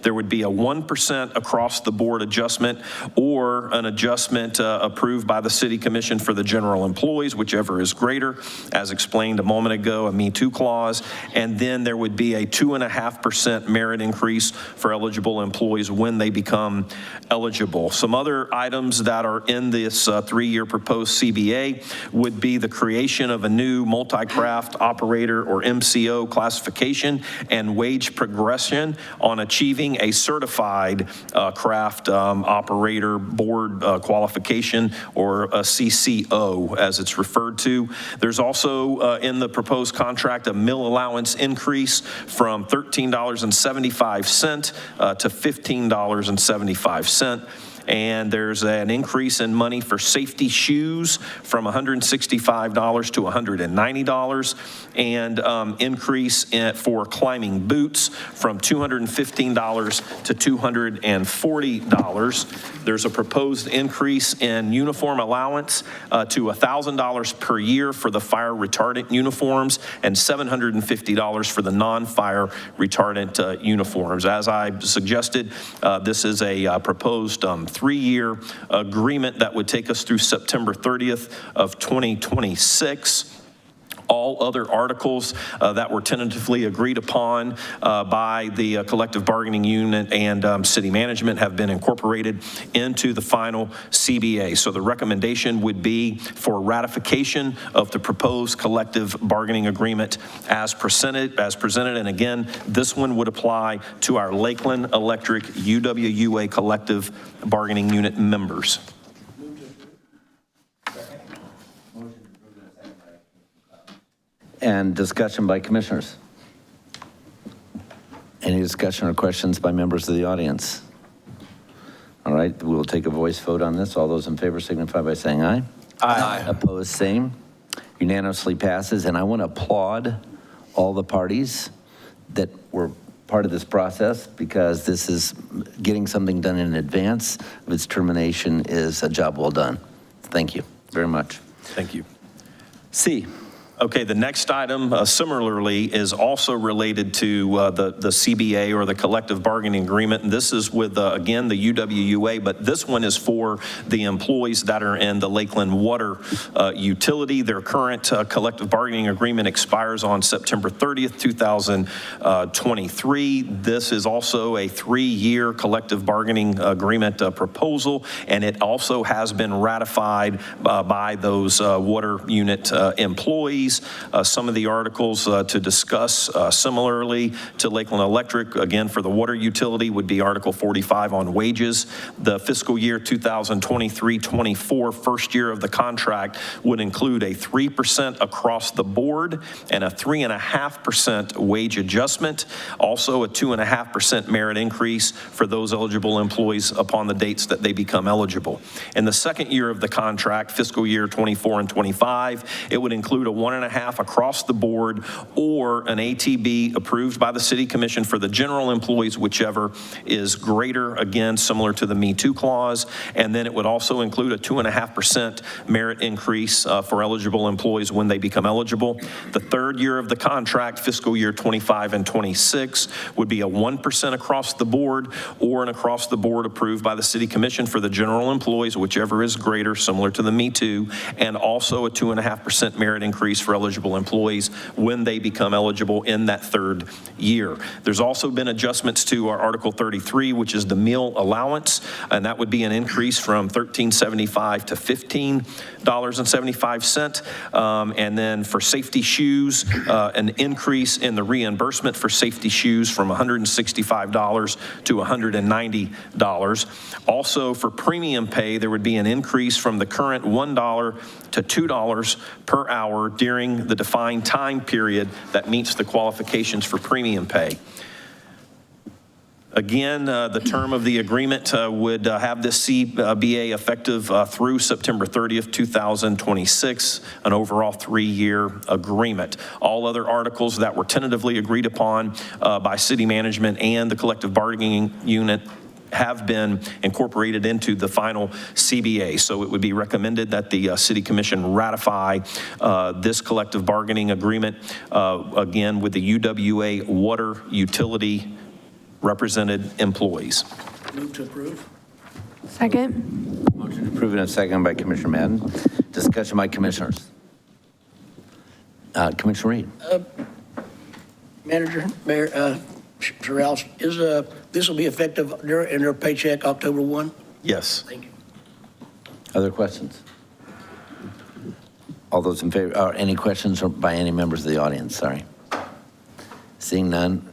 there would be a 1% across the board adjustment or an adjustment approved by the City Commission for the general employees, whichever is greater, as explained a moment ago, a Me Too clause. And then there would be a 2.5% merit increase for eligible employees when they become eligible. Some other items that are in this 3-year proposed CBA would be the creation of a new multi-craft operator or MCO classification and wage progression on achieving a certified craft operator board qualification, or a CCO as it's referred to. There's also in the proposed contract a meal allowance increase from $13.75 to $15.75. And there's an increase in money for safety shoes from $165 to $190, and increase for climbing boots from $215 to $240. There's a proposed increase in uniform allowance to $1,000 per year for the fire retardant uniforms and $750 for the non-fire retardant uniforms. As I suggested, this is a proposed 3-year agreement that would take us through September 30th of 2026. All other articles that were tentatively agreed upon by the collective bargaining unit and city management have been incorporated into the final CBA. So the recommendation would be for ratification of the proposed collective bargaining agreement as presented. And again, this one would apply to our Lakeland Electric UWUA collective bargaining unit members. And discussion by commissioners. Any discussion or questions by members of the audience? All right, we will take a voice vote on this. All those in favor signify by saying aye. Aye. Opposed, same. Unanimously passes. And I want to applaud all the parties that were part of this process, because this is getting something done in advance of its termination is a job well done. Thank you very much. Thank you. C, Okay, the next item similarly is also related to the CBA or the collective bargaining agreement. And this is with, again, the UWUA, but this one is for the employees that are in the Lakeland Water Utility. Their current collective bargaining agreement expires on September 30th, 2023. This is also a 3-year collective bargaining agreement proposal, and it also has been ratified by those water unit employees. Some of the articles to discuss similarly to Lakeland Electric, again, for the water utility would be Article 45 on wages. The fiscal year 2023-24 first year of the contract would include a 3% across the board and a 3.5% wage adjustment, also a 2.5% merit increase for those eligible employees upon the dates that they become eligible. In the second year of the contract, fiscal year 24 and 25, it would include a 1.5 across the board or an ATB approved by the City Commission for the general employees, whichever is greater, again, similar to the Me Too clause. And then it would also include a 2.5% merit increase for eligible employees when they become eligible. The third year of the contract, fiscal year 25 and 26, would be a 1% across the board or an across the board approved by the City Commission for the general employees, whichever is greater, similar to the Me Too, and also a 2.5% merit increase for eligible employees when they become eligible in that third year. There's also been adjustments to our Article 33, which is the meal allowance, and that would be an increase from $13.75 to $15.75. And then for safety shoes, an increase in the reimbursement for safety shoes from $165 to $190. Also for premium pay, there would be an increase from the current $1 to $2 per hour during the defined time period that meets the qualifications for premium pay. Again, the term of the agreement would have this CBA effective through September 30th, 2026, an overall 3-year agreement. All other articles that were tentatively agreed upon by city management and the collective bargaining unit have been incorporated into the final CBA. So it would be recommended that the City Commission ratify this collective bargaining agreement, again, with the UWA water utility represented employees. Move to approve. Second. Motion approved and seconded by Commissioner Madden. Discussion by commissioners. Commissioner Reed. Manager, Mayor, Sorrell, this will be effective in their paycheck October 1? Yes. Thank you. Other questions? All those in favor, or any questions by any members of the audience? Sorry. Seeing none,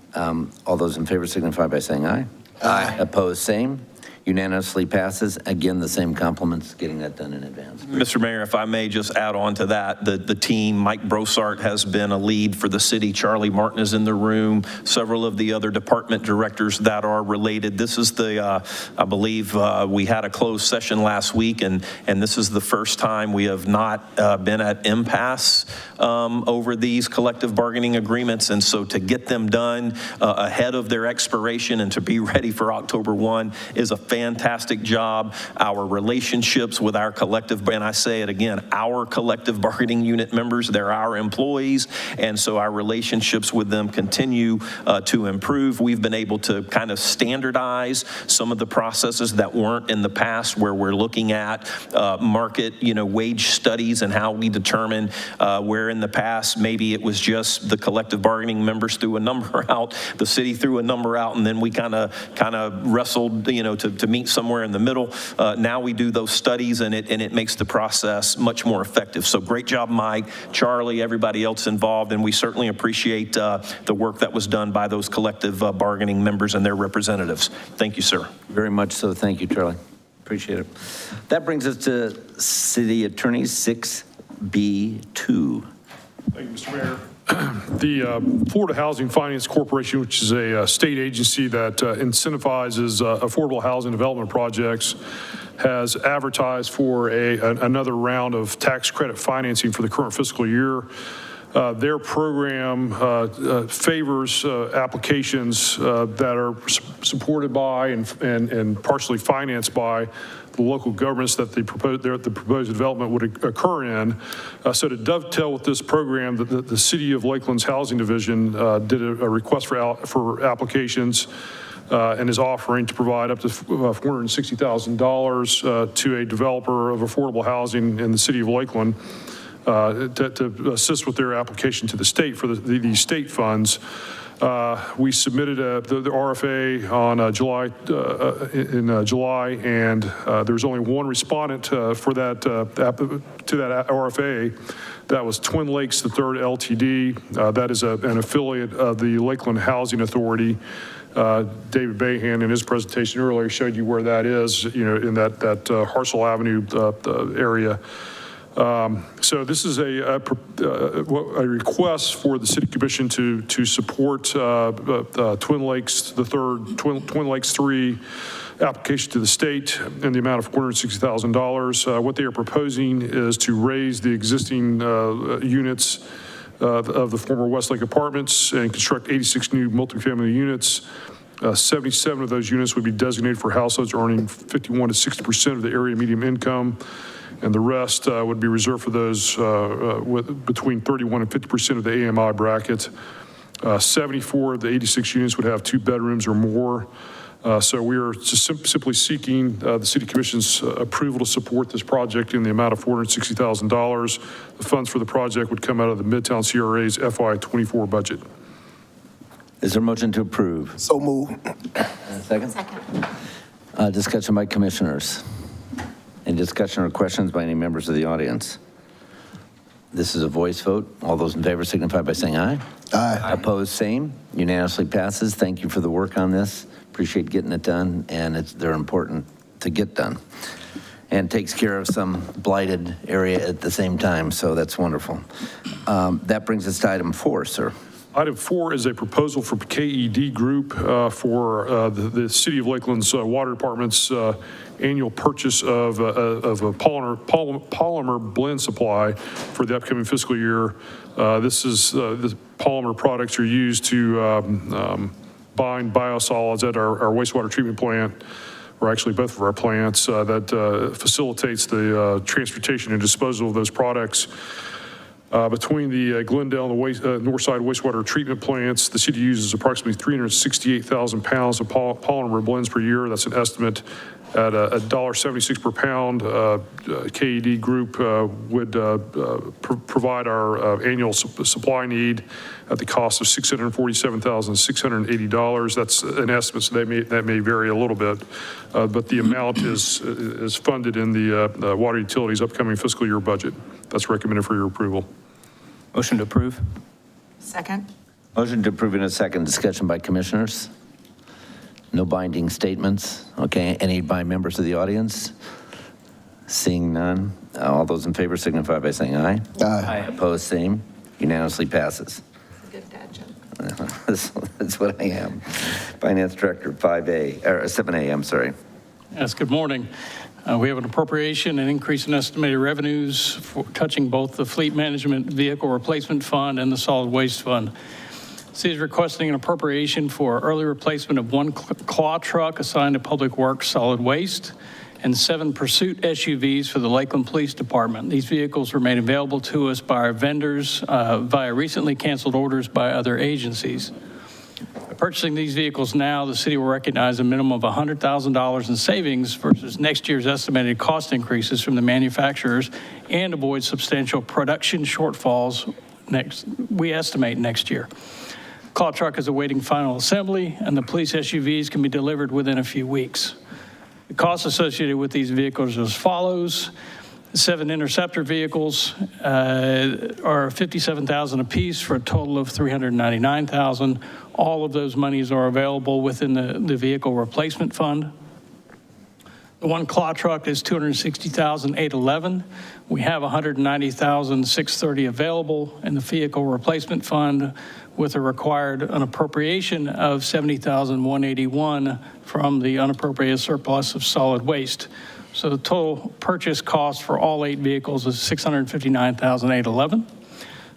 all those in favor signify by saying aye. Aye. Opposed, same. Unanimously passes. Again, the same compliments, getting that done in advance. Mr. Mayor, if I may just add on to that, the team, Mike Brossart has been a lead for the city. Charlie Martin is in the room. Several of the other department directors that are related. This is the, I believe we had a closed session last week, and this is the first time we have not been at impasse over these collective bargaining agreements. And so to get them done ahead of their expiration and to be ready for October 1 is a fantastic job. Our relationships with our collective, and I say it again, our collective bargaining unit members, they're our employees, and so our relationships with them continue to improve. We've been able to kind of standardize some of the processes that weren't in the past, where we're looking at market, wage studies and how we determine where in the past maybe it was just the collective bargaining members threw a number out, the city threw a number out, and then we kind of wrestled, to meet somewhere in the middle. Now we do those studies, and it makes the process much more effective. So great job, Mike, Charlie, everybody else involved, and we certainly appreciate the work that was done by those collective bargaining members and their representatives. Thank you, sir. Very much so. Thank you, Charlie. Appreciate it. That brings us to City Attorney 6B2. Thank you, Mr. Mayor. The Florida Housing Finance Corporation, which is a state agency that incentivizes affordable housing development projects, has advertised for another round of tax credit financing for the current fiscal year. Their program favors applications that are supported by and partially financed by the local governments that the proposed development would occur in. So to dovetail with this program, the City of Lakeland's Housing Division did a request for applications and is offering to provide up to $460,000 to a developer of affordable housing in the City of Lakeland to assist with their application to the state for the state funds. We submitted the RFA on July, and there was only one respondent for that to that RFA. That was Twin Lakes III LTD. That is an affiliate of the Lakeland Housing Authority. David Bahan in his presentation earlier showed you where that is, in that Hartselle Avenue area. So this is a request for the City Commission to support Twin Lakes Twin Lakes 3 application to the state in the amount of $460,000. What they are proposing is to raise the existing units of the former Westlake Apartments and construct 86 new multifamily units. 77 of those units would be designated for households earning 51 to 60% of the area median income, and the rest would be reserved for those with between 31 and 50% of the AMI bracket. 74 of the 86 units would have 2 bedrooms or more. So we are just simply seeking the City Commission's approval to support this project in the amount of $460,000. The funds for the project would come out of the Midtown CRA's FY24 budget. Is there a motion to approve? So moved. Second? Second. Discussion by commissioners. Any discussion or questions by any members of the audience? This is a voice vote. All those in favor signify by saying aye. Aye. Opposed, same. Unanimously passes. Thank you for the work on this. Appreciate getting it done, and they're important to get done. And takes care of some blighted area at the same time, so that's wonderful. That brings us to item 4, sir. Item 4 is a proposal for KED Group for the City of Lakeland's Water Department's annual purchase of a polymer blend supply for the upcoming fiscal year. The polymer products are used to bind biosolids at our wastewater treatment plant, or actually both of our plants, that facilitates the transportation and disposal of those products. Between the Glendale and the Northside wastewater treatment plants, the city uses approximately 368,000 pounds of polymer blends per year. That's an estimate at $1.76 per pound. KED Group would provide our annual supply need at the cost of $647,680. That's an estimate, so that may vary a little bit, but the amount is funded in the water utilities upcoming fiscal year budget. That's recommended for your approval. Motion to approve. Second. Motion to approve in a second. Discussion by commissioners. No binding statements. Okay, any by members of the audience? Seeing none. All those in favor signify by saying aye. Aye. Opposed, same. Unanimously passes. Good dad joke. That's what I am. Finance Director, 5A, or 7A, I'm sorry. Yes, good morning. We have an appropriation and increase in estimated revenues touching both the Fleet Management Vehicle Replacement Fund and the Solid Waste Fund. The city is requesting an appropriation for early replacement of 1 claw truck assigned to Public Works Solid Waste and 7 pursuit SUVs for the Lakeland Police Department. These vehicles were made available to us by our vendors via recently canceled orders by other agencies. By purchasing these vehicles now, the city will recognize a minimum of $100,000 in savings versus next year's estimated cost increases from the manufacturers and avoid substantial production shortfalls we estimate next year. Claw truck is awaiting final assembly, and the police SUVs can be delivered within a few weeks. The costs associated with these vehicles are as follows. 7 Interceptor vehicles are $57,000 apiece for a total of $399,000. All of those monies are available within the Vehicle Replacement Fund. The 1 claw truck is $260,811. We have $190,630 available in the Vehicle Replacement Fund, with an appropriation of $70,181 from the unappropriated surplus of solid waste. So the total purchase cost for all 8 vehicles is $659,811.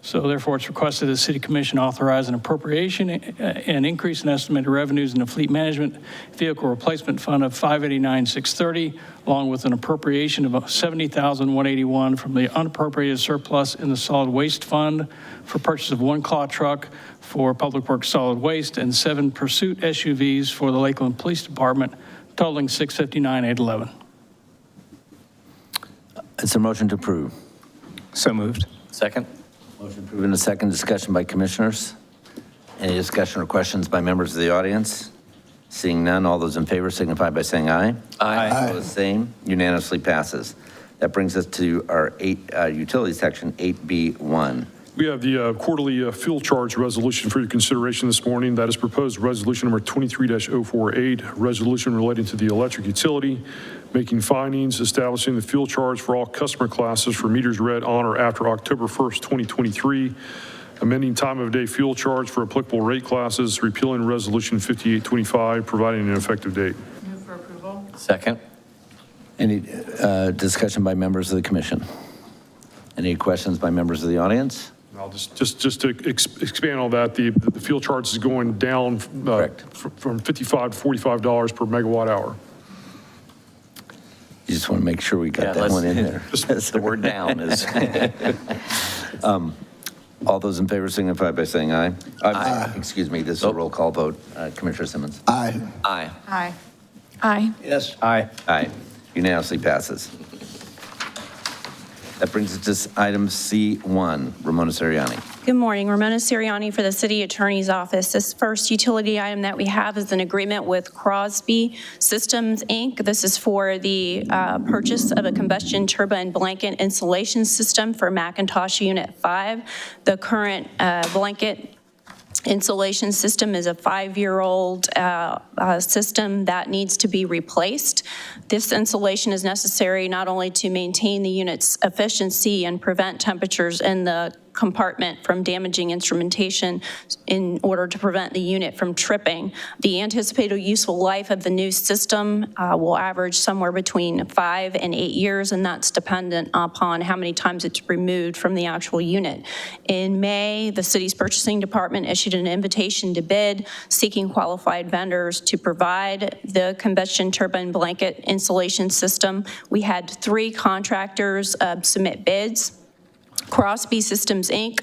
So therefore, it's requested the City Commission authorize an appropriation and increase in estimated revenues in the Fleet Management Vehicle Replacement Fund of $589,630, along with an appropriation of $70,181 from the unappropriated surplus in the Solid Waste Fund for purchase of one claw truck for Public Works Solid Waste and 7 Pursuit SUVs for the Lakeland Police Department, totaling $659,811. Is there a motion to approve? So moved. Second? Motion approved in a second. Discussion by commissioners. Any discussion or questions by members of the audience? Seeing none, all those in favor signify by saying aye. Aye. Opposed, same. Unanimously passes. That brings us to our utilities section, 8B1. We have the quarterly fuel charge resolution for your consideration this morning. That is proposed resolution number 23-048, resolution relating to the electric utility, making findings, establishing the fuel charge for all customer classes for meters read on or after October 1st, 2023, amending time of day fuel charge for applicable rate classes, repealing resolution 5825, providing an effective date. Move for approval. Second? Any discussion by members of the commission? Any questions by members of the audience? I'll just to expand on that, the fuel charge is going down from $55 to $45 per megawatt hour. You just want to make sure we got that one in there. The word down is. All those in favor signify by saying aye. Aye. Excuse me, this is a roll call vote. Commissioner Simmons. Aye. Aye. Aye. Aye. Yes. Aye. Aye. Unanimously passes. That brings us to item C1, Ramona Siriani. Good morning, Ramona Siriani for the City Attorney's Office. This first utility item that we have is an agreement with Crosby Systems, Inc. This is for the purchase of a combustion turbine blanket insulation system for Macintosh Unit 5. The current blanket insulation system is a 5-year-old system that needs to be replaced. This insulation is necessary not only to maintain the unit's efficiency and prevent temperatures in the compartment from damaging instrumentation in order to prevent the unit from tripping. The anticipated useful life of the new system will average somewhere between 5 and 8 years, and that's dependent upon how many times it's removed from the actual unit. In May, the city's purchasing department issued an invitation to bid, seeking qualified vendors to provide the combustion turbine blanket insulation system. We had 3 contractors submit bids. Crosby Systems, Inc.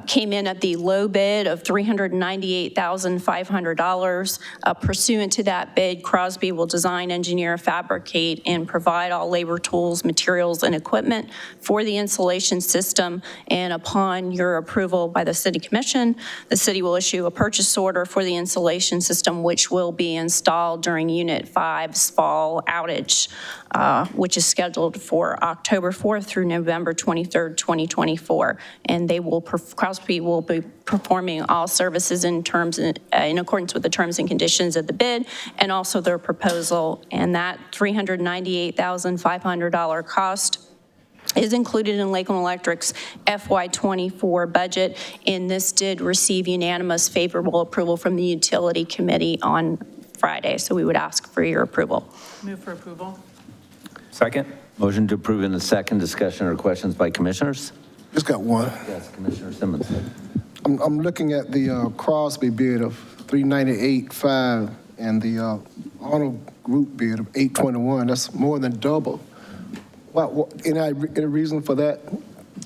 Came in at the low bid of $398,500. Pursuant to that bid, Crosby will design, engineer, fabricate, and provide all labor tools, materials, and equipment for the insulation system. And upon your approval by the City Commission, the city will issue a purchase order for the insulation system, which will be installed during Unit 5's fall outage, which is scheduled for October 4th through November 23rd, 2024. And Crosby will be performing all services in accordance with the terms and conditions of the bid and also their proposal. And that $398,500 cost is included in Lakeland Electric's FY24 budget, and this did receive unanimous favorable approval from the Utility Committee on Friday, so we would ask for your approval. Move for approval. Second. Motion to approve in a second. Discussion or questions by commissioners? Just got one. Yes, Commissioner Simmons. I'm looking at the Crosby bid of $398,500 and the Arnold Group bid of $821. That's more than double. Any reason for that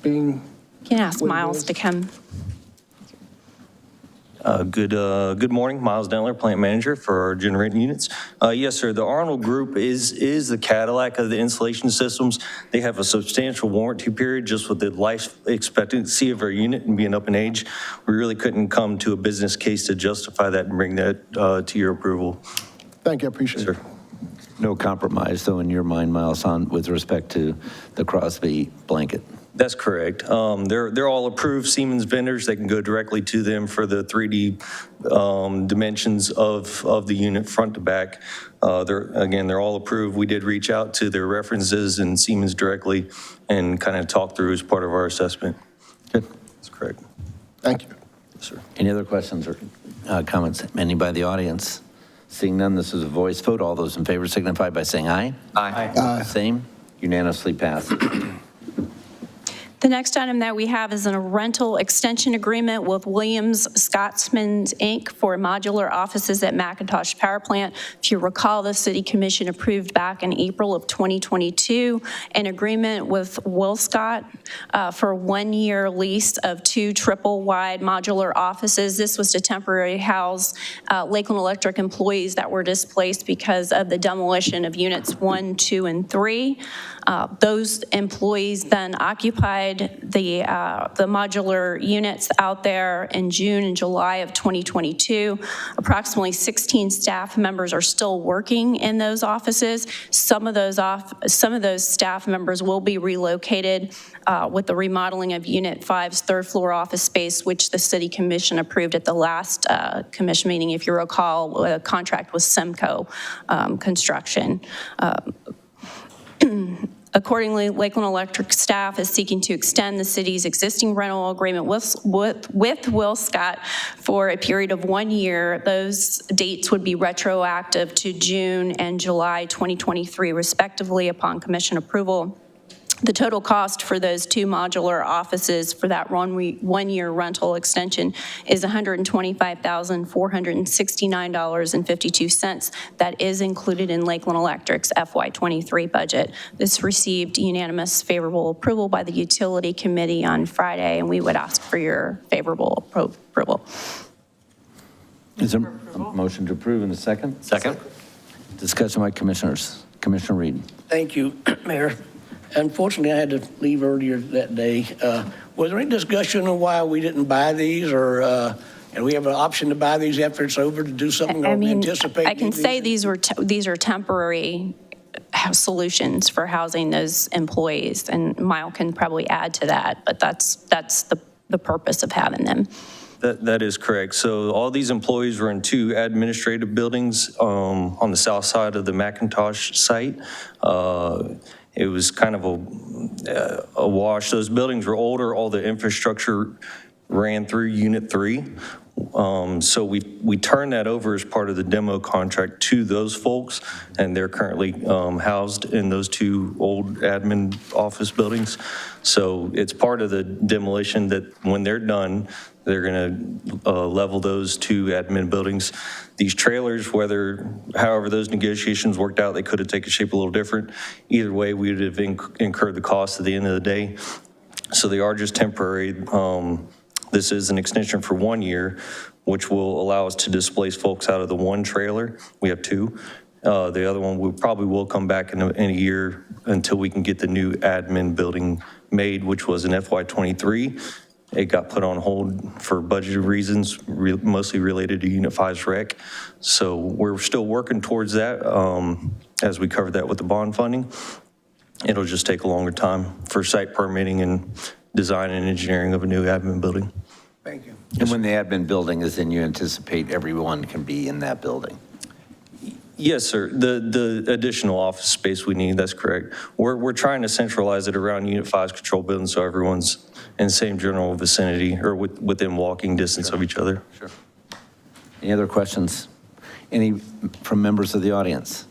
being? You can ask Miles to come. Good morning, Miles Dentler, plant manager for our generating units. Yes, sir, the Arnold Group is the Cadillac of the insulation systems. They have a substantial warranty period just with the life expectancy of our unit and being up in age. We really couldn't come to a business case to justify that and bring that to your approval. Thank you, I appreciate it. No compromise, though, in your mind, Miles, with respect to the Crosby blanket? That's correct. They're all approved Siemens vendors. They can go directly to them for the 3D dimensions of the unit front to back. They're all approved. We did reach out to their references and Siemens directly and kind of talk through as part of our assessment. Good. That's correct. Thank you. Yes, sir. Any other questions or comments? Any by the audience? Seeing none, this is a voice vote. All those in favor signify by saying aye. Aye. Aye. Same. Unanimously passed. The next item that we have is a rental extension agreement with Williams Scotsman, Inc. for modular offices at McIntosh Power Plant. If you recall, the City Commission approved back in April of 2022 an agreement with WillScot for a one-year lease of 2 triple-wide modular offices. This was to temporarily house Lakeland Electric employees that were displaced because of the demolition of units 1, 2, and 3. Those employees then occupied the modular units out there in June and July of 2022. Approximately 16 staff members are still working in those offices. Some of those staff members will be relocated with the remodeling of Unit 5's third floor office space, which the City Commission approved at the last commission meeting. If you recall, a contract with Semco Construction. Accordingly, Lakeland Electric staff is seeking to extend the city's existing rental agreement with WillScot for a period of 1 year. Those dates would be retroactive to June and July 2023, respectively, upon commission approval. The total cost for those 2 modular offices for that one-year rental extension is $125,469.52. That is included in Lakeland Electric's FY23 budget. This received unanimous favorable approval by the Utility Committee on Friday, and we would ask for your favorable approval. Is there a motion to approve in a second? Second. Discussion by commissioners. Commissioner Reed. Thank you, Mayor. Unfortunately, I had to leave earlier that day. Was there any discussion on why we didn't buy these, or and we have an option to buy these after it's over to do something? I mean, anticipate I can say these are temporary solutions for housing those employees, and Mile can probably add to that, but that's the purpose of having them. That is correct. So all these employees were in 2 administrative buildings on the south side of the McIntosh site. It was kind of a wash. Those buildings were older. All the infrastructure ran through Unit 3. So we turned that over as part of the demo contract to those folks, and they're currently housed in those 2 old admin office buildings. So it's part of the demolition that when they're done, they're going to level those 2 admin buildings. These trailers, however those negotiations worked out, they could have taken shape a little different. Either way, we would have incurred the cost at the end of the day. So they are just temporary. This is an extension for 1 year, which will allow us to displace folks out of the 1 trailer. We have 2. The other one we probably will come back in a year until we can get the new admin building made, which was in FY23. It got put on hold for budget reasons, mostly related to Unit 5's rec. So we're still working towards that as we covered that with the bond funding. It'll just take a longer time for site permitting and design and engineering of a new admin building. Thank you. And when the admin building is in, you anticipate everyone can be in that building? Yes, sir. The additional office space we need, that's correct. We're trying to centralize it around Unit 5's control building so everyone's in the same general vicinity or within walking distance of each other. Sure. Any other questions? Any from members of the audience?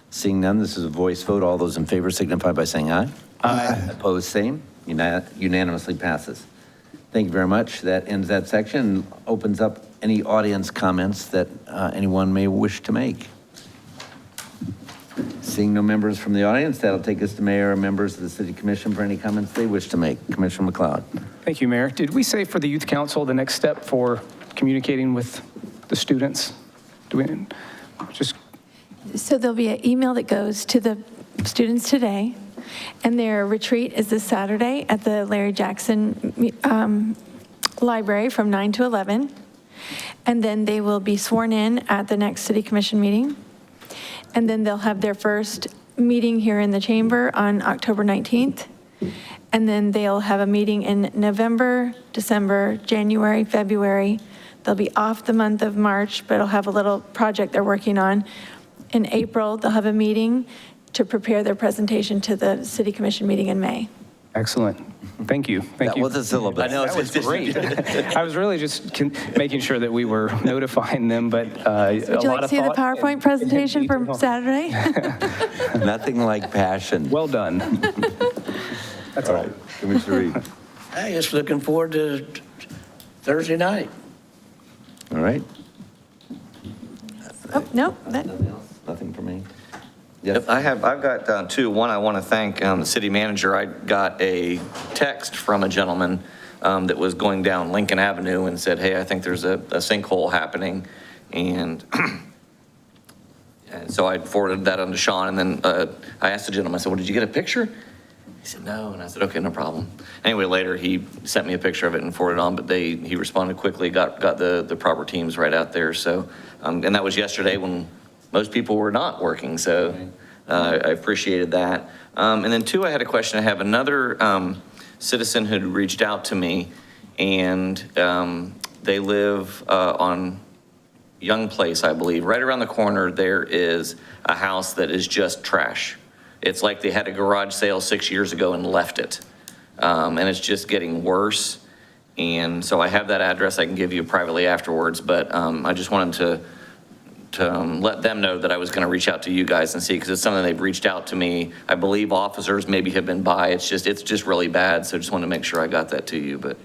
Seeing none, this is a voice vote. All those in favor signify by saying aye. Aye. Opposed, same. Unanimously passes. Thank you very much. That ends that section. Opens up any audience comments that anyone may wish to make. Seeing no members from the audience, that'll take us to mayor and members of the City Commission for any comments they wish to make. Commissioner McLeod. Thank you, Mayor. Did we say for the Youth Council the next step for communicating with the students? Do we just... So there'll be an email that goes to the students today, and their retreat is this Saturday at the Larry Jackson Library from 9 to 11. And then they will be sworn in at the next City Commission meeting. And then they'll have their first meeting here in the chamber on October 19th. And then they'll have a meeting in November, December, January, February. They'll be off the month of March, but it'll have a little project they're working on. In April, they'll have a meeting to prepare their presentation to the City Commission meeting in May. Excellent. Thank you. Thank you. That was a syllabus. I know, that was great. I was really just making sure that we were notifying them, but Would you like to see the PowerPoint presentation for Saturday? Nothing like passion. Well done. That's all right. Commissioner Reed. Hey, just looking forward to Thursday night. All right. Oh, no, that, Nothing for me. Yep, I've got two. One, I want to thank the city manager. I got a text from a gentleman that was going down Lincoln Avenue and said, hey, I think there's a sinkhole happening. And so I forwarded that on to Sean, and then I asked the gentleman, I said, well, did you get a picture? He said, no, and I said, okay, no problem. Anyway, later he sent me a picture of it and forwarded it on, but he responded quickly, got the proper teams right out there. So, and that was yesterday when most people were not working, so I appreciated that. And then two, I had a question. I have another citizen who reached out to me, and they live on Young Place, I believe. Right around the corner, there is a house that is just trash. It's like they had a garage sale 6 years ago and left it. And it's just getting worse. And so I have that address I can give you privately afterwards, but I just wanted to let them know that I was going to reach out to you guys and see, because it's something they've reached out to me. I believe officers maybe have been by. It's just really bad. So just wanted to make sure I got that to you. But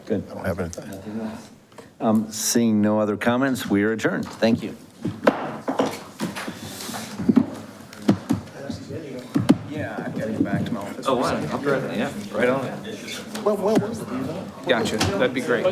Good. I don't have anything. Seeing no other comments, we are adjourned. Thank you. Yeah, I've got to get back to my office. oh, wow. I'll be right, yeah, right on it. Gotcha. That'd be great.